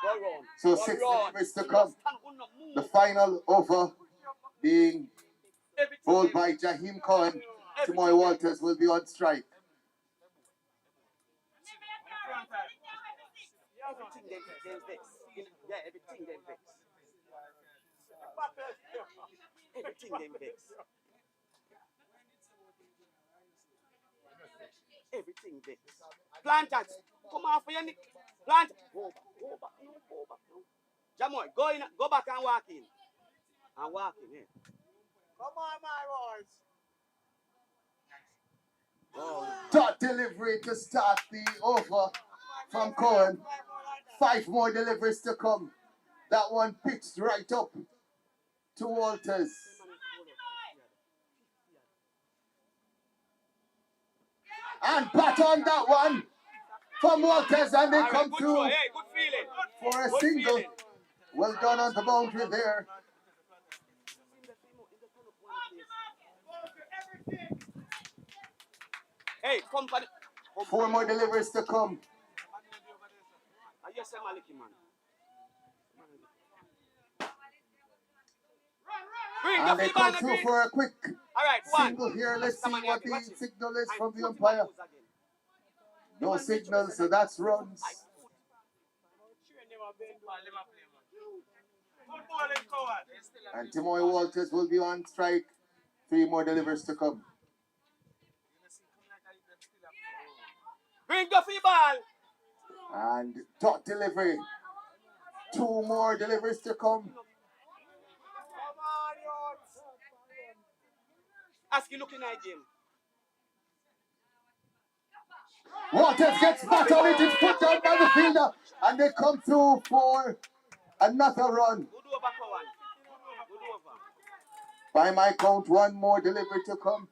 go round. So 6 deliveries to come. The final over being bowled by Jaheim Cohen. Tomoy Walters will be on strike. Everything they fix. Yeah, everything they fix. Everything they fix. Everything fix. Plant it. Come on for your nick. Plant. Go back. Jamoy, go back and walk in. Yeah. Come on, my boys. Oh. Dot delivery to start the over from Cohen. 5 more deliveries to come. That one pitched right up to Walters. And bat on that one from Walters, and they come through for a single. Well done on the boundary there. Hey, come for 4 more deliveries to come. Yes, I'm Maliki, man. And they come through for a quick Alright, single here. Let's see what the signal is from the umpire. No signal, so that's runs. And Timoy Walters will be on strike. 3 more delivers to come. Bring the free ball. And dot delivery. 2 more deliveries to come. Ask you looking at him. Walters gets back on it. It's put down by the fielder. And they come through for another run. Good over, Cowan. Good over. By my count, 1 more delivery to come.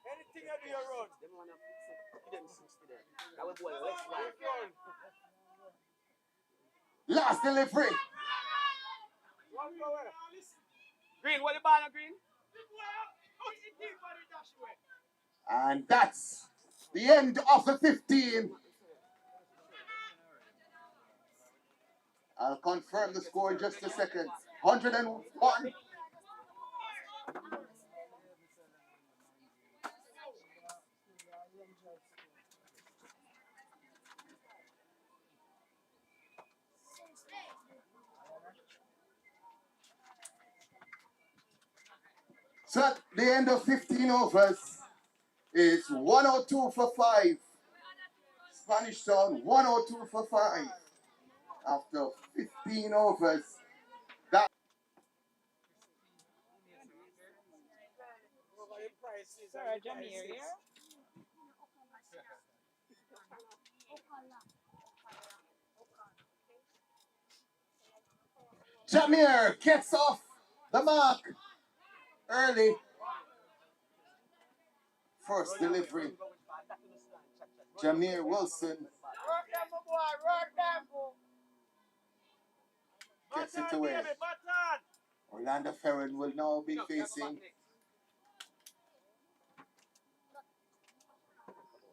Anything you do, you run. Them wanna fix it. Them 60 there. That will go left one. Last delivery. Green, what the ball on Green? And that's the end of the 15. I'll confirm the score in just a second. 101. So at the end of 15 overs is 102 for 5. Spanish Town 102 for 5. After 15 overs. That Sorry, Jamir, yeah? Jamir gets off the mark early. First delivery. Jamir Wilson Work them, my boy, work them. gets it away. Orlando Ferron will now be facing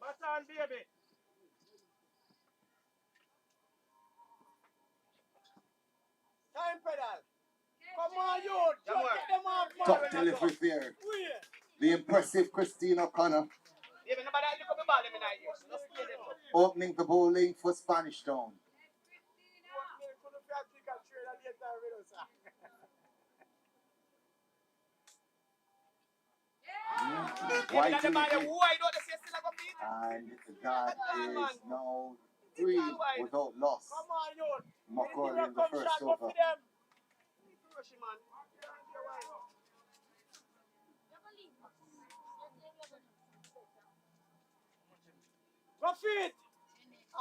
Button, baby. Time pedal. Come on, you. Just get them off, man. top delivery there. The impressive Christine O'Connor Even nobody look up the ball in my ears. Just get them up. opening the bowling for Spanish Town. White Wide out the system of beat. and that is now 3 without loss. Come on, you. Mcauley in the first over. Go feet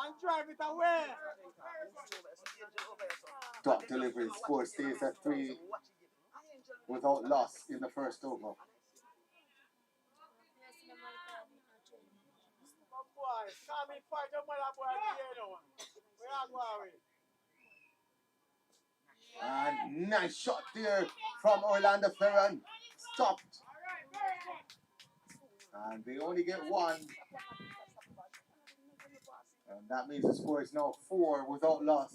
and drive it away. Top delivery score stays at 3 without loss in the first over. Boy, come in fight your mother boy here now. Where are going? And nice shot there from Orlando Ferron. Stopped. And they only get 1. And that means the score is now 4 without loss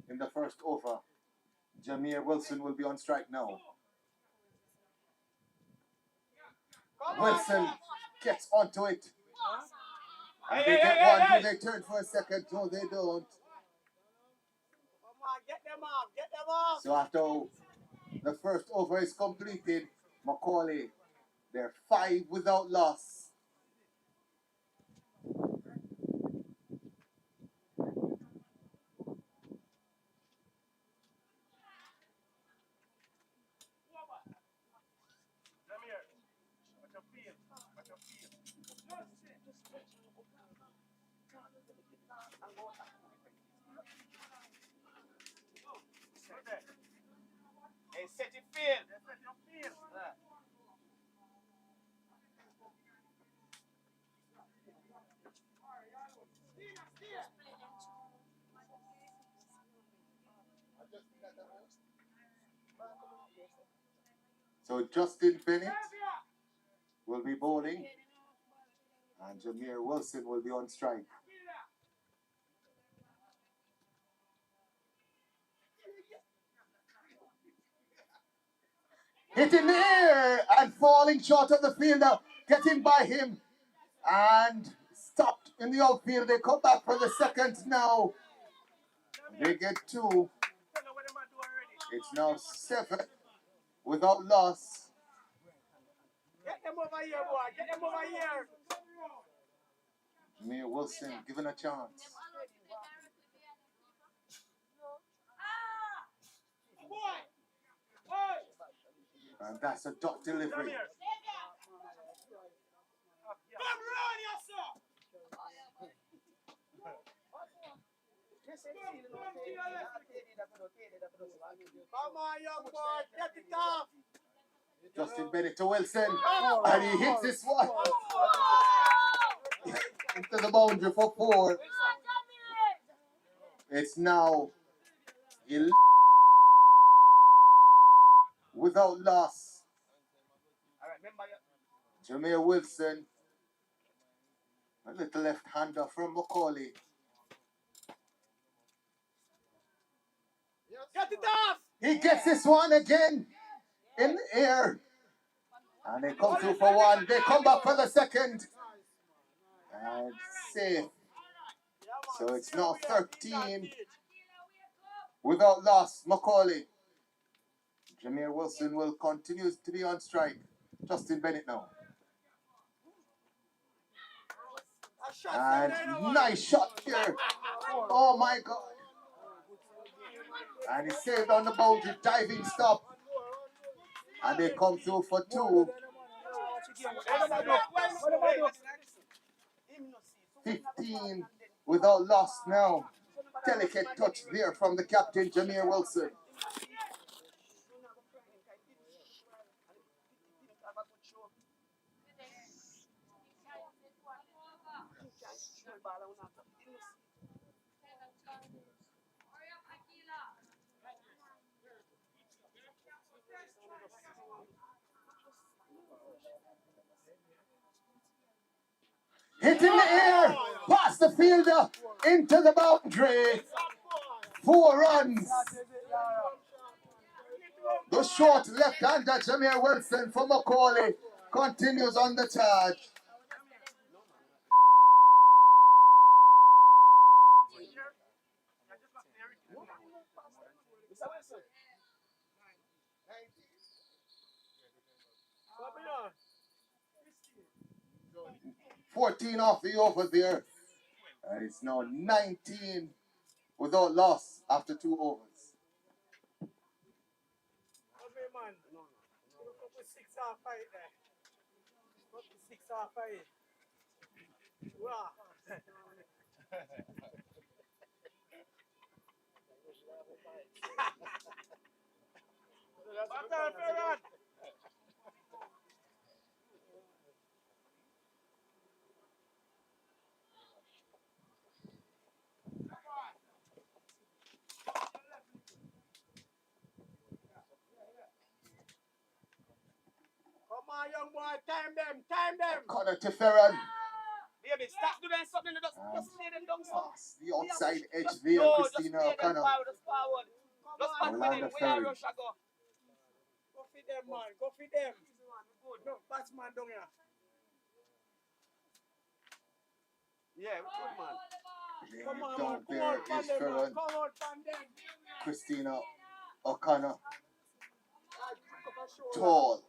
in the first over. Jamir Wilson will be on strike now. Wilson gets onto it. And they get 1. Do they turn for a second? No, they don't. Come on, get them off, get them off. So after the first over is completed, Mcauley, they're 5 without loss. Hey, set it field. So Justin Bennett will be bowling and Jamir Wilson will be on strike. Hitting the air and falling short of the fielder. Getting by him and stopped in the outfield. They come back for the second now. They get 2. It's now 7 without loss. Get them over here, boy. Get them over here. Jameer Wilson given a chance. And that's a dot delivery. Come on, young boy. Get it off. Justin Bennett to Wilson. And he hits this one into the boundary for 4. It's now 11 without loss. Jameer Wilson. A little left-hander from Mcauley. Get it off. He gets this one again in the air. And they come through for 1. They come back for the second. And safe. So it's now 13 without loss. Mcauley. Jameer Wilson will continue to be on strike. Justin Bennett now. And nice shot here. Oh my God. And he saved on the boundary, diving stop. And they come through for 2. 15 without loss now. Delicate touch there from the captain, Jameer Wilson. Hit in the air, past the fielder, into the boundary. 4 runs. The short left-hander Jameer Wilson for Mcauley continues on the charge. Mr. Wilson. 14 off the over there. And it's now 19 without loss after 2 overs. Okay, man. Look up 6 or 5 there. Look up 6 or 5. Wow. Come on, young boy, time them. Connor to Ferran. Baby, stop doing something. Just play them down some. The outside edge there, Christina O'Connor. Just forward. Just pass with them. We are rush go. Go feed them, man. Go feed them. Good. No, batsman down here. Yeah, good man. Come on, Down man. there Come on, is pan them, man. Ferran. Come on, pan them. Christina O'Connor. Pick up a shoulder. Tall.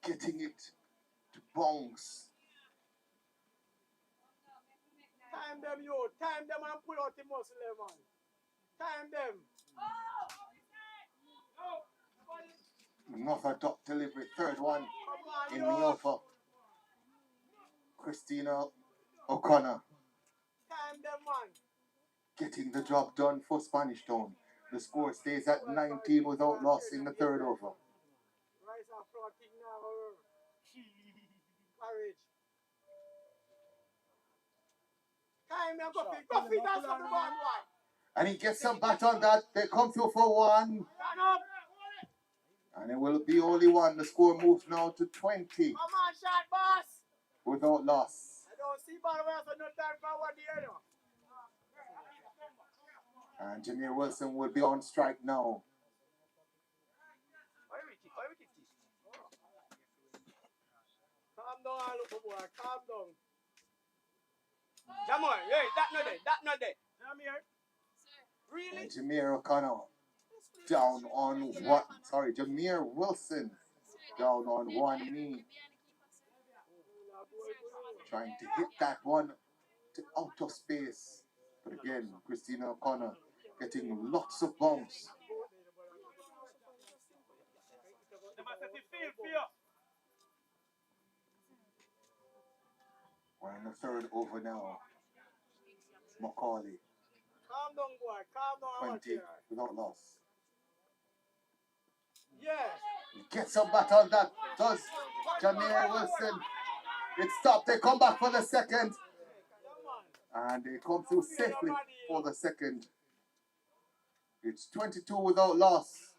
Getting it to bounce. Time them, you. Time them and pull out the muscle, man. Time them. Another dot delivery. 3rd one Come on, in you. the over. Christina O'Connor Time them, man. getting the job done for Spanish Town. The score stays at 19 without loss in the 3rd over. Rise and floating now. Courage. Time them, go feed. Go feed us on the ball, boy. And he gets some bat on that. They come through for 1. Stand up. And it will be only 1. The score moves now to 20 Come on, shot, boss. without loss. I don't see ball where so no time for what the other. And Jameer Wilson will be on strike now. down, look, boy. Calm down. Jamal, hey, that not there. Jamir. Really? And Jameer O'Connor down on one. Sorry, Jameer Wilson down on one knee, trying to hit that one to out of space. But again, Christina O'Connor getting lots of bounce. We're in the third over now. Mcauley, Calm down, boy. Calm down. 20 without loss. Yes. He gets some back on that. Does Jameer Wilson. It stopped. They come back for the second. And they come through safely for the second. It's 22 without loss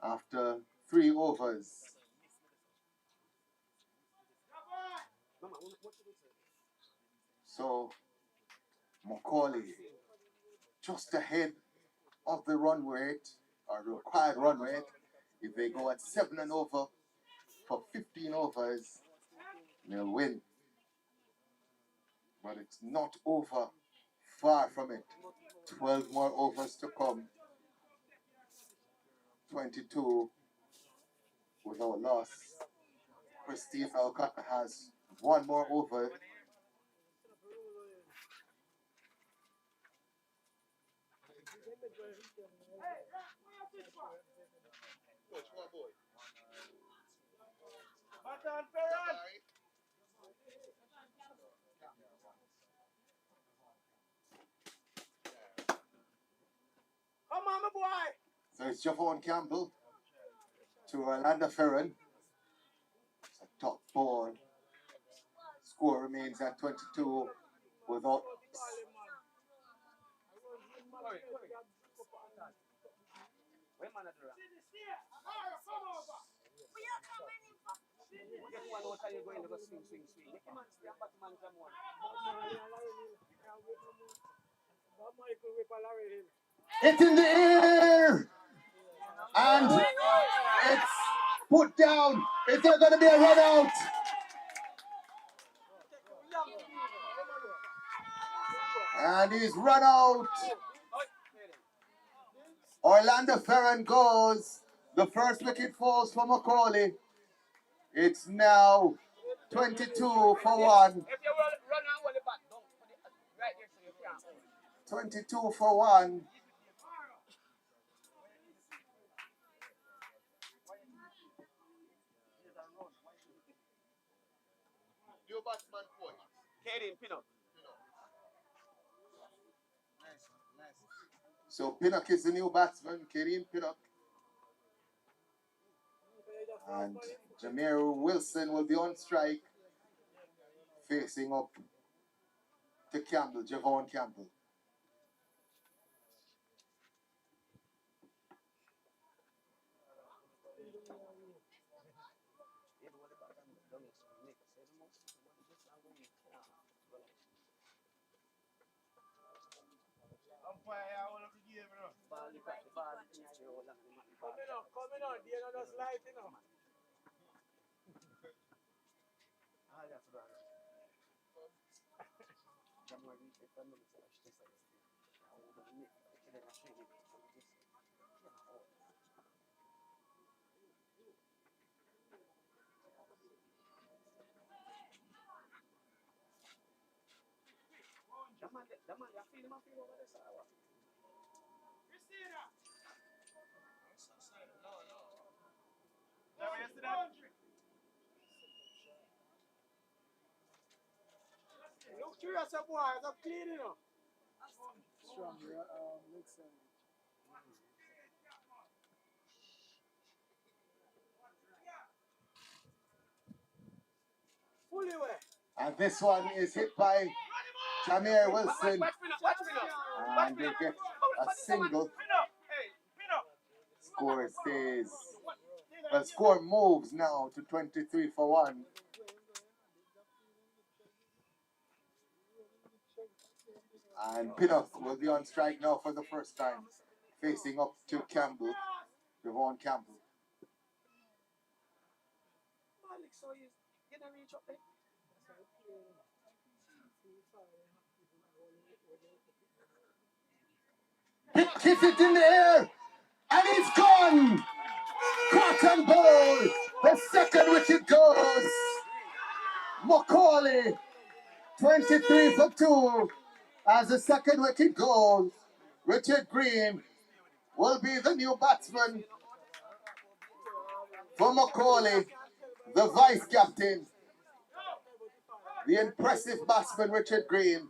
after 3 overs. So Mcauley just ahead of the run rate, or the required run rate. If they go at 7 and over for 15 overs, they'll win. But it's not over. Far from it. 12 more overs to come. 22 without loss. Christine Alcott has 1 more over. Come on, my boy. So it's Javon Campbell to Orlando Ferron. It's a top ball. Score remains at 22 without. Where man at the ramp? Get one out and you go in, you go swing. Make him man stay and Batman Jamal. It's in the air! And it's put down. Is there going to be a run out? And he's run out. Orlando Ferron goes. The first wicket falls for Mcauley. It's now 22 for 1. If you run out with the bat, don't put it right there so you can't. 22 for 1. Your batsman coach. Catharine, pin up. So Pinnock is the new batsman, Catharine Pinnock. And Jameer Wilson will be on strike, facing up to Campbell, Javon Campbell. Coming on, they are just lighting up. Look curious, boy. It's clean, you know. Strong, looks fully away. And this one is hit by Jameer Wilson. Watch And they get a single. Score stays. Well, score moves now to 23 for 1. And Pinnock will be on strike now for the first time, facing up to Campbell, Javon Campbell. So he's gonna reach up there. He kicks it in the air, and it's gone. Cotton ball. The second wicket goes. Mcauley, 23 for 2. As the second wicket goes, Richard Green will be the new batsman for Mcauley, the vice captain. The impressive batsman Richard Green.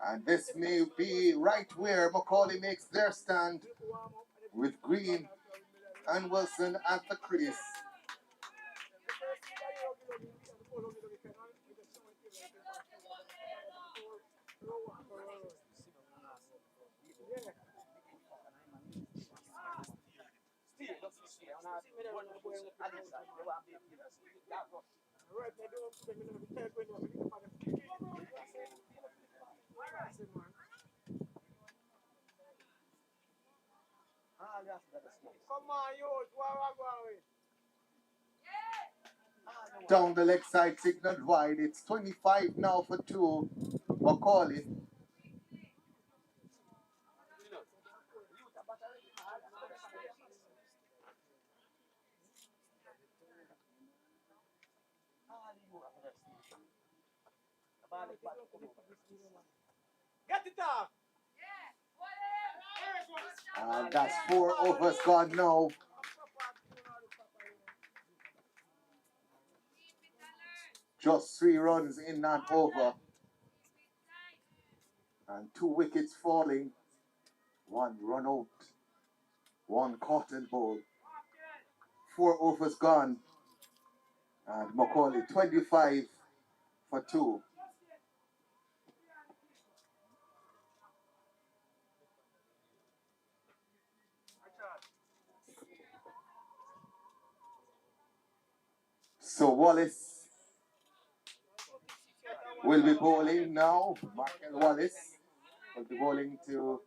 And this may be right where Mcauley makes their stand with Green and Wilson at the crease. Come on, youth, where are we going? Down the leg side, signaled wide. It's 25 now for 2. Mcauley. Get it off. And that's 4 overs gone now. Just 3 runs in that over. And 2 wickets falling. 1 run out. 1 cotton ball. 4 overs gone. And Mcauley 25 for 2. So Wallace will be bowling now. Michael Wallace will be bowling to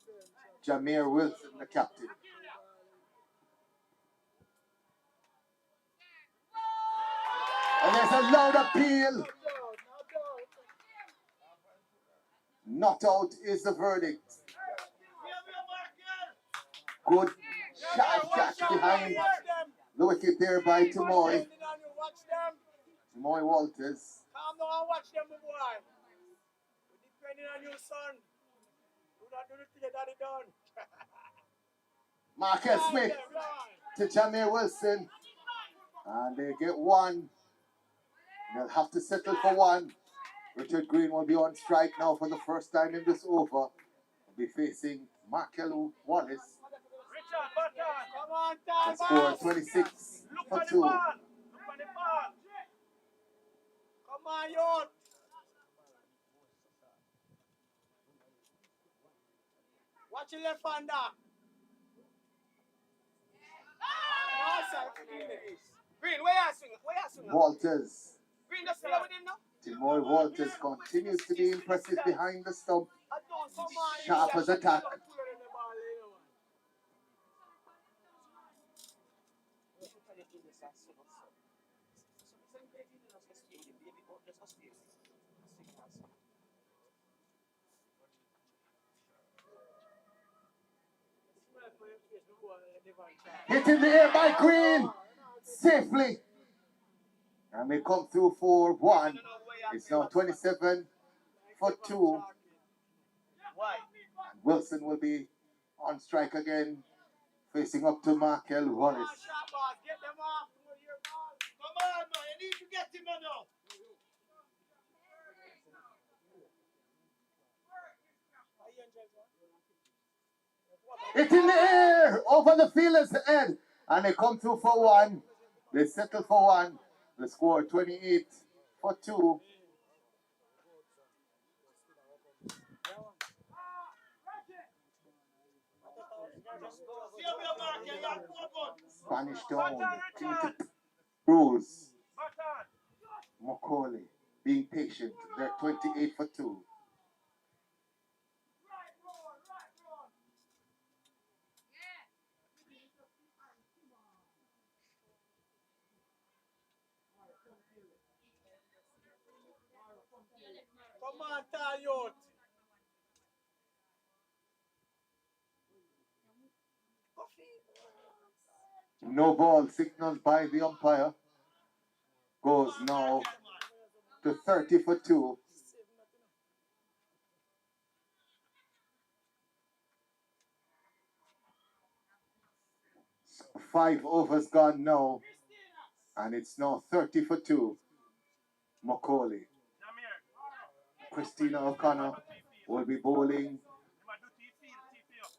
Jameer Wilson, the captain. And there's a loud appeal. Not out is the verdict. Good sharp catch behind the wicket there by Tamoy. Tamoy Walters. Calm down and watch them, my boy. We're depending on you, son. Do not do the thing that he done. Marcus Smith to Jameer Wilson. And they get 1. They'll have to settle for 1. Richard Green will be on strike now for the first time in this over. Will be facing Michael Wallace. Richard, button. Come on, time. The score 26 for 2. Look on the ball. Come on, youth. Watch your left hander. Green, where you swing? Where you swing? Walters. Green, just stay with him now. Timoy Walters continues to be impressive behind the stump. Sharp as attack. Hit in the air by Green. Safely. And we come through for 1. It's now 27 for 2. And Wilson will be on strike again, facing up to Michael Wallace. Get them off. Come on, man. You need to get him now. It's in the air over the fielder's head. And they come through for 1. They settle for 1. The score 28 for 2. Spanish down. Bruce. Mcauley being patient. They're 28 for 2. Come on, Talyot. No ball signaled by the umpire. Goes now to 30 for 2. 5 overs gone now. And it's now 30 for 2. Mcauley. Christina O'Connor will be bowling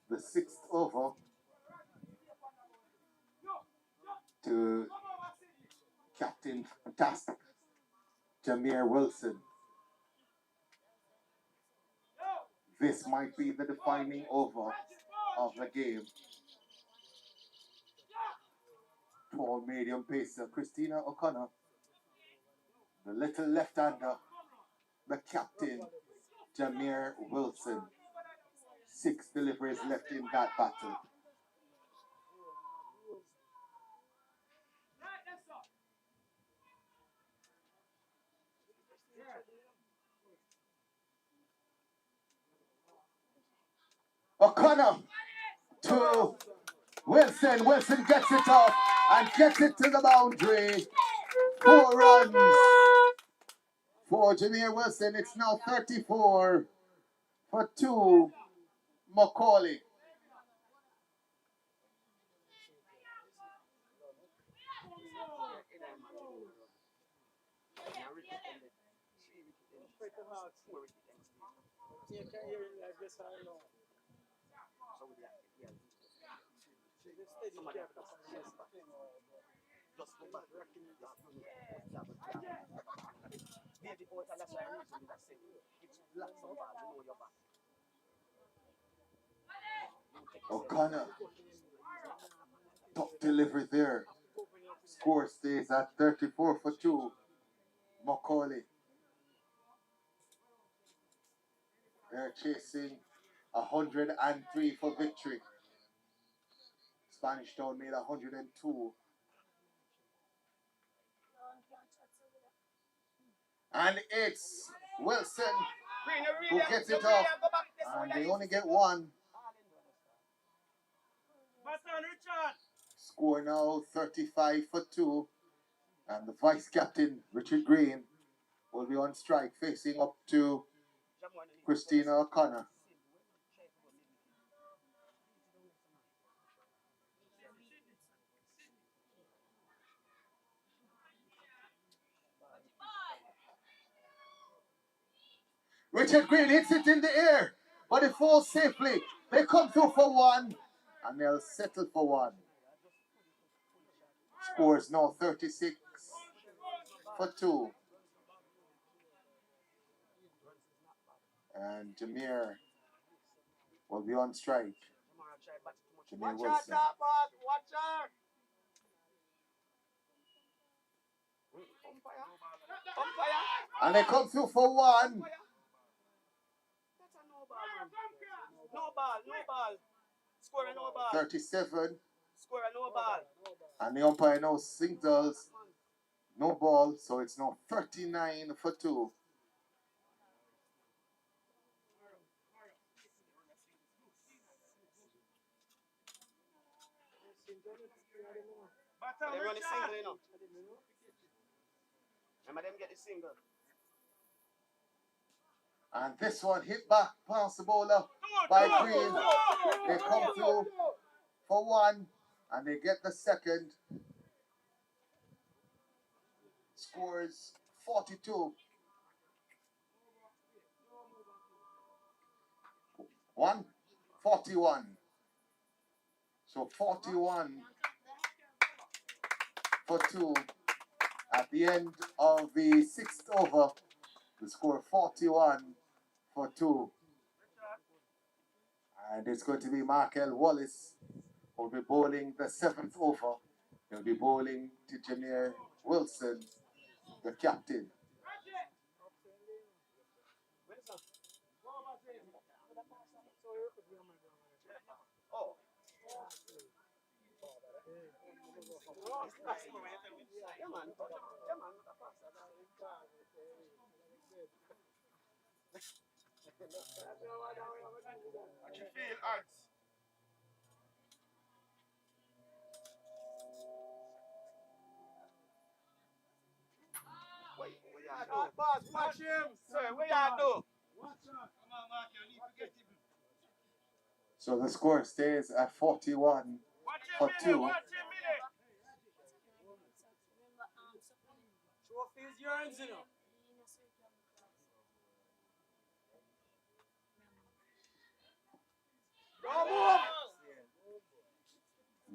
the 6th over to Captain Fantastic Jameer Wilson. This might be the defining over of the game. Tall medium pacer Christina O'Connor, the little left-hander, the captain Jameer Wilson. 6 deliveries left in that battle. O'Connor to Wilson. Wilson gets it off and gets it to the boundary. 4 runs for Jameer Wilson. It's now 34 for 2. Mcauley. O'Connor. Top delivery there. Score stays at 34 for 2. Mcauley. They're chasing 103 for victory. Spanish Town made 102. And it's Wilson who gets it off. And they only get 1. Score now 35 for 2. And the vice captain, Richard Green, will be on strike facing up to Christina O'Connor. Richard Green hits it in the air, but it falls safely. They come through for 1, and they'll settle for 1. Scores now 36 for 2. And Jameer will be on strike. Jameer Wilson. And they come through for 1. No ball. Score a no ball. 37. Score a no ball. And the umpire now signals no ball, so it's now 39 for 2. They run a single, you know. Remember them get the single. And this one hit back past the bowler by Green. They come through for 1, and they get the second. Scores 42. 41. So 41 for 2. At the end of the 6th over, the score 41 for 2. And it's going to be Mcauley Wallace who will be bowling the 7th over. He'll be bowling to Jameer Wilson, the captain. What you feel, Ants? Boss, watch him. Sir, what y'all do? So the score stays at 41 for 2. Trophies yearns, you know. Come on.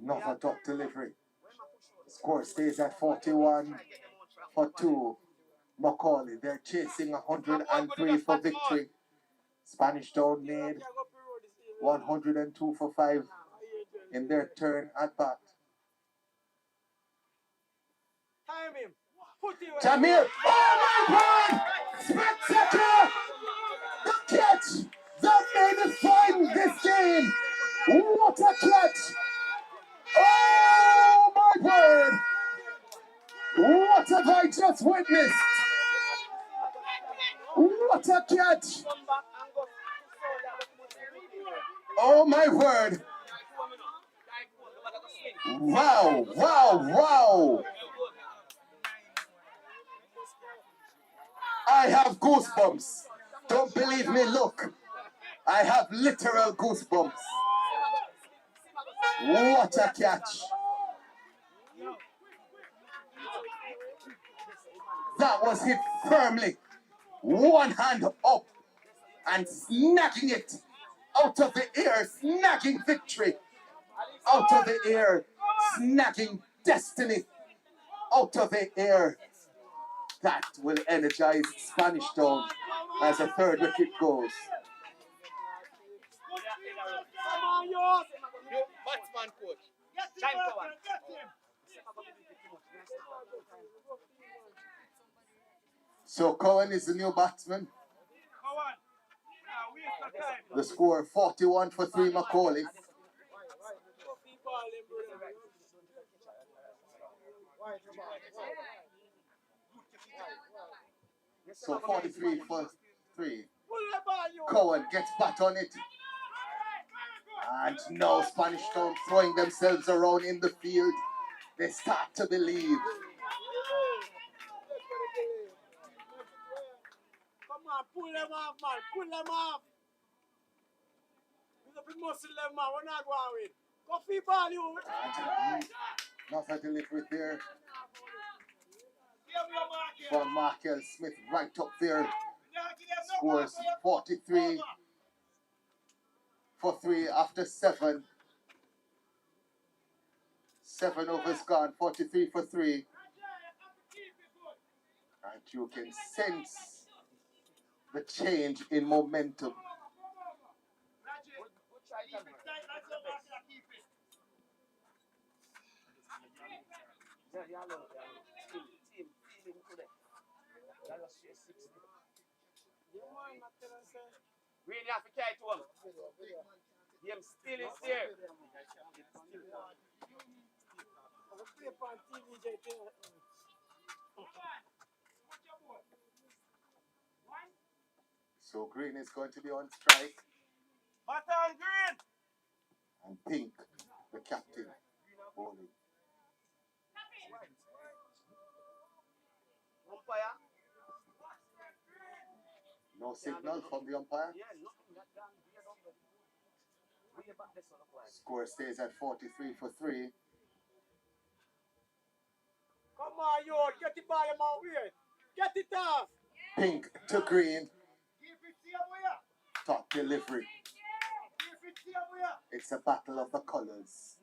Another top delivery. Score stays at 41 for 2. Mcauley, they're chasing 103 for victory. Spanish Town made 102 for 5 in their turn at bat. Time him. Put him. Jamil, oh my God! Spectacular! The catch that may define this game. What a catch! Oh my word! What have I just witnessed? What a catch! Oh my word! Wow, wow, wow! I have goosebumps. Don't believe me, look. I have literal goosebumps. What a catch! That was hit firmly. One hand up and snagging it out of the air, snagging victory out of the air, snagging destiny out of the air. That will energize Spanish Town as a third wicket goes. Come on, yours. You batsman coach. Time for one. So Cohen is the new batsman. The score 41 for 3 Mcauley. So 43 for 3. Cohen gets back on it. And now Spanish Town throwing themselves around in the field. They start to believe. Come on, pull them off, man. Pull them off. You have to muscle them, man. We're not going with. Coffee ball, you. Another delivery there from Markel Smith right up there. Scores 43 for 3 after 7. 7 overs gone, 43 for 3. And you can sense the change in momentum. Really have to carry to him. Him still is there. So Green is going to be on strike. Button Green. And Pink, the captain, bowling. Umpire. No signal from the umpire. Yeah, nothing. That damn weird number. Way back this one. Score stays at 43 for 3. Come on, you. Get the ball in my way. Get it off. Pink to Green. Top delivery. It's a battle of the colors.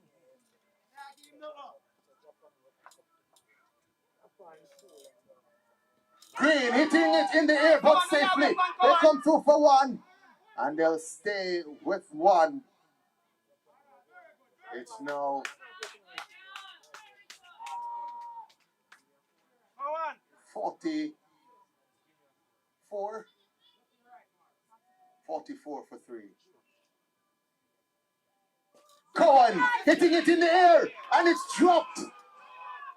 Green hitting it in the air, but safely. They come through for 1. And they'll stay with 1. It's now 44 for 3. Cohen hitting it in the air, and it's dropped.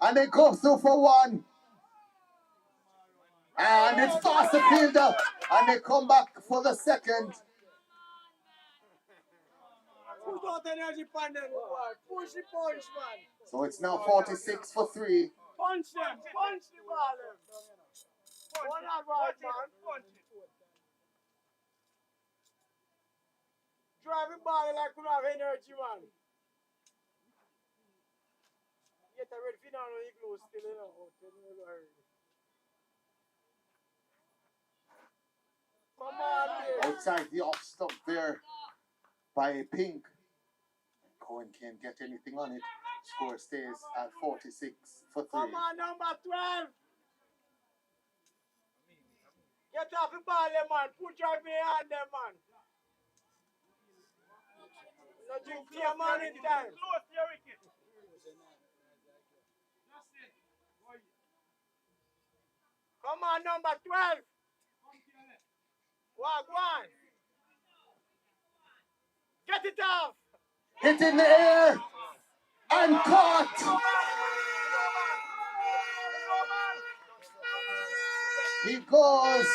And they go through for 1. And it's past the fielder, and they come back for the second. Put out energy pan them. Push the punch, man. So it's now 46 for 3. Punch them. Punch the ball. One advice, man. Driving body like you have energy, man. Get a red fin on the igloo still, you know. Come on, baby. Outside the off stop there by Pink. Cohen can't get anything on it. Score stays at 46 for 3. Come on, number 12. Get off the ball, there, man. Put your hand there, man. No drink clear man in time. Close to your wicket. Come on, number 12. Walk one. Get it off. Hit in the air and caught. He goes.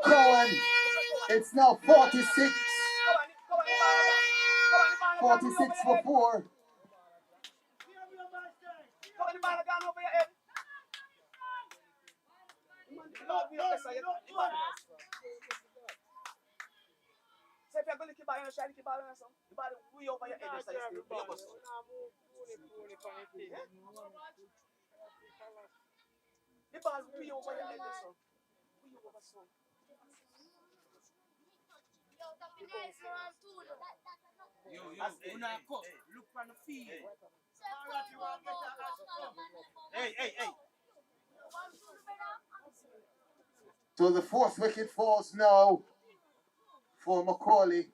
Cohen. It's now 46. 46 for 4. Say if you're going to keep ball, you try to keep ball on some. The ball way over your head, so you still play bus. The ball way over your head, so. Way over so. Yo, look from the field. Hey. So the 4th wicket falls now for Mcauley.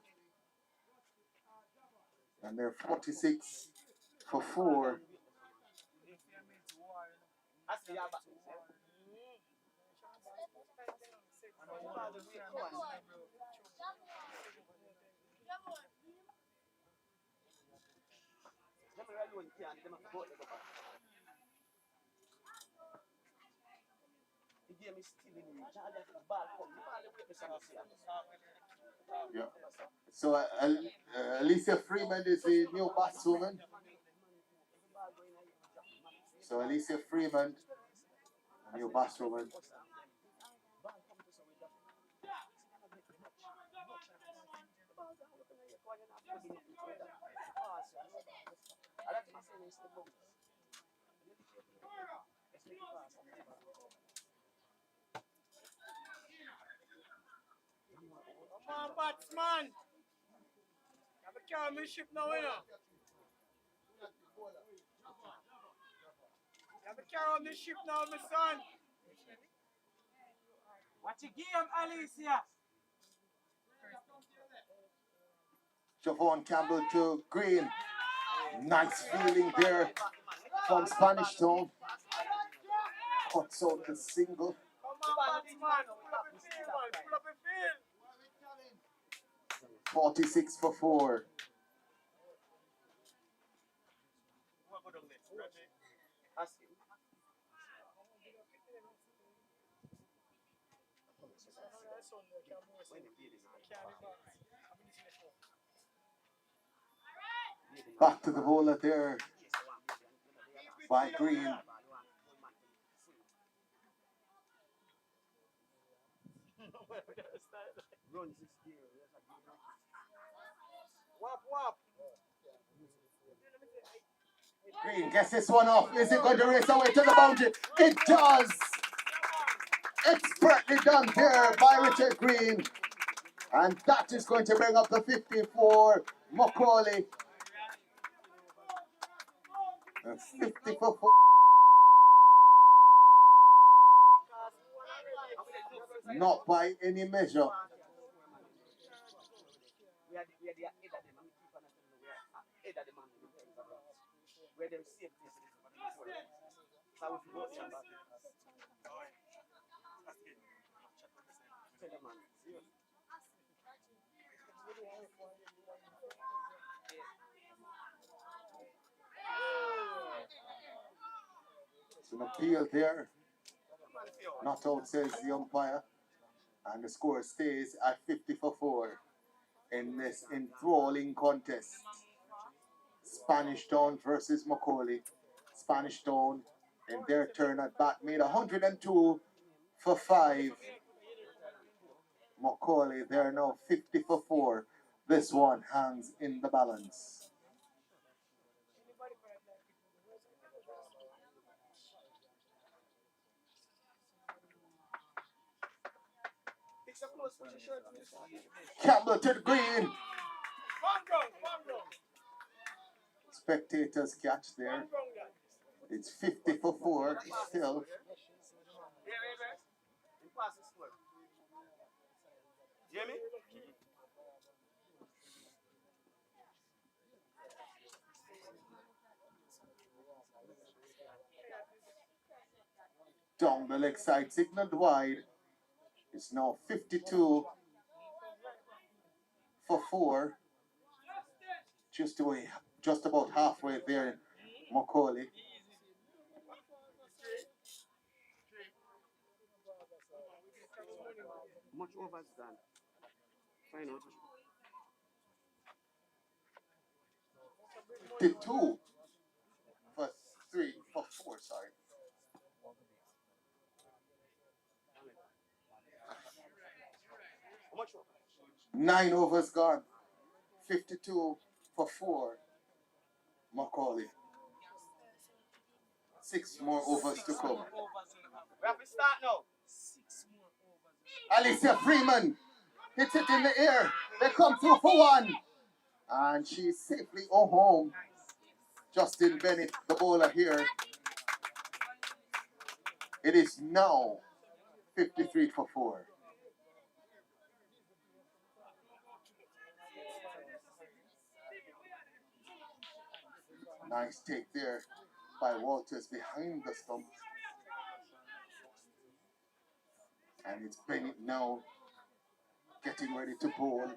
And they're 46 for 4. Yeah. So Alicia Freeman is the new batswoman. So Alicia Freeman, new batswoman. Come on, batsman. You have a carry me ship now, you know. You have a carry on the ship now, my son. Watch your game, Alicia. Siobhan Campbell to Green. Nice feeling there from Spanish Town. Cuts out the single. Come on, batsman. Pull up the field, man. Pull up the field. 46 for 4. Back to the bowler there by Green. Wap. Green gets this one off. Is it going to race away to the boundary? It does. Expertly done there by Richard Green. And that is going to bring up the 54 Mcauley. That's 50 for 4. Not by any measure. It's an appeal there. Not out, says the umpire. And the score stays at 50 for 4 in this enthralling contest. Spanish Town versus Mcauley. Spanish Town, in their turn at bat, made 102 for 5. Mcauley, they're now 50 for 4. This one hangs in the balance. Fix a close, put your shirt on your side. Campbell to the green. One wrong. Spectators catch there. One wrong, guys. It's 50 for 4 still. Here, reverse. And pass the score. You hear me? Down the leg side, signaled wide. It's now 52 for 4. Just about halfway there, Mcauley. Much over is done. Find out. 52 for 3 for 4, sorry. How much over? 9 overs gone. 52 for 4. Mcauley. 6 more overs to come. We have to start now. Alicia Freeman hits it in the air. They come through for 1. And she's safely home. Justin Bennett, the bowler here. It is now 53 for 4. Nice take there by Walters behind the stump. And it's Bennett now getting ready to bowl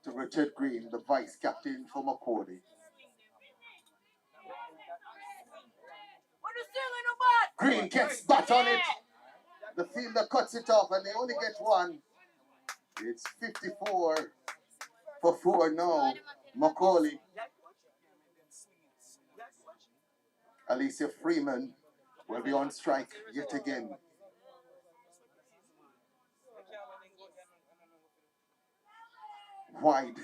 to Richard Green, the vice captain for Mcauley. Green gets bat on it. The fielder cuts it off and they only get 1. It's 54 for 4 now. Mcauley. Alicia Freeman will be on strike yet again. Wide.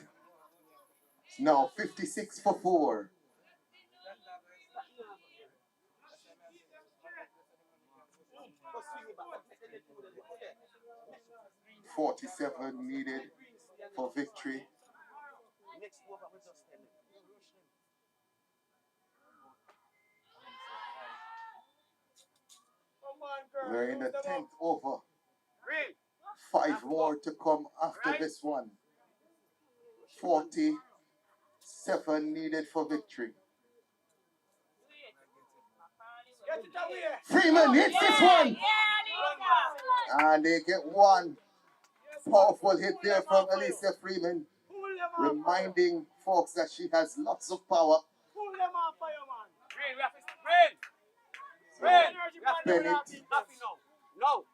It's now 56 for 4. 47 needed for victory. Next over, we just tell them. Come on, girl. We're in the 10th over. Green. 5 more to come after this one. 47 needed for victory. Get it away. Freeman hits this one. And they get 1 powerful hit there from Alicia Freeman, reminding folks that she has lots of power. Pull them off, fireman. Green, we have to Green. We have to Bennett. happy now. No.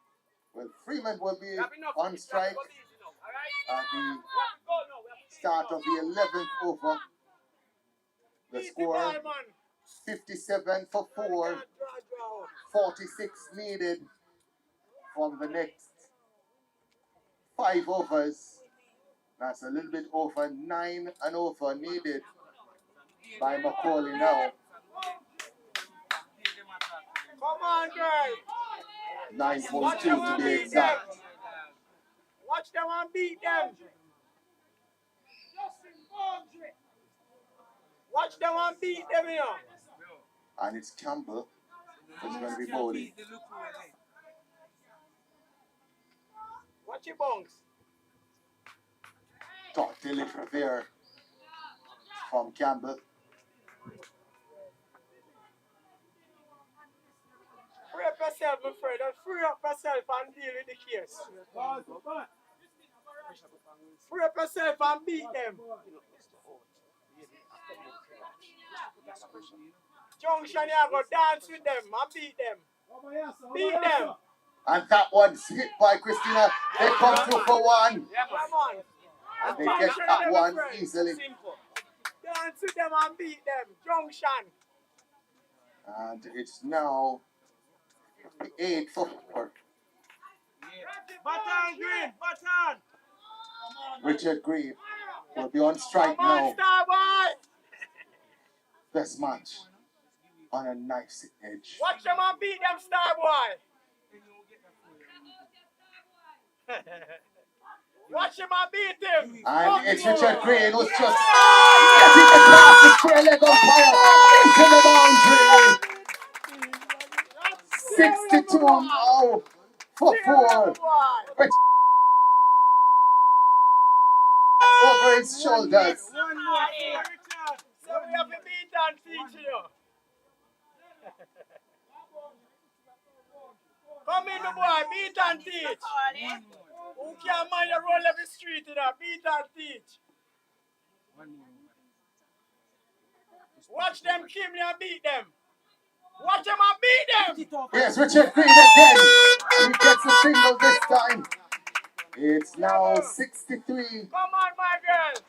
Well, Freeman will be We have enough. on strike Go easy now, all right? at the We have to go now. We have to start of the 11th over. The score Ball, man. 57 for 4, Draw. 46 needed from the next 5 overs. That's a little bit over 9 and over needed by Mcauley now. Come on, girl. 9.2 to be exact. Watch them and beat them. Watch them and beat them here. And it's Campbell who's going to be bowling. Watch your bunks. Top delivery there from Campbell. Free up yourself, my friend, and free up yourself and deal with the case. Free up yourself and beat them. Junction, you go dance with them and beat them. Beat them. And that one's hit by Christina. They come through for 1. Yeah, Come on. And they get that one easily. Simple. Dance with them and beat them. Junction. And it's now 8 for 4. Button green, button. Richard Green will be on strike Come on, now. Starboy. Best match on a nice edge. Watch them and beat them, Starboy. Watch him and beat him. And it's Richard Green who's just getting across the square leg umpire into the boundary. 62 now for 4. Over his shoulders. One more for Richard. So we have to beat and teach you. Come in, the boy, beat and teach. Who can mind the roll every street in a beat and teach? Watch them Kimley and beat them. Watch them and beat them. Yes, Richard Green again. He gets a single this time. It's now 63. Come on, my girl.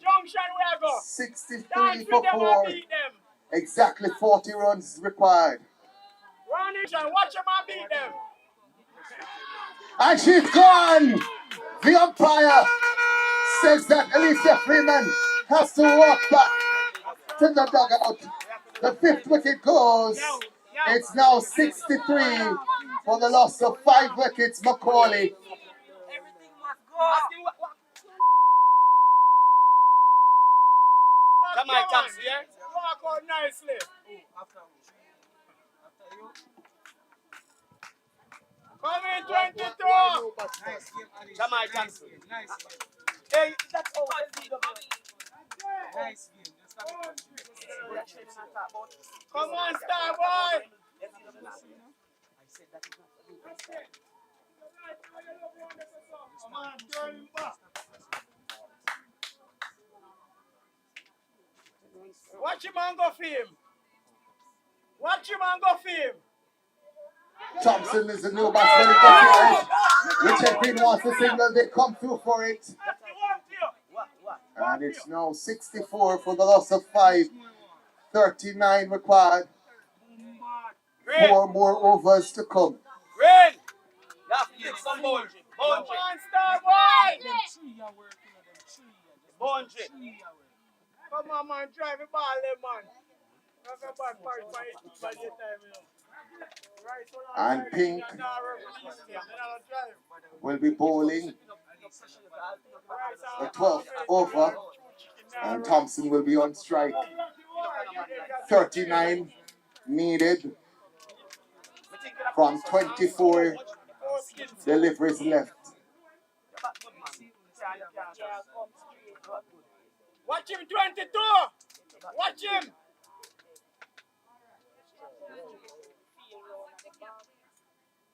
Junction where I go. 63 Dance for with them 4. and beat them. Exactly 40 runs required. Run it and watch them and beat them. And she's gone. The umpire says that Alicia Freeman has to walk back to the dugout. The 5th wicket goes. It's now 63 for the loss of 5 wickets. Mcauley. Come on, taxi, yeah? Walk out nicely. Come in, 22. Nice game, Alice. Come on, Nice taxi. game, nice game. Hey, that's all. Nice game. Just have it. Come on, Starboy. Come on, turn him back. Watch him and go for him. Watch him and go for him. Thompson is the new batsman. Richard Green wants the signal. They come through for it. And it's now 64 for the loss of 5. 39 required. 4 more overs to come. Rain. You have to get some bungee. Come on, Starboy. Bungee. Come on, man. Drive the ball, man. And Pink will be bowling the 12th over. And Thompson will be on strike. 39 needed from 24 deliveries left. Watch him, 22. Watch him.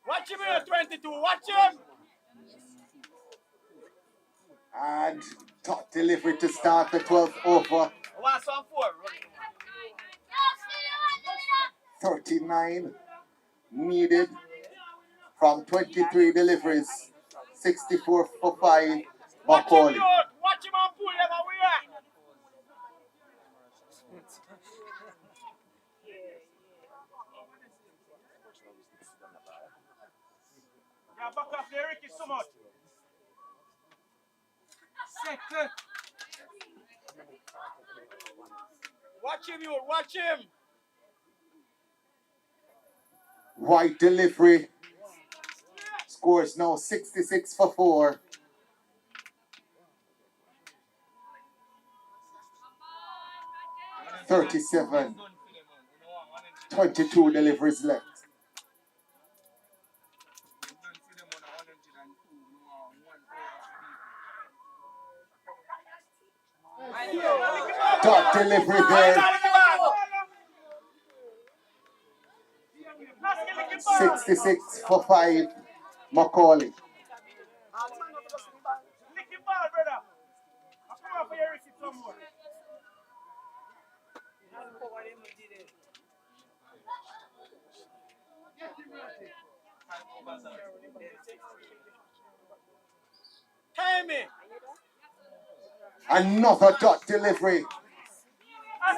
Watch him here, 22. Watch him. And top delivery to start the 12th over. 39 needed from 23 deliveries. 64 for 5. Watch him, Mcauley. Watch him and pull him away. Yeah, back off there, Ricky, so much. Second. Watch him, you. Watch him. White delivery. Scores now 66 for 4. $37. 22 deliveries left. Dot delivery there. 66 for 5. Mcauley. Lick the ball, brother. I'll come out for your Ricky some more. Timing. Another dot delivery.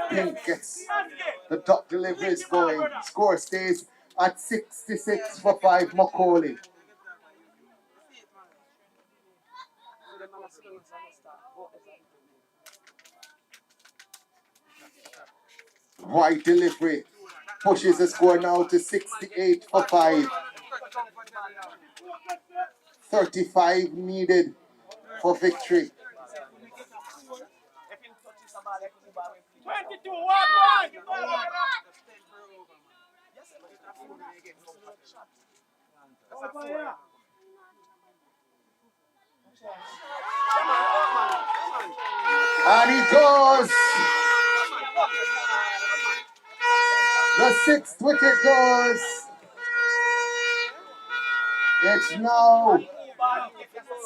Pink gets the dot delivery is going. Score stays at 66 for 5. Mcauley. Right delivery pushes the score now to 68 for 5. 35 needed for victory. 22, one. Over here. And he goes. The 6th wicket goes. It's now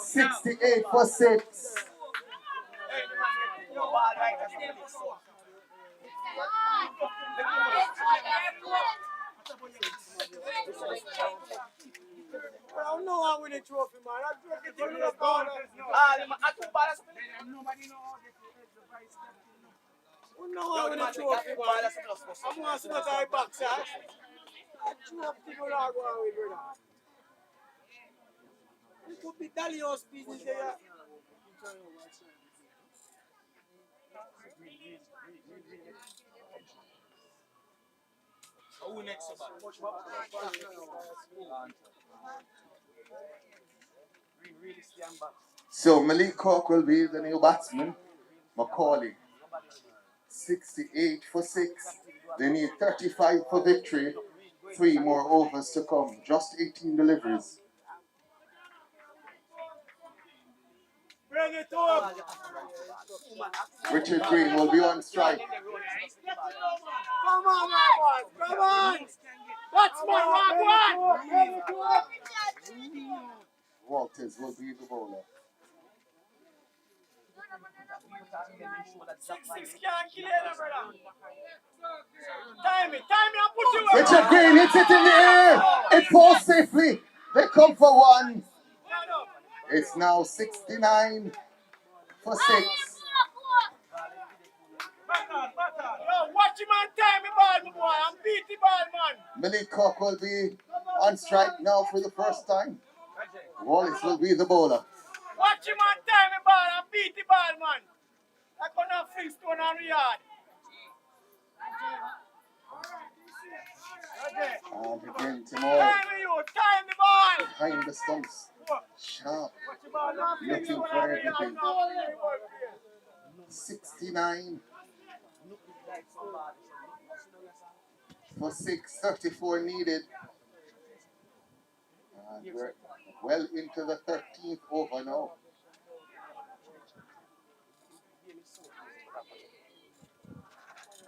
68 for 6. I don't know how we win the trophy, man. I took it to the ball. Nobody know how this is the vice captain. Who know how we win the trophy, man? I'm going to see what I box, huh? That trophy will not go away, brother. It could be Dalios business there. Who next? Really stand back. So Malik Cork will be the new batsman. Mcauley. 68 for 6. They need 35 for victory. 3 more overs to come. Just 18 deliveries. Bring it up. Richard Green will be on strike. Come on, my boys. Come on. That's my rock one. Walters will be the bowler. Six can't kill it, brother. Time it, and put you Richard Green hits it in the air. It falls safely. They come for 1. It's now 69 for 6. Yo, watch him and time me ball, my boy. I'm beat the ball, man. Malik Cork will be on strike now for the first time. Wallace will be the bowler. Watch him and time me ball and beat the ball, man. I couldn't fling stone on the yard. And again, Timor Time the ball. behind the stumps. Sharp. Looking for everything. 69 for 6. 34 needed. And we're well into the 13th over now.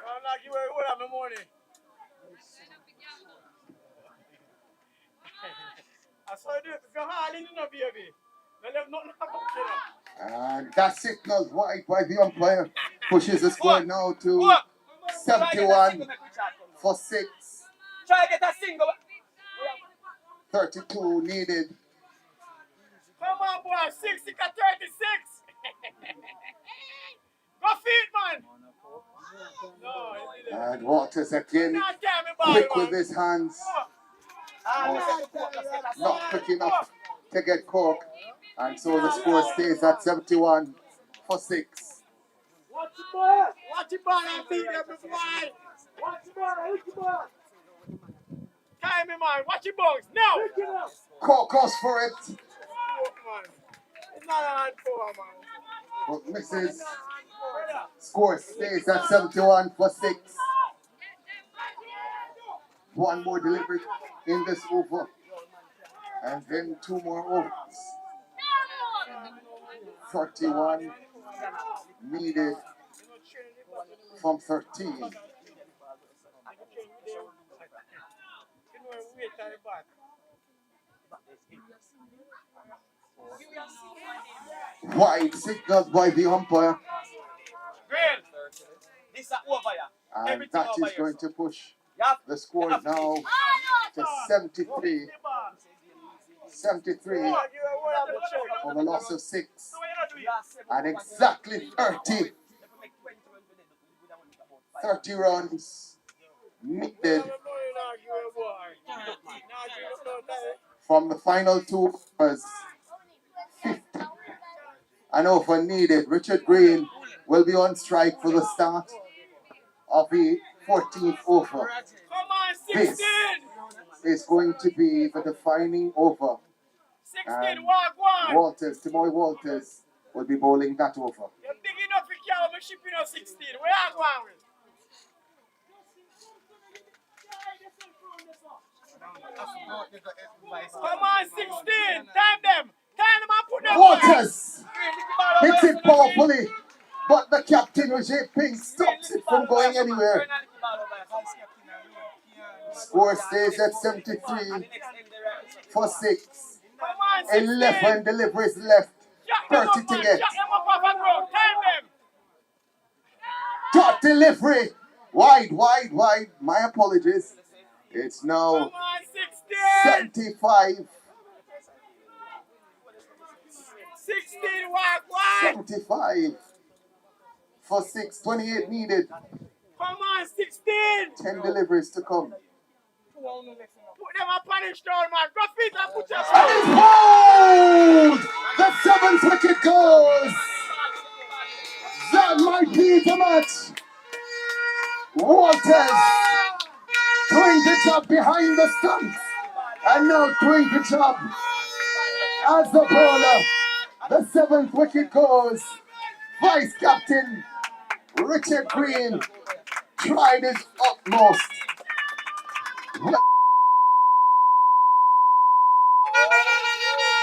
I'm not giving away all of my money. I saw you go hard in the baby. I left nothing about And that signaled wide by the umpire. Pushes the score now to 71 for 6. Try to get a single. 32 needed. Come on, boy. 60 to 36. Go feed, man. No, And Walters again, not damn me, ball, quick man. with his hands. Not quick enough to get Cork. And so the score stays at 71 for 6. Watch the ball. Watch the ball and beat them, boy. Watch the ball. Hit the ball. Time me, man. Watch the balls. Now. Cork goes for it. Man. It's not a hand four, man. But misses. Score stays at 71 for 6. 1 more delivery in this over. And then 2 more overs. 31 needed from 13. Wide signaled by the umpire. This is over here. And that is going to push the score now to 73. 73 for the loss of 6. And exactly 30 runs needed from the final 2 overs. 50. An over needed. Richard Green will be on strike for the start of the 14th over. Come on, 16. This is going to be the defining over. 16, walk one. Walters, Timoy Walters, will be bowling that over. You're big enough to carry me shipping on 16. Where are you going with? Come on, 16. Time them. Time them and put them Waters away. hits it powerfully, but the captain, Roger Pink, stops it from going anywhere. Score stays at 73 for 6. Come on, 16. 11 deliveries left. 30 to get. Dot delivery. Wide. My apologies. It's now 75. 16, walk wide. 75 for 6. 28 needed. Come on, 16. 10 deliveries to come. Put them up punish down, man. Go feet and put your And it's hold! The 7th wicket goes. That might be the match. Walters doing the job behind the stumps. And now doing the job as the bowler. The 7th wicket goes. Vice captain Richard Green tried his utmost.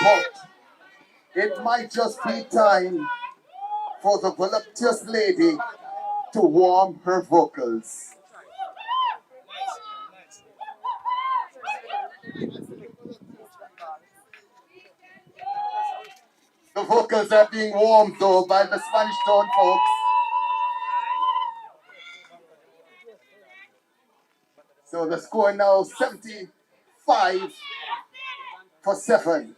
But it might just be time for the voluptuous lady to warm her vocals. The vocals are being warmed though by the Spanish Town folks. So the score now 75 for 7.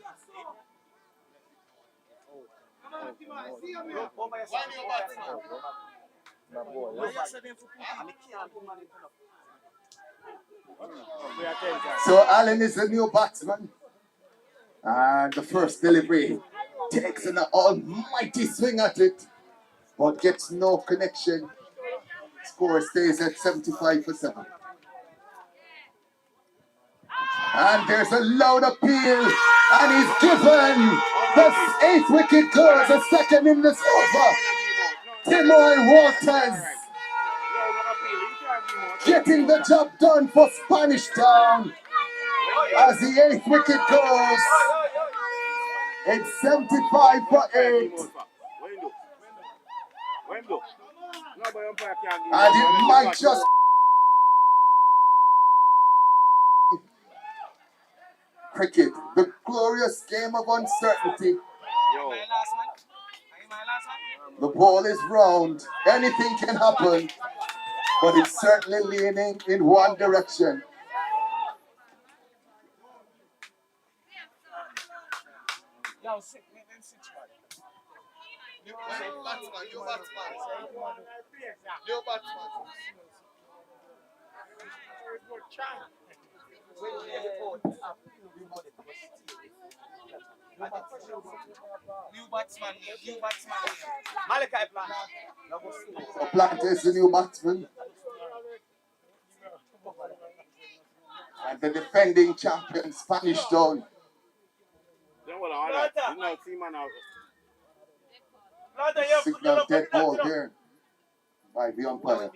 So Allen is the new batsman. And the first delivery takes an almighty swing at it, but gets no connection. Score stays at 75 for 7. And there's a loud appeal, and he's given the 8th wicket goes, a second in this over. Timoy Walters getting the job done for Spanish Town as the 8th wicket goes. It's 75 for 8. And it might just cricket, the glorious game of uncertainty. The ball is round. Anything can happen, but it's certainly leaning in one direction. New batsman. Plant is the new batsman. And the defending champion, Spanish Town. Signal dead ball there by the umpire.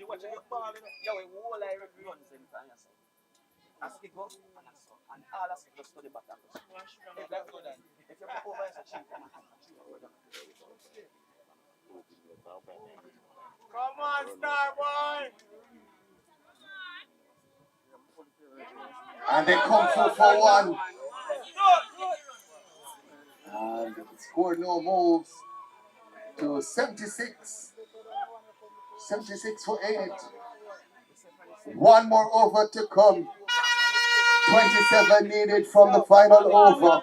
Come on, star boy. And they come for 1. And the score now moves to 76. 76 for 8. 1 more over to come. 27 needed from the final over.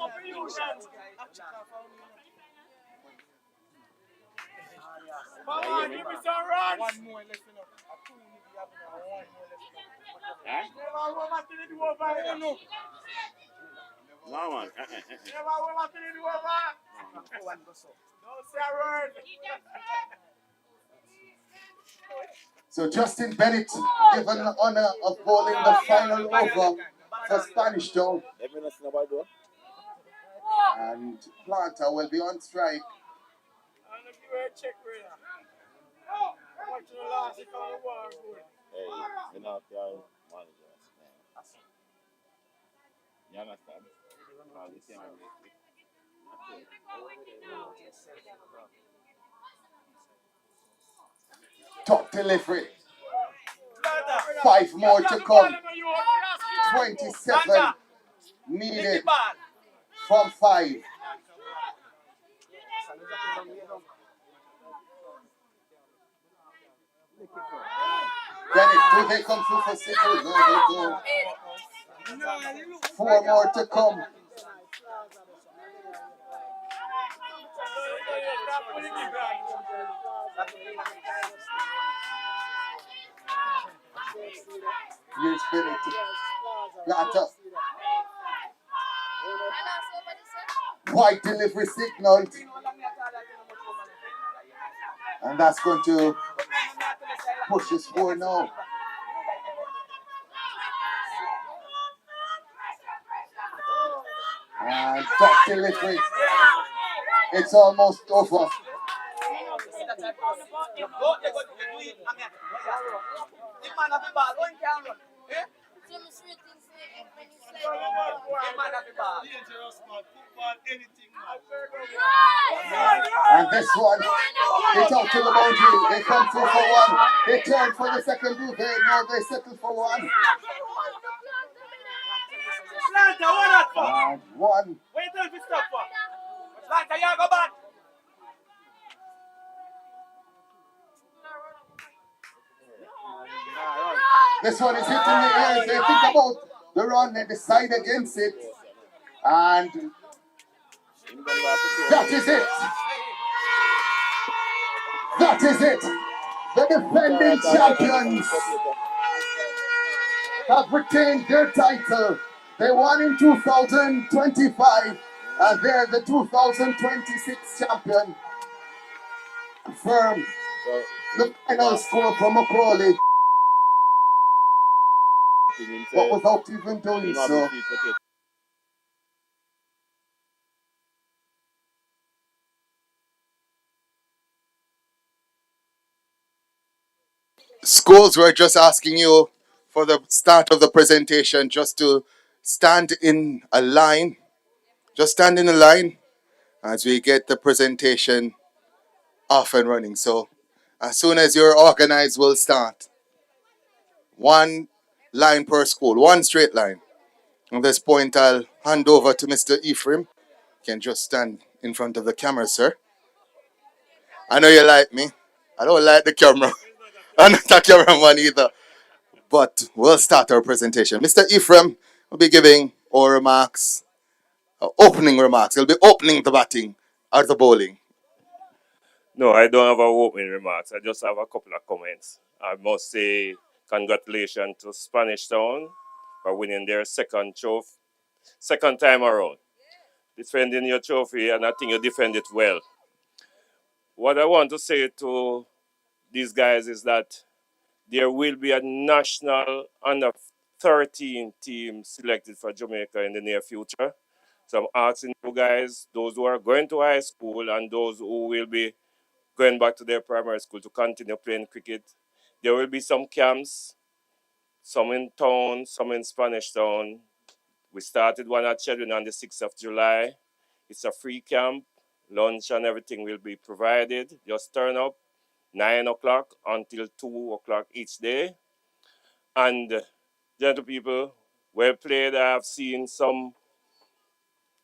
Come on, give me some runs. One more left enough. No, man. Never will have to do over. Don't say a word. So Justin Bennett given the honor of bowling the final over for Spanish Town. And Planta will be on strike. I'm gonna give her a check right now. Watch the last couple of bars. Hey, you know, your manager, man. You understand? All the thing I make it. Top delivery. 5 more to come. 27 needed from 5. Bennett, do they come through for single? No, they don't. 4 more to come. Here's Bennett. Planta. White delivery signal. And that's going to push his score now. And top delivery. It's almost over. And this one, it's out to the boundary. They come through for 1. They turn for the second do. No, they settle for 1. And 1. Wait till we stop for. Planta, you go back. This one is hitting the air. They think about the run. They decide against it. And that is it. That is it. The defending champions have retained their title. They won in 2025, and they're the 2026 champion. Firm. The final score from Mcauley, but without even doing so. Schools were just asking you for the start of the presentation just to stand in a line. Just stand in a line as we get the presentation off and running. So as soon as you're organized, we'll start. 1 line per school, 1 straight line. At this point, I'll hand over to Mr. Ephraim. You can just stand in front of the camera, sir. I know you like me. I don't like the camera. I'm not a cameraman either. But we'll start our presentation. Mr. Ephraim will be giving our remarks, opening remarks. He'll be opening the batting or the bowling. No, I don't have a opening remarks. I just have a couple of comments. I must say congratulations to Spanish Town for winning their second trophy, second time around. Defending your trophy, and I think you defend it well. What I want to say to these guys is that there will be a national under 13 team selected for Jamaica in the near future. So I'm asking you guys, those who are going to high school and those who will be going back to their primary school to continue playing cricket, there will be some camps, some in town, some in Spanish Town. We started one at Chedwin on the 6th of July. It's a free camp. Lunch and everything will be provided. Just turn up 9 o'clock until 2 o'clock each day. And gentle people, well played. I have seen some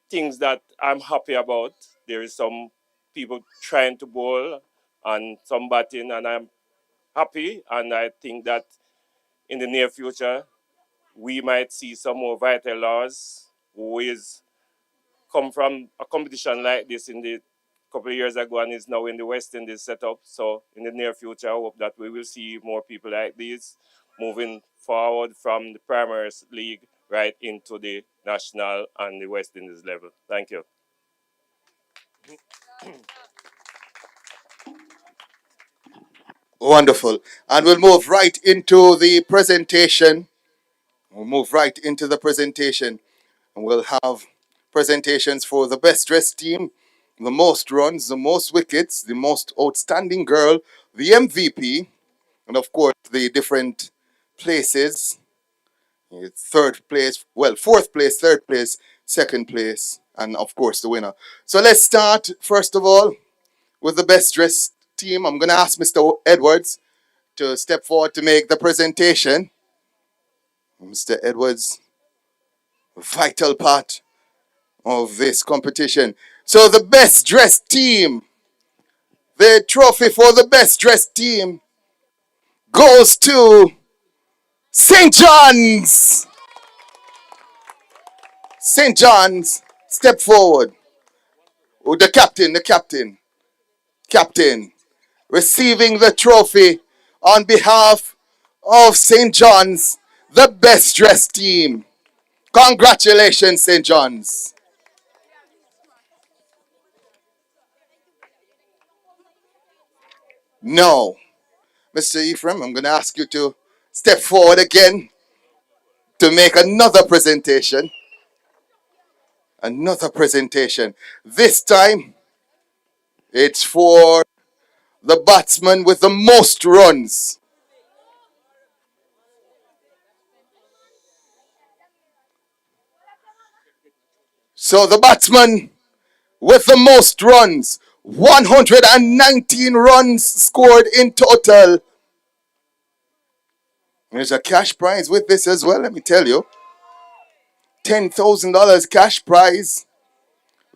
things that I'm happy about. There is some people trying to bowl and some batting, and I'm happy. And I think that in the near future, we might see some more Vital Laws, who is come from a competition like this in the couple of years ago and is now in the West Indies setup. So in the near future, I hope that we will see more people like these moving forward from the Premier League right into the national and the West Indies level. Thank you. Wonderful. And we'll move right into the presentation. We'll move right into the presentation. And we'll have presentations for the best dressed team, the most runs, the most wickets, the most outstanding girl, the MVP, and of course the different places. Third place, well, fourth place, third place, second place, and of course the winner. So let's start first of all with the best dressed team. I'm going to ask Mr. Edwards to step forward to make the presentation. Mr. Edwards, vital part of this competition. So the best dressed team, the trophy for the best dressed team goes to St. John's. St. John's, step forward. Oh, captain, receiving the trophy on behalf of St. John's, the best dressed team. Congratulations, St. John's. No, Mr. Ephraim, I'm going to ask you to step forward again to make another presentation. Another presentation. This time, it's for the batsman with the most runs. So the batsman with the most runs, 119 runs scored in total. There's a cash prize with this as well, let me tell you. $10,000 cash prize.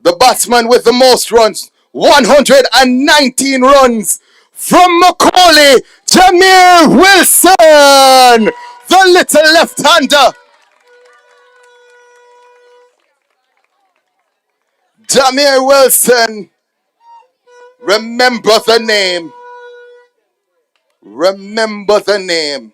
The batsman with the most runs, 119 runs from Mcauley, Jameer Wilson, the little left-hander. Jameer Wilson, remember the name. Remember the name.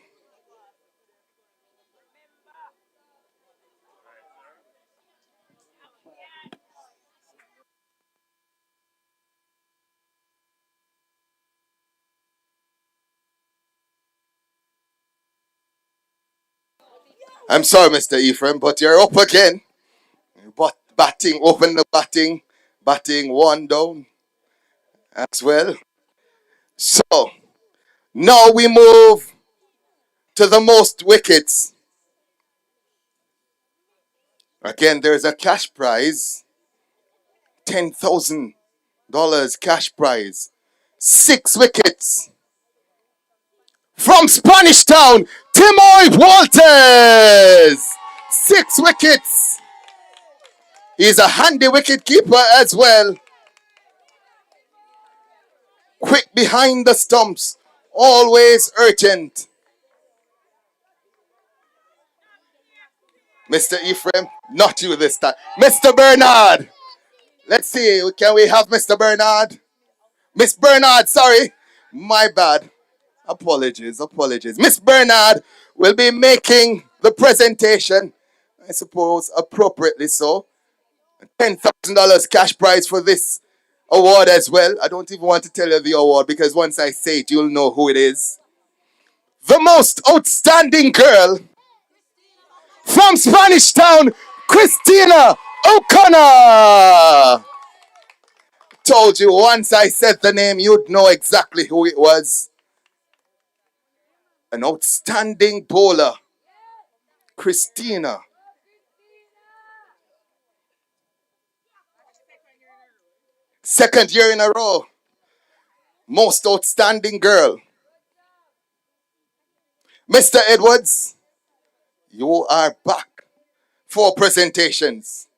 I'm sorry, Mr. Ephraim, but you're up again. But batting, open the batting. Batting one down as well. So, now we move to the most wickets. Again, there's a cash prize. $10,000 cash prize. 6 wickets. From Spanish Town, Timoy Walters. 6 wickets. He's a handy wicket keeper as well. Quick behind the stumps. Always urgent. Mr. Ephraim, not you this time. Mr. Bernard. Let's see, can we have Mr. Bernard? Miss Bernard, sorry. My bad. Apologies. Miss Bernard will be making the presentation, I suppose appropriately so. $10,000 cash prize for this award as well. I don't even want to tell you the award because once I say it, you'll know who it is. The most outstanding girl from Spanish Town, Christina O'Connor. Told you once I said the name, you'd know exactly who it was. An outstanding bowler, Christina. Second year in a row, most outstanding girl. Mr. Edwards, you are back for presentations.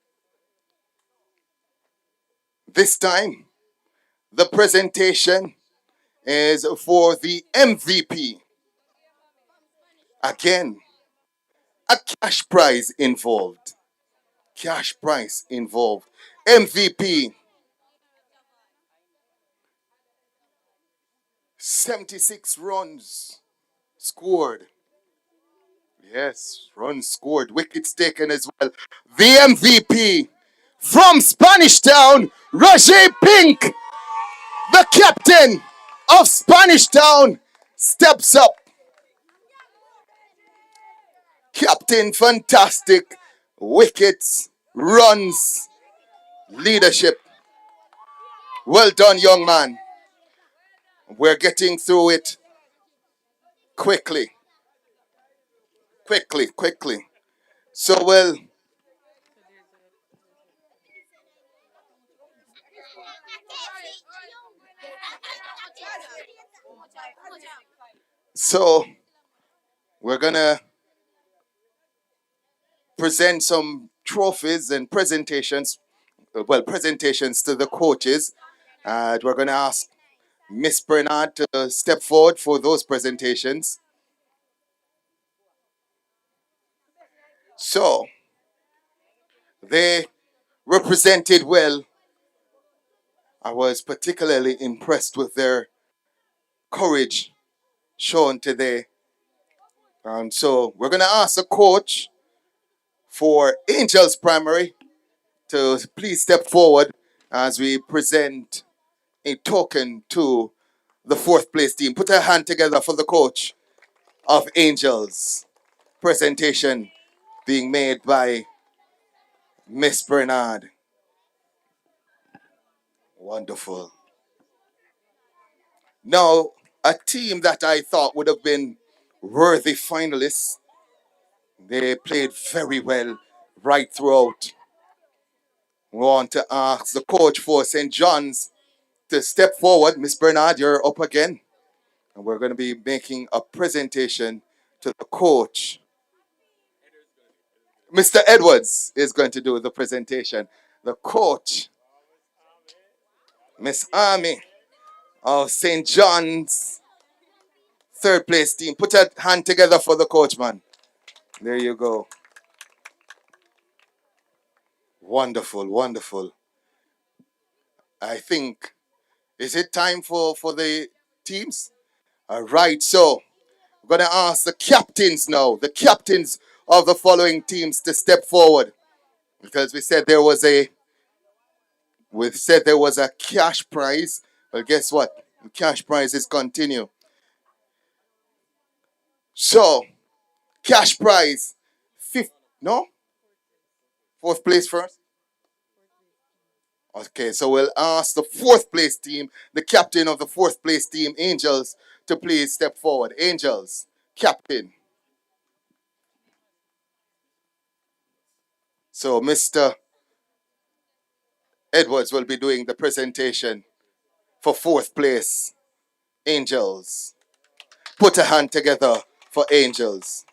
This time, the presentation is for the MVP. Again, a cash prize involved. MVP, 76 runs scored. Yes, runs scored, wickets taken as well. The MVP from Spanish Town, Roger Pink, the captain of Spanish Town, steps up. Captain, fantastic. Wickets, runs, leadership. Well done, young man. We're getting through it quickly. Quickly. So, well, so we're gonna present some trophies and presentations. Well, presentations to the coaches. We're gonna ask Miss Bernard to step forward for those presentations. So they represented well. I was particularly impressed with their courage shown today. And so we're gonna ask the coach for Angels Primary to please step forward as we present a token to the fourth place team. Put a hand together for the coach of Angels. Presentation being made by Miss Bernard. Wonderful. Now, a team that I thought would have been worthy finalists, they played very well right throughout. We want to ask the coach for St. John's to step forward. Miss Bernard, you're up again. And we're going to be making a presentation to the coach. Mr. Edwards is going to do the presentation. The coach, Miss Army of St. John's third place team. Put a hand together for the coach, man. There you go. Wonderful. I think, is it time for the teams? All right, so we're going to ask the captains now, the captains of the following teams to step forward. Because we said there was a cash prize. Well, guess what? The cash prize is continue. So, cash prize, fourth place first? Okay, so we'll ask the fourth place team, the captain of the fourth place team, Angels, to please step forward. Angels, captain. So Mr. Edwards will be doing the presentation for fourth place, Angels. Put a hand together for Angels.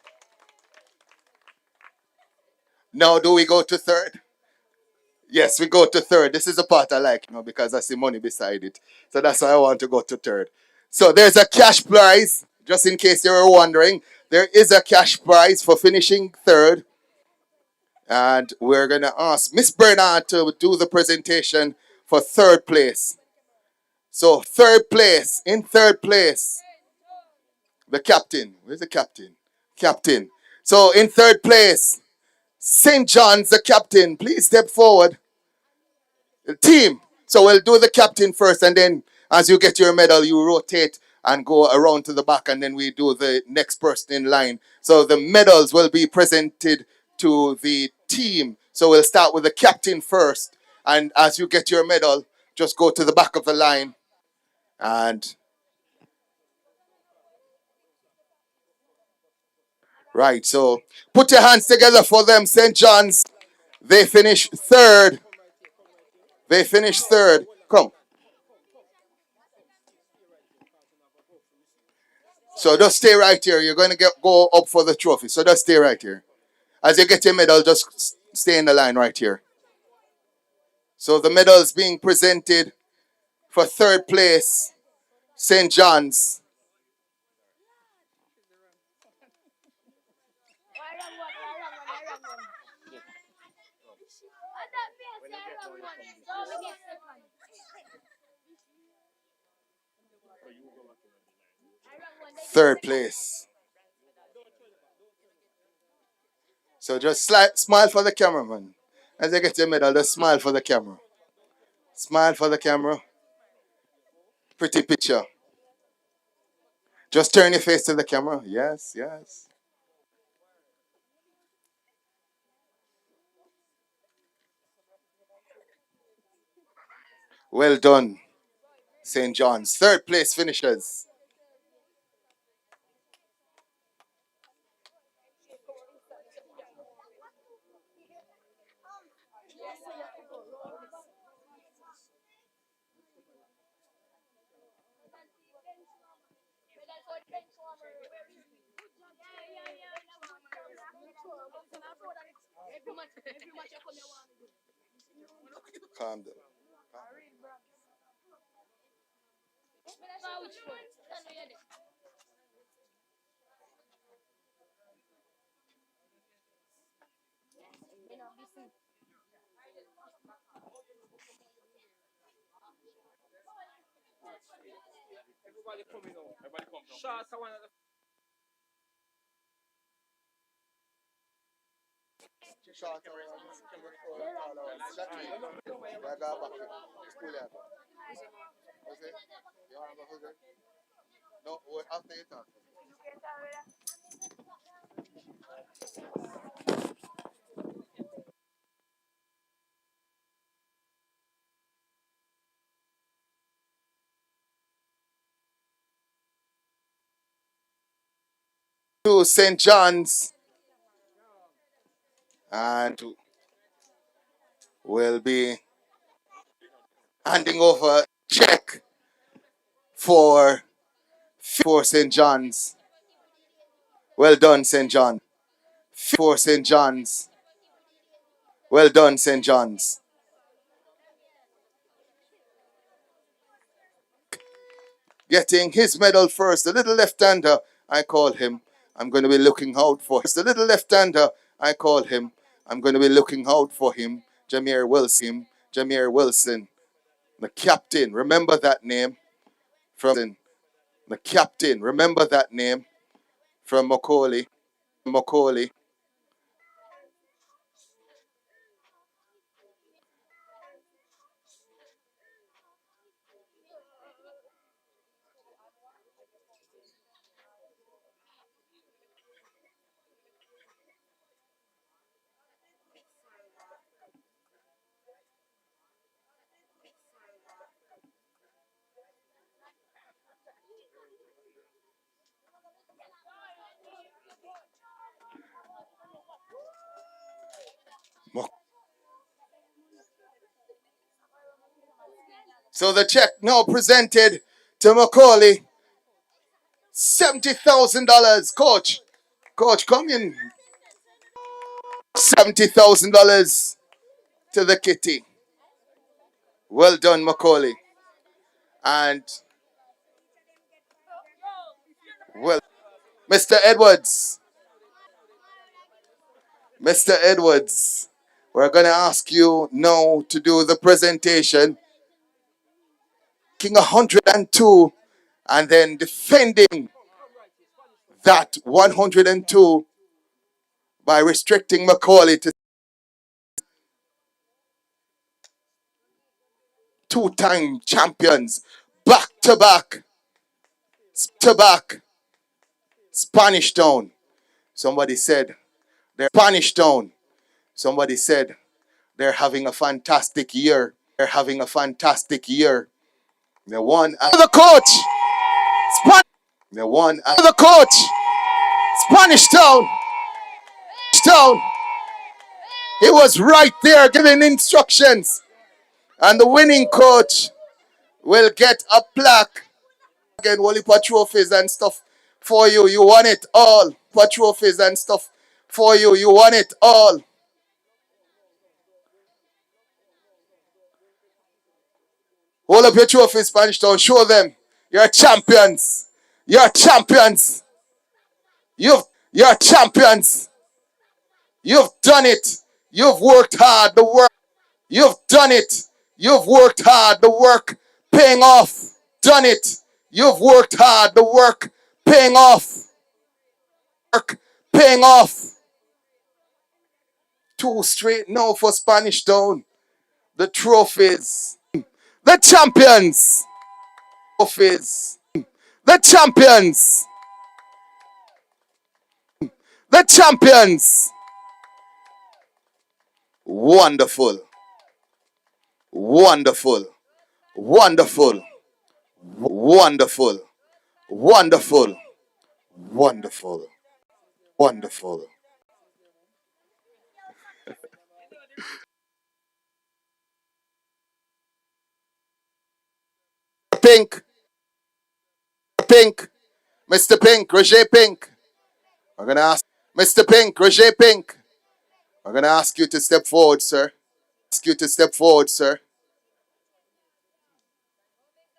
Now do we go to third? Yes, we go to third. This is the part I like, because I see money beside it. So that's why I want to go to third. So there's a cash prize, just in case you were wondering. There is a cash prize for finishing third. And we're going to ask Miss Bernard to do the presentation for third place. So in third place, the captain. Where's the captain? Captain. So in third place, St. John's, the captain. Please step forward. The team. So we'll do the captain first, and then as you get your medal, you rotate and go around to the back, and then we do the next person in line. So the medals will be presented to the team. So we'll start with the captain first, and as you get your medal, just go to the back of the line. And right, so put your hands together for them, St. John's. They finished third. Come. So just stay right here. You're going to go up for the trophy. So just stay right here. As you get your medal, just stay in the line right here. So the medal is being presented for third place, St. John's. Third place. So just smile for the cameraman. As you get your medal, just smile for the camera. Smile for the camera. Pretty picture. Just turn your face to the camera. Yes, yes. Well done, St. John's. Third place finishers. Calm down. Everybody coming out. Everybody come now. Shots are one of the No, after you talk. To St. John's and will be handing over check for St. John's. Well done, St. John. For St. John's. Well done, St. John's. Getting his medal first. The little left-hander, I call him. I'm going to be looking out for the little left-hander, I call him. I'm going to be looking out for him. Jameer Wilson. Jameer Wilson. The captain. Remember that name from the captain. Remember that name from Mcauley. Mcauley. So the check now presented to Mcauley. $70,000. Coach, come in. $70,000 to the kitty. Well done, Mcauley. And well, Mr. Edwards. Mr. Edwards, we're going to ask you now to do the presentation. King 102 and then defending that 102 by restricting Mcauley to two-time champions, back-to-back, Spanish Town. Somebody said they're Spanish Town. Somebody said they're having a fantastic year. They're having a fantastic year. They won the coach. They won the coach. Spanish Town. He was right there giving instructions. And the winning coach will get a plaque. Again, Wally trophies and stuff for you. You won it all. Trophies and stuff for you. You won it all. Hold up your trophies, Spanish Town. Show them. You're champions. You're champions. You're champions. You've done it. You've worked hard. The work. You've done it. You've worked hard. The work paying off. Done it. You've worked hard. The work paying off. Work paying off. Two straight now for Spanish Town. The trophies. The champions. Trophies. The champions. The champions. Wonderful. Wonderful. Wonderful. Wonderful. Wonderful. Wonderful. Wonderful. Pink. Pink. Mr. Pink. Roger Pink. I'm going to ask Mr. Pink. Roger Pink. I'm going to ask you to step forward, sir. Ask you to step forward, sir.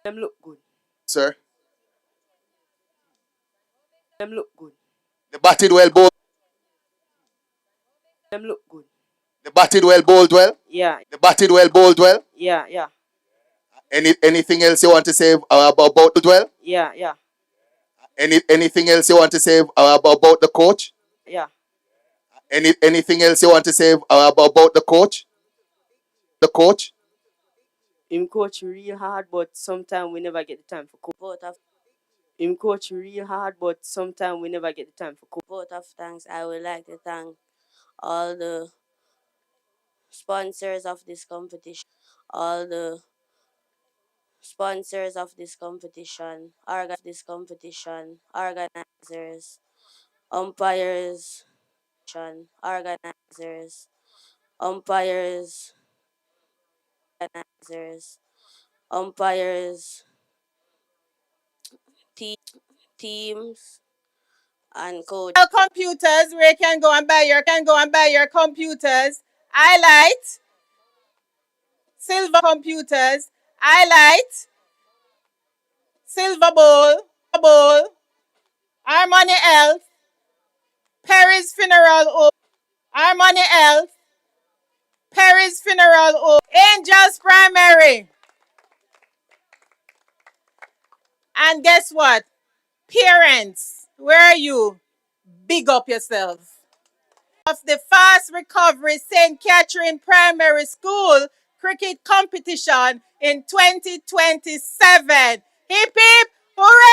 Them look good. Sir. Them look good. The batted well, bowled. Them look good. The batted well, bowled well. Yeah. The batted well, bowled well. Yeah. Yeah. Anything else you want to say about well? Yeah. Yeah. Anything else you want to say about the coach? Yeah. Anything else you want to say about the coach? The coach? Him coach real hard, but sometimes we never get the time for coach. Him coach real hard, but sometimes we never get the time for coach. Vote of thanks. I would like to thank all the sponsors of this competition, organizers, umpires, umpires, teams, and coach. Computers, where you can go and buy your computers. Highlight, silver computers, highlight, silver bowl, Harmony Health, Perry's Funeral Home, Harmony Health, Perry's Funeral Home, Angels Primary. And guess what? Parents, where are you? Big up yourself. Of the fast recovery St. Catharine Primary School cricket competition in 2027. Hip hip, hooray!